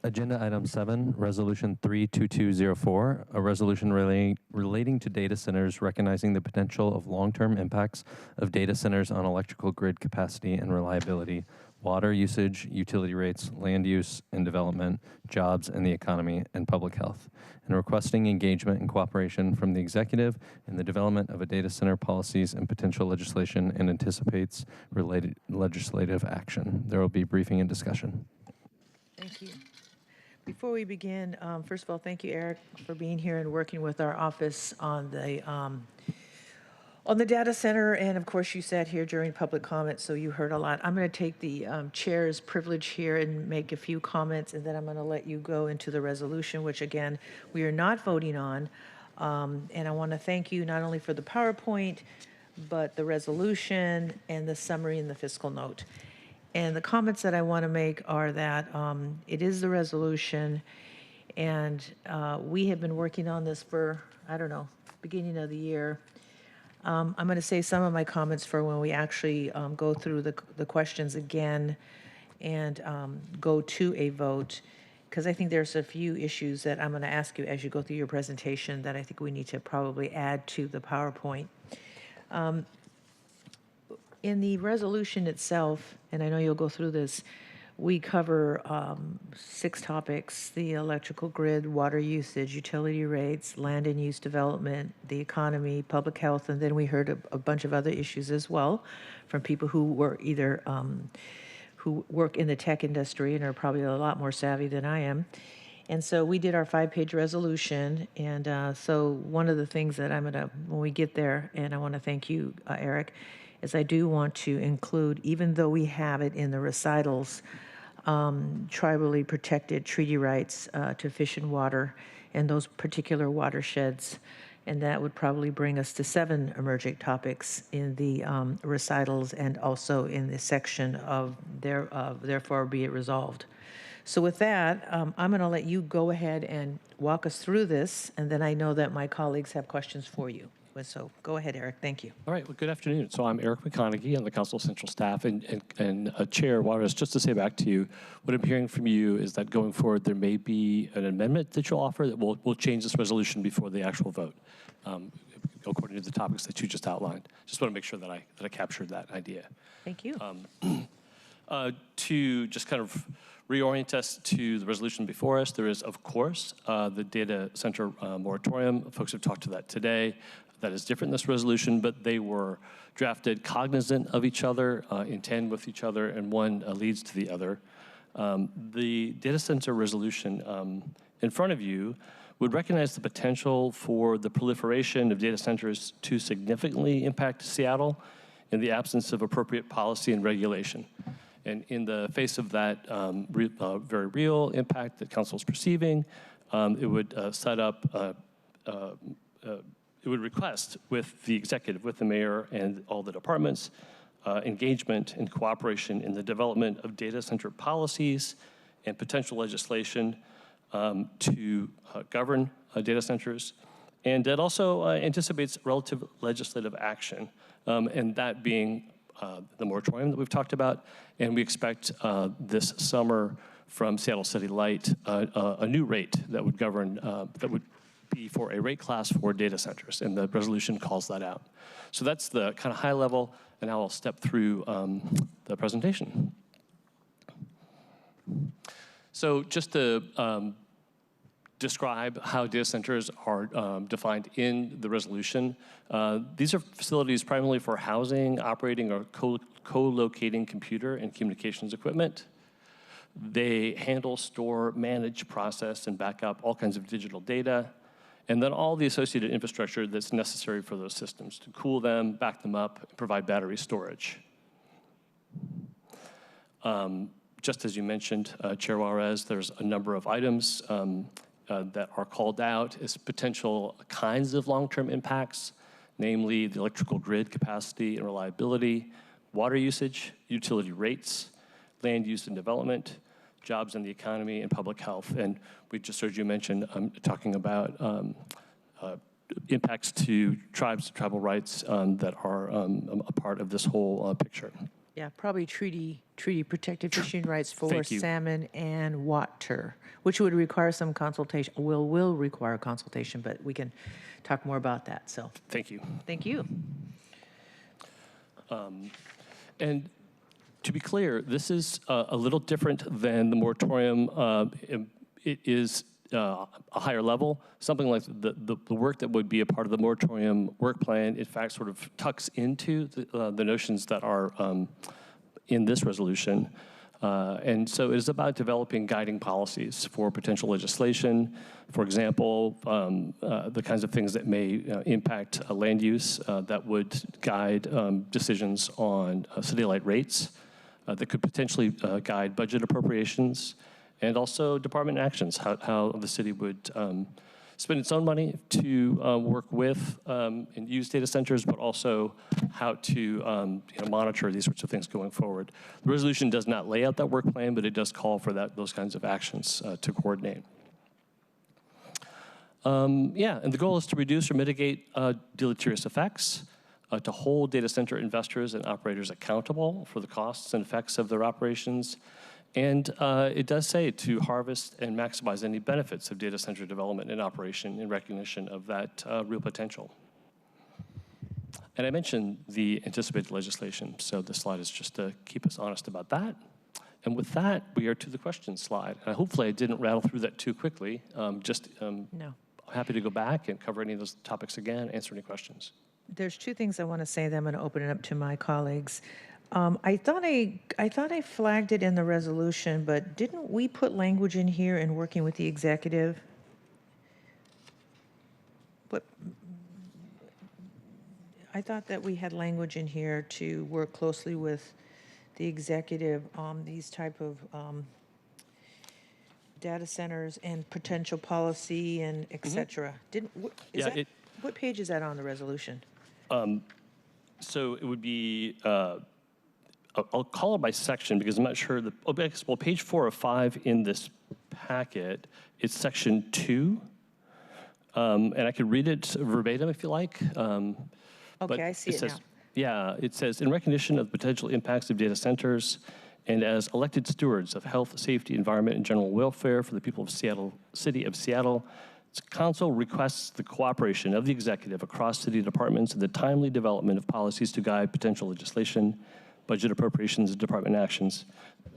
Agenda item 7, Resolution 32204, a resolution relating to data centers recognizing the potential of long-term impacts of data centers on electrical grid capacity and reliability, water usage, utility rates, land use and development, jobs and the economy, and public health, and requesting engagement and cooperation from the executive in the development of a data center policies and potential legislation and anticipates related legislative action. There will be briefing and discussion. Thank you. Before we begin, first of all, thank you, Eric, for being here and working with our office on the data center. And of course, you sat here during public comment, so you heard a lot. I'm going to take the chair's privilege here and make a few comments, and then I'm going to let you go into the resolution, which again, we are not voting on. And I want to thank you not only for the PowerPoint, but the resolution and the summary and the fiscal note. And the comments that I want to make are that it is the resolution, and we have been working on this for, I don't know, beginning of the year. I'm going to say some of my comments for when we actually go through the questions again and go to a vote, because I think there's a few issues that I'm going to ask you as you go through your presentation that I think we need to probably add to the PowerPoint. In the resolution itself, and I know you'll go through this, we cover 6 topics: the electrical grid, water usage, utility rates, land and use development, the economy, public health, and then we heard a bunch of other issues as well from people who were either who work in the tech industry and are probably a lot more savvy than I am. And so we did our 5-page resolution, and so one of the things that I'm gonna, when we get there, and I want to thank you, Eric, is I do want to include, even though we have it in the recitals, tribally protected treaty rights to fish and water and those particular watersheds. And that would probably bring us to 7 emerging topics in the recitals and also in the section of therefore be it resolved. So with that, I'm going to let you go ahead and walk us through this, and then I know that my colleagues have questions for you. So go ahead, Eric. Thank you. All right. Well, good afternoon. So I'm Eric McConaughey. I'm the Council Central Staff. And Chair Juarez, just to say back to you, what I'm hearing from you is that going forward, there may be an amendment that you'll offer that will change this resolution before the actual vote, according to the topics that you just outlined. Just want to make sure that I captured that idea. Thank you. To just kind of reorient us to the resolution before us, there is, of course, the data center moratorium. Folks have talked to that today. That is different in this resolution, but they were drafted cognizant of each other, in tandem with each other, and one leads to the other. The data center resolution in front of you would recognize the potential for the proliferation of data centers to significantly impact Seattle in the absence of appropriate policy and regulation. And in the face of that very real impact that Council is perceiving, it would set up it would request with the executive, with the mayor and all the departments, engagement and cooperation in the development of data center policies and potential legislation to govern data centers. And it also anticipates relative legislative action, and that being the moratorium that we've talked about. And we expect this summer from Seattle City Light a new rate that would govern, that would be for a rate class for data centers, and the resolution calls that out. So that's the kind of high level, and now I'll step through the presentation. So just to describe how data centers are defined in the resolution, these are facilities primarily for housing, operating, or co-locating computer and communications equipment. They handle, store, manage, process, and back up all kinds of digital data, and then all the associated infrastructure that's necessary for those systems to cool them, back them up, and provide battery storage. Just as you mentioned, Chair Juarez, there's a number of items that are called out as potential kinds of long-term impacts, namely the electrical grid capacity and reliability, water usage, utility rates, land use and development, jobs in the economy, and public health. And we just heard you mention talking about impacts to tribes, tribal rights that are a part of this whole picture. Yeah, probably treaty protected fishing rights for salmon and water, which would require some consultation. Will require consultation, but we can talk more about that. So thank you. Thank you. And to be clear, this is a little different than the moratorium. It is a higher level, something like the work that would be a part of the moratorium work plan, in fact, sort of tucks into the notions that are in this resolution. And so it is about developing guiding policies for potential legislation. For example, the kinds of things that may impact land use that would guide decisions on city light rates, that could potentially guide budget appropriations, and also department actions, how the city would spend its own money to work with and use data centers, but also how to monitor these sorts of things going forward. The resolution does not lay out that work plan, but it does call for those kinds of actions to coordinate. And the goal is to reduce or mitigate deleterious effects, to hold data center investors and operators accountable for the costs and effects of their operations. And it does say to harvest and maximize any benefits of data center development and operation in recognition of that real potential. And I mentioned the anticipated legislation, so this slide is just to keep us honest about that. And with that, we are to the questions slide. And hopefully I didn't rattle through that too quickly. No. Happy to go back and cover any of those topics again, answer any questions. There's two things I want to say, then I'm going to open it up to my colleagues. I thought I flagged it in the resolution, but didn't we put language in here in working with the executive? But I thought that we had language in here to work closely with the executive on these type of data centers and potential policy and et cetera. What page is that on the resolution? So it would be, I'll call it by section because I'm not sure. Well, page 4 of 5 in this packet, it's section 2. And I could read it verbatim if you like. Okay, I see it now. Yeah, it says, in recognition of the potential impacts of data centers and as elected stewards of health, safety, environment, and general welfare for the people of Seattle, City of Seattle, Council requests the cooperation of the executive across city departments in the timely development of policies to guide potential legislation, budget appropriations, and department actions.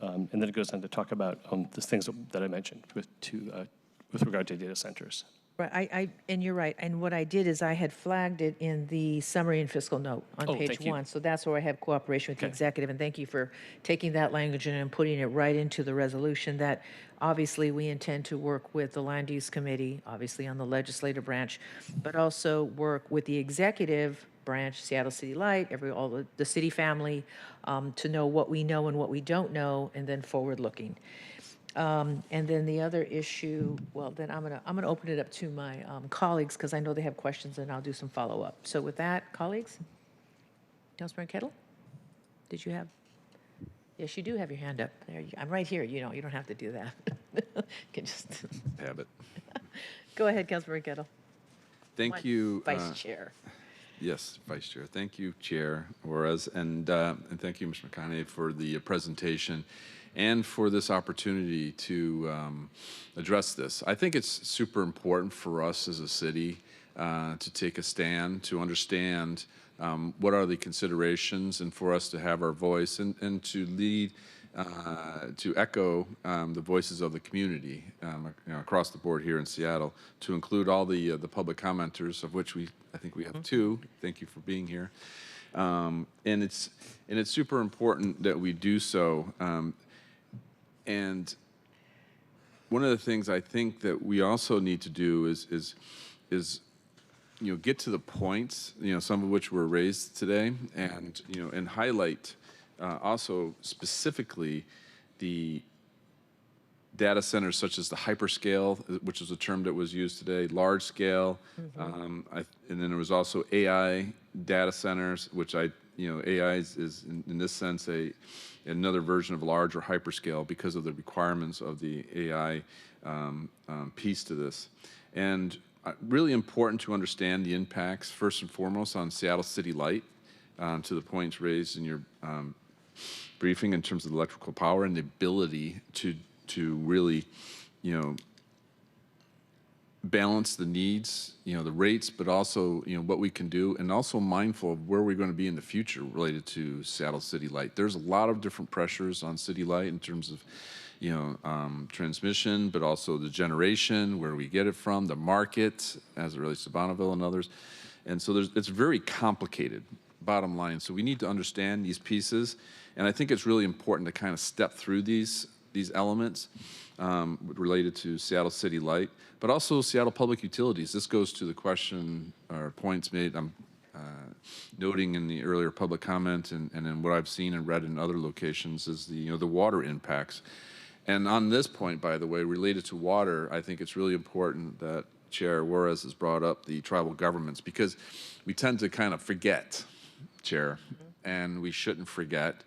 And then it goes on to talk about the things that I mentioned with regard to data centers. Right, and you're right. And what I did is I had flagged it in the summary and fiscal note on page 1. So that's where I have cooperation with the executive. And thank you for taking that language and putting it right into the resolution that obviously we intend to work with the Land Use Committee, obviously on the legislative branch, but also work with the executive branch, Seattle City Light, all the city family, to know what we know and what we don't know, and then forward looking. And then the other issue, well, then I'm gonna open it up to my colleagues because I know they have questions and I'll do some follow up. So with that, colleagues, Councilmember Kettle, did you have? Yes, you do have your hand up. There, I'm right here. You don't have to do that. You can just have it. Go ahead, Councilmember Kettle. Thank you, Vice Chair. Yes, Vice Chair. Thank you, Chair Juarez, and thank you, Mr. McConaughey, for the presentation and for this opportunity to address this. I think it's super important for us as a city to take a stand, to understand what are the considerations, and for us to have our voice and to lead, to echo the voices of the community across the board here in Seattle, to include all the public commenters, of which I think we have 2. Thank you for being here. And it's super important that we do so. And one of the things I think that we also need to do is get to the points, some of which were raised today, and highlight also specifically the data centers such as the hyperscale, which is a term that was used today, large scale, and then there was also AI data centers, which AI is in this sense another version of large or hyperscale because of the requirements of the AI piece to this. And really important to understand the impacts, first and foremost, on Seattle City Light, to the points raised in your briefing in terms of electrical power and the ability to really, balance the needs, the rates, but also, what we can do, and also mindful of where we're going to be in the future related to Seattle City Light. There's a lot of different pressures on City Light in terms of, transmission, but also the generation, where we get it from, the market, as it relates to Bonneville and others. And so it's very complicated, bottom line. So we need to understand these pieces. And I think it's really important to kind of step through these elements related to Seattle City Light, but also Seattle Public Utilities. This goes to the question or points made, I'm noting in the earlier public comment and in what I've seen and read in other locations is the water impacts. And on this point, by the way, related to water, I think it's really important that Chair Juarez has brought up the tribal governments, because we tend to kind of forget, Chair, and we shouldn't forget,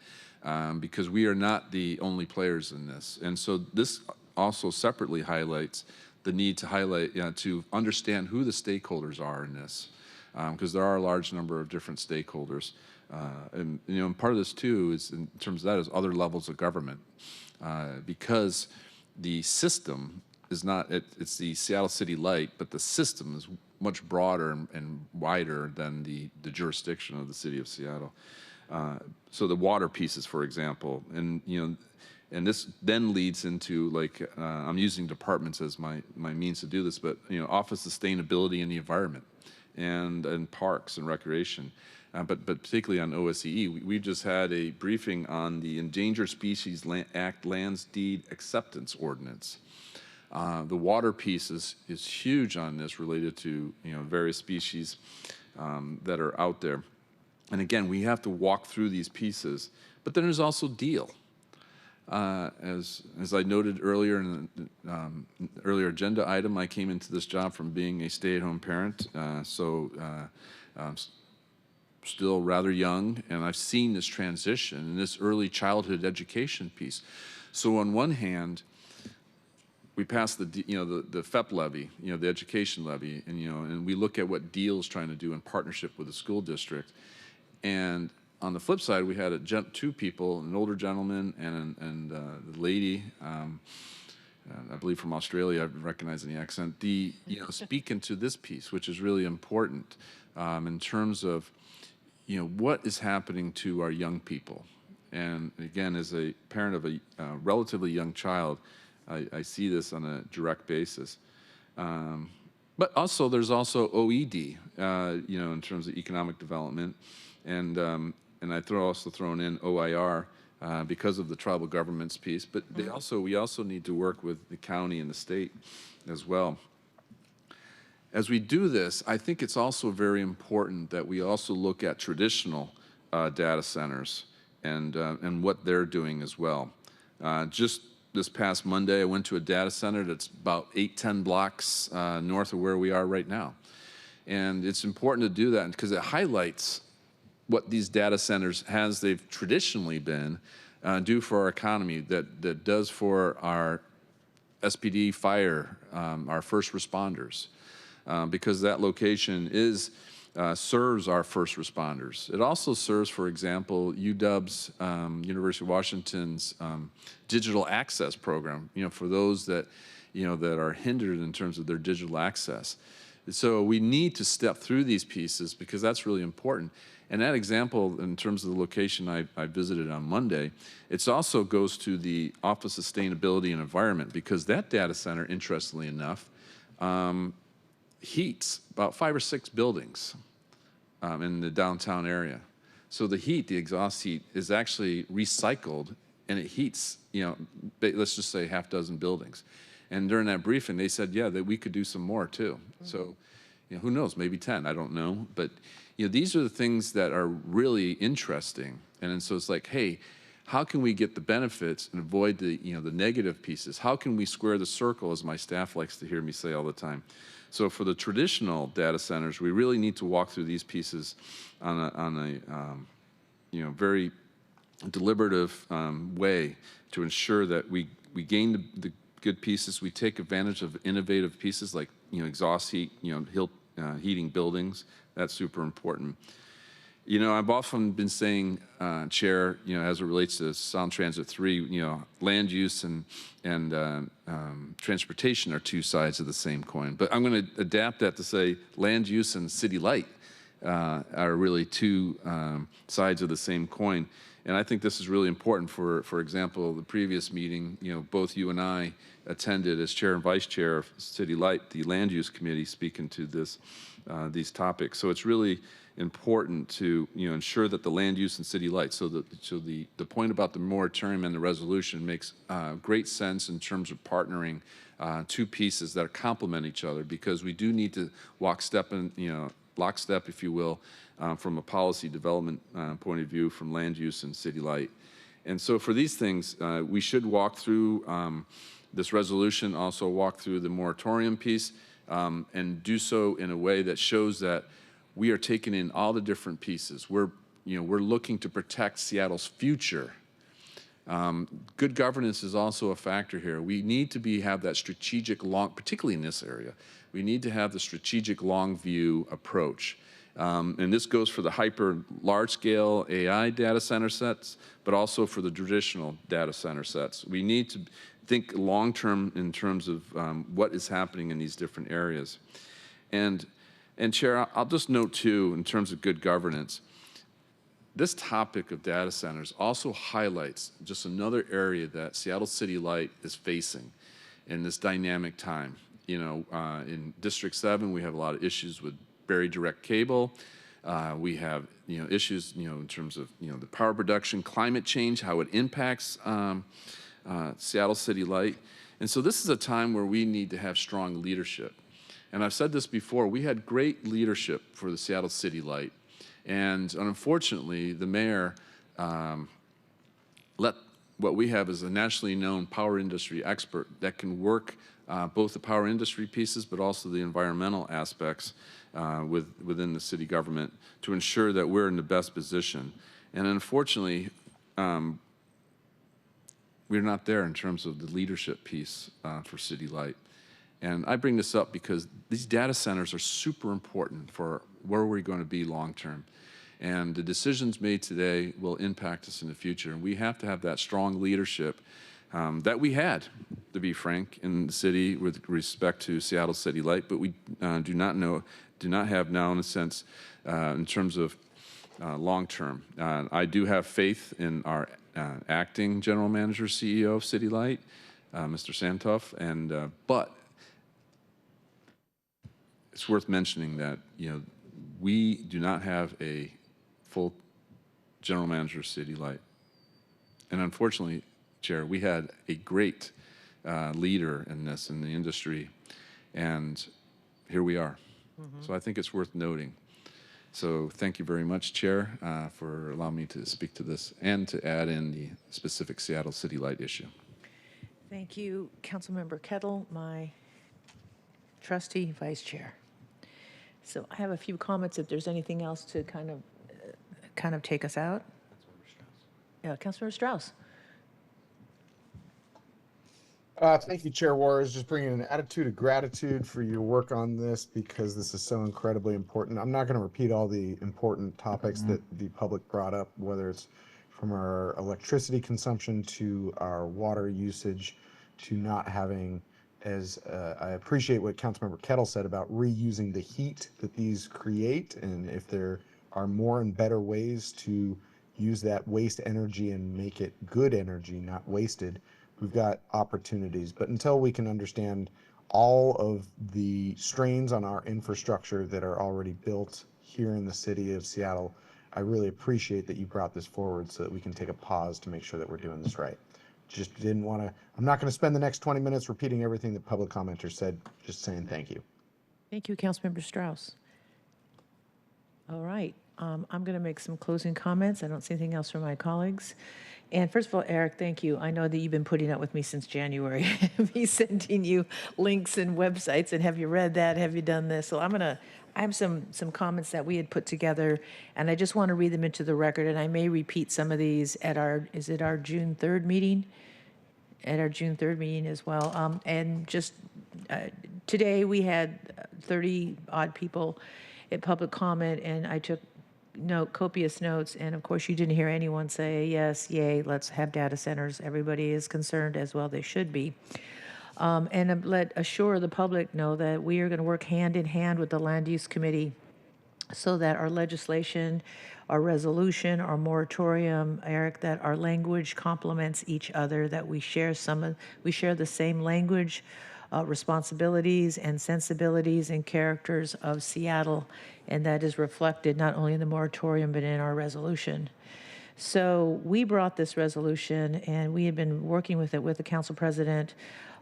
because we are not the only players in this. And so this also separately highlights the need to to understand who the stakeholders are in this, because there are a large number of different stakeholders. And part of this too is, in terms of that, is other levels of government, because the system is not, it's the Seattle City Light, but the system is much broader and wider than the jurisdiction of the city of Seattle. So the water pieces, for example, and and this then leads into, like, I'm using departments as my means to do this, but office sustainability and the environment, and parks and recreation, but particularly on OSEE, we just had a briefing on the Endangered Species Act Lands Deed Acceptance Ordinance. The water piece is huge on this, related to various species that are out there. And again, we have to walk through these pieces. But then there's also deal. As I noted earlier in the earlier agenda item, I came into this job from being a stay-at-home parent, still rather young, and I've seen this transition and this early childhood education piece. So on one hand, we passed the FEP levy, the education levy, and we look at what DEAL's trying to do in partnership with the school district. And on the flip side, we had two people, an older gentleman and a lady, I believe from Australia, I recognize the accent, speaking to this piece, which is really important in terms of what is happening to our young people. And again, as a parent of a relatively young child, I see this on a direct basis. But also, there's also OED, in terms of economic development, and I also thrown in OIR because of the tribal governments piece. But we also need to work with the county and the state as well. As we do this, I think it's also very important that we also look at traditional data centers and what they're doing as well. Just this past Monday, I went to a data center that's about 8-10 blocks north of where we are right now. And it's important to do that because it highlights what these data centers, as they've traditionally been, do for our economy, that does for our SPD fire, our first responders, because that location serves our first responders. It also serves, for example, UW's, University of Washington's digital access program, for those that, that are hindered in terms of their digital access. So we need to step through these pieces because that's really important. And that example, in terms of the location I visited on Monday, it also goes to the Office of Sustainability and Environment, because that data center, interestingly enough, heats about 5 or 6 buildings in the downtown area. So the exhaust heat, is actually recycled, and it heats, let's just say 6 buildings. And during that briefing, they said, yeah, that we could do some more too. So, who knows, maybe 10, I don't know. But, these are the things that are really interesting. And so it's like, hey, how can we get the benefits and avoid the, the negative pieces? How can we square the circle, as my staff likes to hear me say all the time? So for the traditional data centers, we really need to walk through these pieces on a very deliberative way to ensure that we gain the good pieces. We take advantage of innovative pieces like exhaust heat, heating buildings. That's super important. I've often been saying, Chair, as it relates to Sound Transit 3, land use and transportation are 2 sides of the same coin. But I'm going to adapt that to say land use and city light are really 2 sides of the same coin. And I think this is really important. For example, the previous meeting, both you and I attended as Chair and Vice Chair of City Light, the Land Use Committee, speaking to these topics. So it's really important to ensure that the land use and city light. So the point about the moratorium and the resolution makes great sense in terms of partnering 2 pieces that complement each other, because we do need to lockstep, if you will, from a policy development point of view, from land use and city light. And so for these things, we should walk through this resolution, also walk through the moratorium piece, and do so in a way that shows that we are taking in all the different pieces. We're looking to protect Seattle's future. Good governance is also a factor here. We need to have that strategic particularly in this area, we need to have the strategic long view approach. And this goes for the large scale AI data center sets, but also for the traditional data center sets. We need to think long term in terms of what is happening in these different areas. And And Chair, I'll just note too, in terms of good governance, this topic of data centers also highlights just another area that Seattle City Light is facing in this dynamic time. You know, in District 7, we have a lot of issues with buried direct cable. We have, you know, issues, you know, in terms of, you know, the power production, climate change, how it impacts Seattle City Light. And so this is a time where we need to have strong leadership. And I've said this before, we had great leadership for the Seattle City Light. And unfortunately, the mayor let what we have is a nationally known power industry expert that can work both the power industry pieces, but also the environmental aspects within the city government to ensure that we're in the best position. And unfortunately, we're not there in terms of the leadership piece for City Light. And I bring this up because these data centers are super important for where we're going to be long term. And the decisions made today will impact us in the future. And we have to have that strong leadership that we had, to be frank, in the city with respect to Seattle City Light, but we do not have now in a sense in terms of long term. I do have faith in our acting general manager, CEO of City Light, Mr. Santoff, and but it's worth mentioning that, you know, we do not have a full general manager of City Light. And unfortunately, Chair, we had a great leader in this in the industry, and here we are. So I think it's worth noting. So thank you very much, Chair, for allowing me to speak to this and to add in the specific Seattle City Light issue. Thank you, Councilmember Kettle, my trusty vice chair. So I have a few comments if there's anything else to kind of take us out. Yeah, Councilmember Strauss. Thank you, Chair Warren. Just bringing an attitude of gratitude for your work on this because this is so incredibly important. I'm not going to repeat all the important topics that the public brought up, whether it's from our electricity consumption to our water usage to not having, as I appreciate what Councilmember Kettle said about reusing the heat that these create, and if there are more and better ways to use that waste energy and make it good energy, not wasted, we've got opportunities. But until we can understand all of the strains on our infrastructure that are already built here in the city of Seattle, I really appreciate that you brought this forward so that we can take a pause to make sure that we're doing this right. Just didn't want to, I'm not going to spend the next 20 minutes repeating everything that public commenters said, just saying thank you. Thank you, Councilmember Strauss. All right, I'm going to make some closing comments. I don't see anything else from my colleagues. And first of all, Eric, thank you. I know that you've been putting up with me since January, me sending you links and websites, and have you read that? Have you done this? So I have some comments that we had put together, and I just want to read them into the record, and I may repeat some of these at our, is it our June 3rd meeting? At our June 3rd meeting as well. And just today we had 30 odd people at public comment, and I took copious notes, and of course you didn't hear anyone say yes, yay, let's have data centers. Everybody is concerned, as well they should be. And let assure the public know that we are going to work hand in hand with the Land Use Committee so that our legislation, our resolution, our moratorium, Eric, that our language complements each other, that we share the same language, responsibilities and sensibilities and characters of Seattle, and that is reflected not only in the moratorium but in our resolution. So we brought this resolution, and we have been working with it with the council president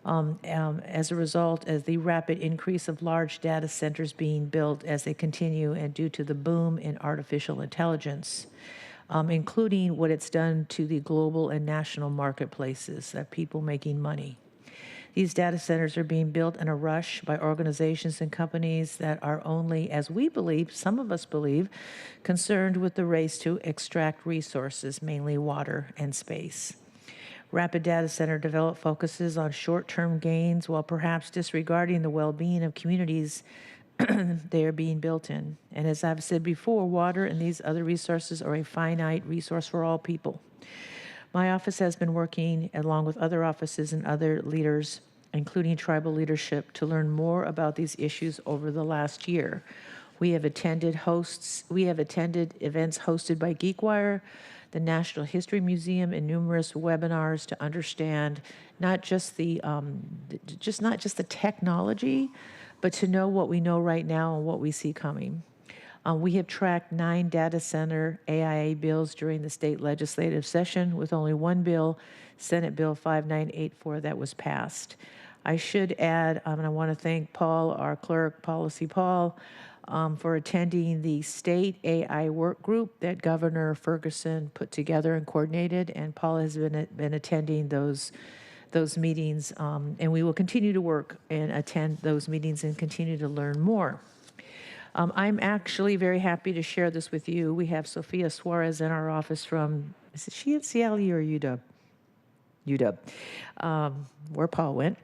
as a result of the rapid increase of large data centers being built as they continue, and due to the boom in artificial intelligence, including what it's done to the global and national marketplaces, that people making money. These data centers are being built in a rush by organizations and companies that are only, as we believe, some of us believe, concerned with the race to extract resources, mainly water and space. Rapid data center development focuses on short-term gains while perhaps disregarding the well-being of communities they are being built in. And as I've said before, water and these other resources are a finite resource for all people. My office has been working along with other offices and other leaders, including tribal leadership, to learn more about these issues over the last year. We have attended events hosted by GeekWire, the National History Museum, and numerous webinars to understand not just the technology, but to know what we know right now and what we see coming. We have tracked 9 data center AIA bills during the state legislative session, with only one bill, Senate Bill 5984, that was passed. I should add, and I want to thank Paul, our clerk, Policy Paul, for attending the state AI work group that Governor Ferguson put together and coordinated, and Paul has been attending those meetings, and we will continue to work and attend those meetings and continue to learn more. I'm actually very happy to share this with you. We have Sophia Suarez in our office from, is she at CLE or UW? UW, where Paul went.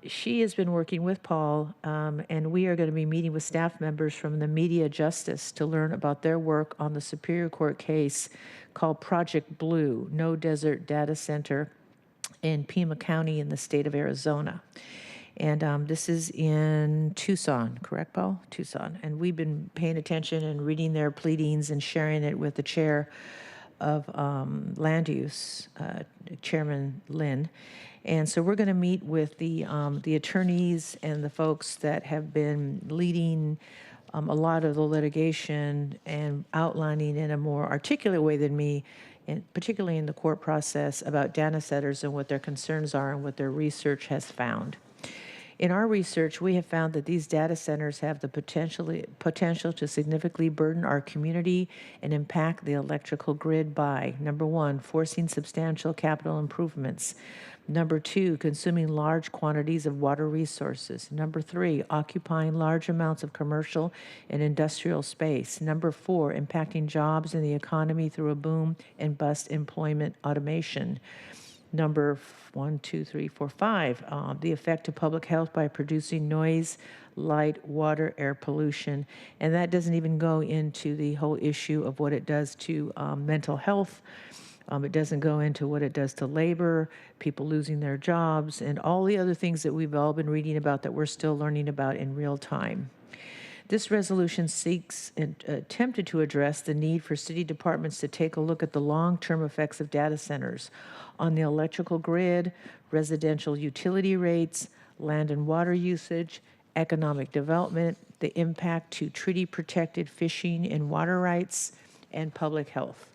She has been working with Paul, and we are going to be meeting with staff members from the Media Justice to learn about their work on the Superior Court case called Project Blue, No Desert Data Center in Pima County in the state of Arizona. And this is in Tucson, correct, Paul? Tucson. And we've been paying attention and reading their pleadings and sharing it with the chair of land use, Chairman Lynn. And so we're going to meet with the attorneys and the folks that have been leading a lot of the litigation and outlining in a more articulate way than me, and particularly in the court process, about data centers and what their concerns are and what their research has found. In our research, we have found that these data centers have the potential to significantly burden our community and impact the electrical grid by, number 1, forcing substantial capital improvements. Number 2, consuming large quantities of water resources. Number 3, occupying large amounts of commercial and industrial space. Number 4, impacting jobs and the economy through a boom and bust employment automation. Number 1, 2, 3, 4, 5, the effect of public health by producing noise, light, water, air pollution. And that doesn't even go into the whole issue of what it does to mental health. It doesn't go into what it does to labor, people losing their jobs, and all the other things that we've all been reading about that we're still learning about in real time. This resolution seeks and attempted to address the need for city departments to take a look at the long-term effects of data centers on the electrical grid, residential utility rates, land and water usage, economic development, the impact to treaty-protected fishing and water rights, and public health.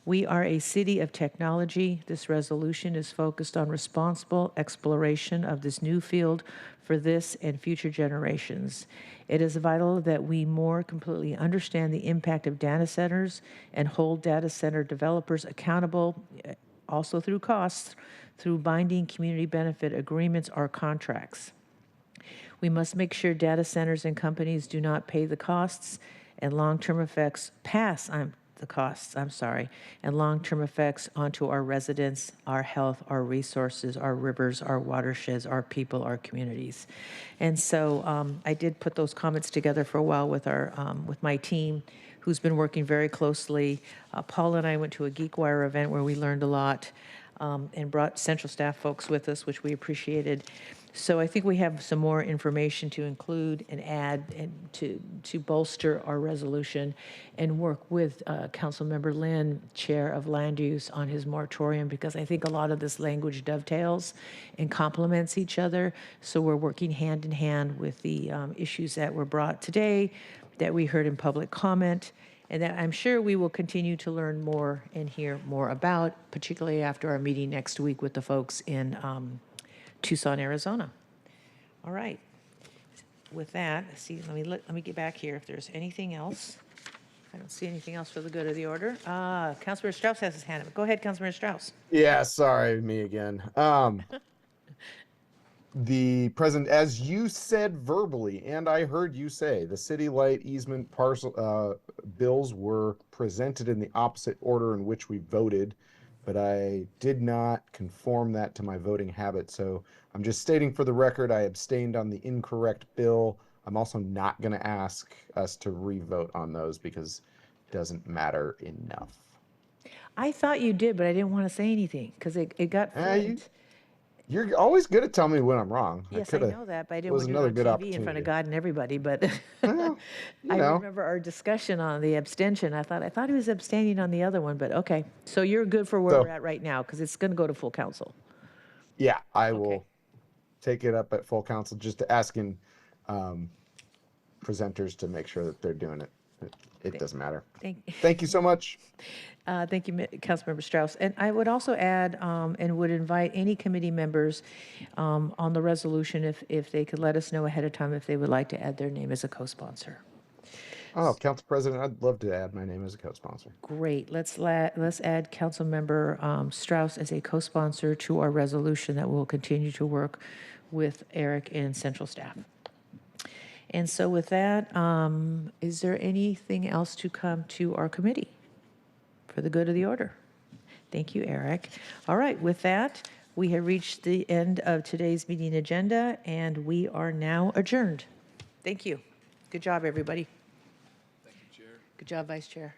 We are a city of technology. This resolution is focused on responsible exploration of this new field for this and future generations. It is vital that we more completely understand the impact of data centers and hold data center developers accountable, also through costs, through binding community benefit agreements or contracts. We must make sure data centers and companies do not pay the costs and long-term effects and long-term effects onto our residents, our health, our resources, our rivers, our watersheds, our people, our communities. And so I did put those comments together for a while with with my team, who's been working very closely. Paul and I went to a GeekWire event where we learned a lot and brought central staff folks with us, which we appreciated. So I think we have some more information to include and add and to bolster our resolution and work with Councilmember Lynn, Chair of Land Use, on his moratorium, because I think a lot of this language dovetails and complements each other. So we're working hand in hand with the issues that were brought today, that we heard in public comment, and that I'm sure we will continue to learn more and hear more about, particularly after our meeting next week with the folks in Tucson, Arizona. All right. With that, let me get back here if there's anything else. I don't see anything else for the good of the order. Councilor Strauss has his hand up. Go ahead, Councilor Strauss. Yeah, sorry, me again. The president, as you said verbally, and I heard you say, the city light easement parcel bills were presented in the opposite order in which we voted, but I did not conform that to my voting habit. So I'm just stating for the record, I abstained on the incorrect bill. I'm also not going to ask us to re-vote on those because it doesn't matter enough. I thought you did, but I didn't want to say anything because it got flipped. You're always good at telling me when I'm wrong. Yes, I know that, but I didn't was want to do it another on good TV in front opportunity. of God and everybody, but Well, I you know. remember our discussion on the abstention. I thought he was abstaining on the other one, but okay. So you're good for where So- we're at right now, because it's going to go to full council. Yeah, I will take it up at full council, just asking presenters to make sure that they're doing it. It doesn't matter. Thank you so much. Thank you, Councilmember Strauss. And I would also add and would invite any committee members on the resolution if they could let us know ahead of time if they would like to add their name as a co-sponsor. Oh, Council President, I'd love to add my name as a co-sponsor. Great. Let's add Councilmember Strauss as a co-sponsor to our resolution that will continue to work with Eric and central staff. And so with that, is there anything else to come to our committee for the good of the order? Thank you, Eric. All right, with that, we have reached the end of today's meeting agenda, and we are now adjourned. Thank you. Good job, everybody. Thank you, Chair. Good job, Vice Chair.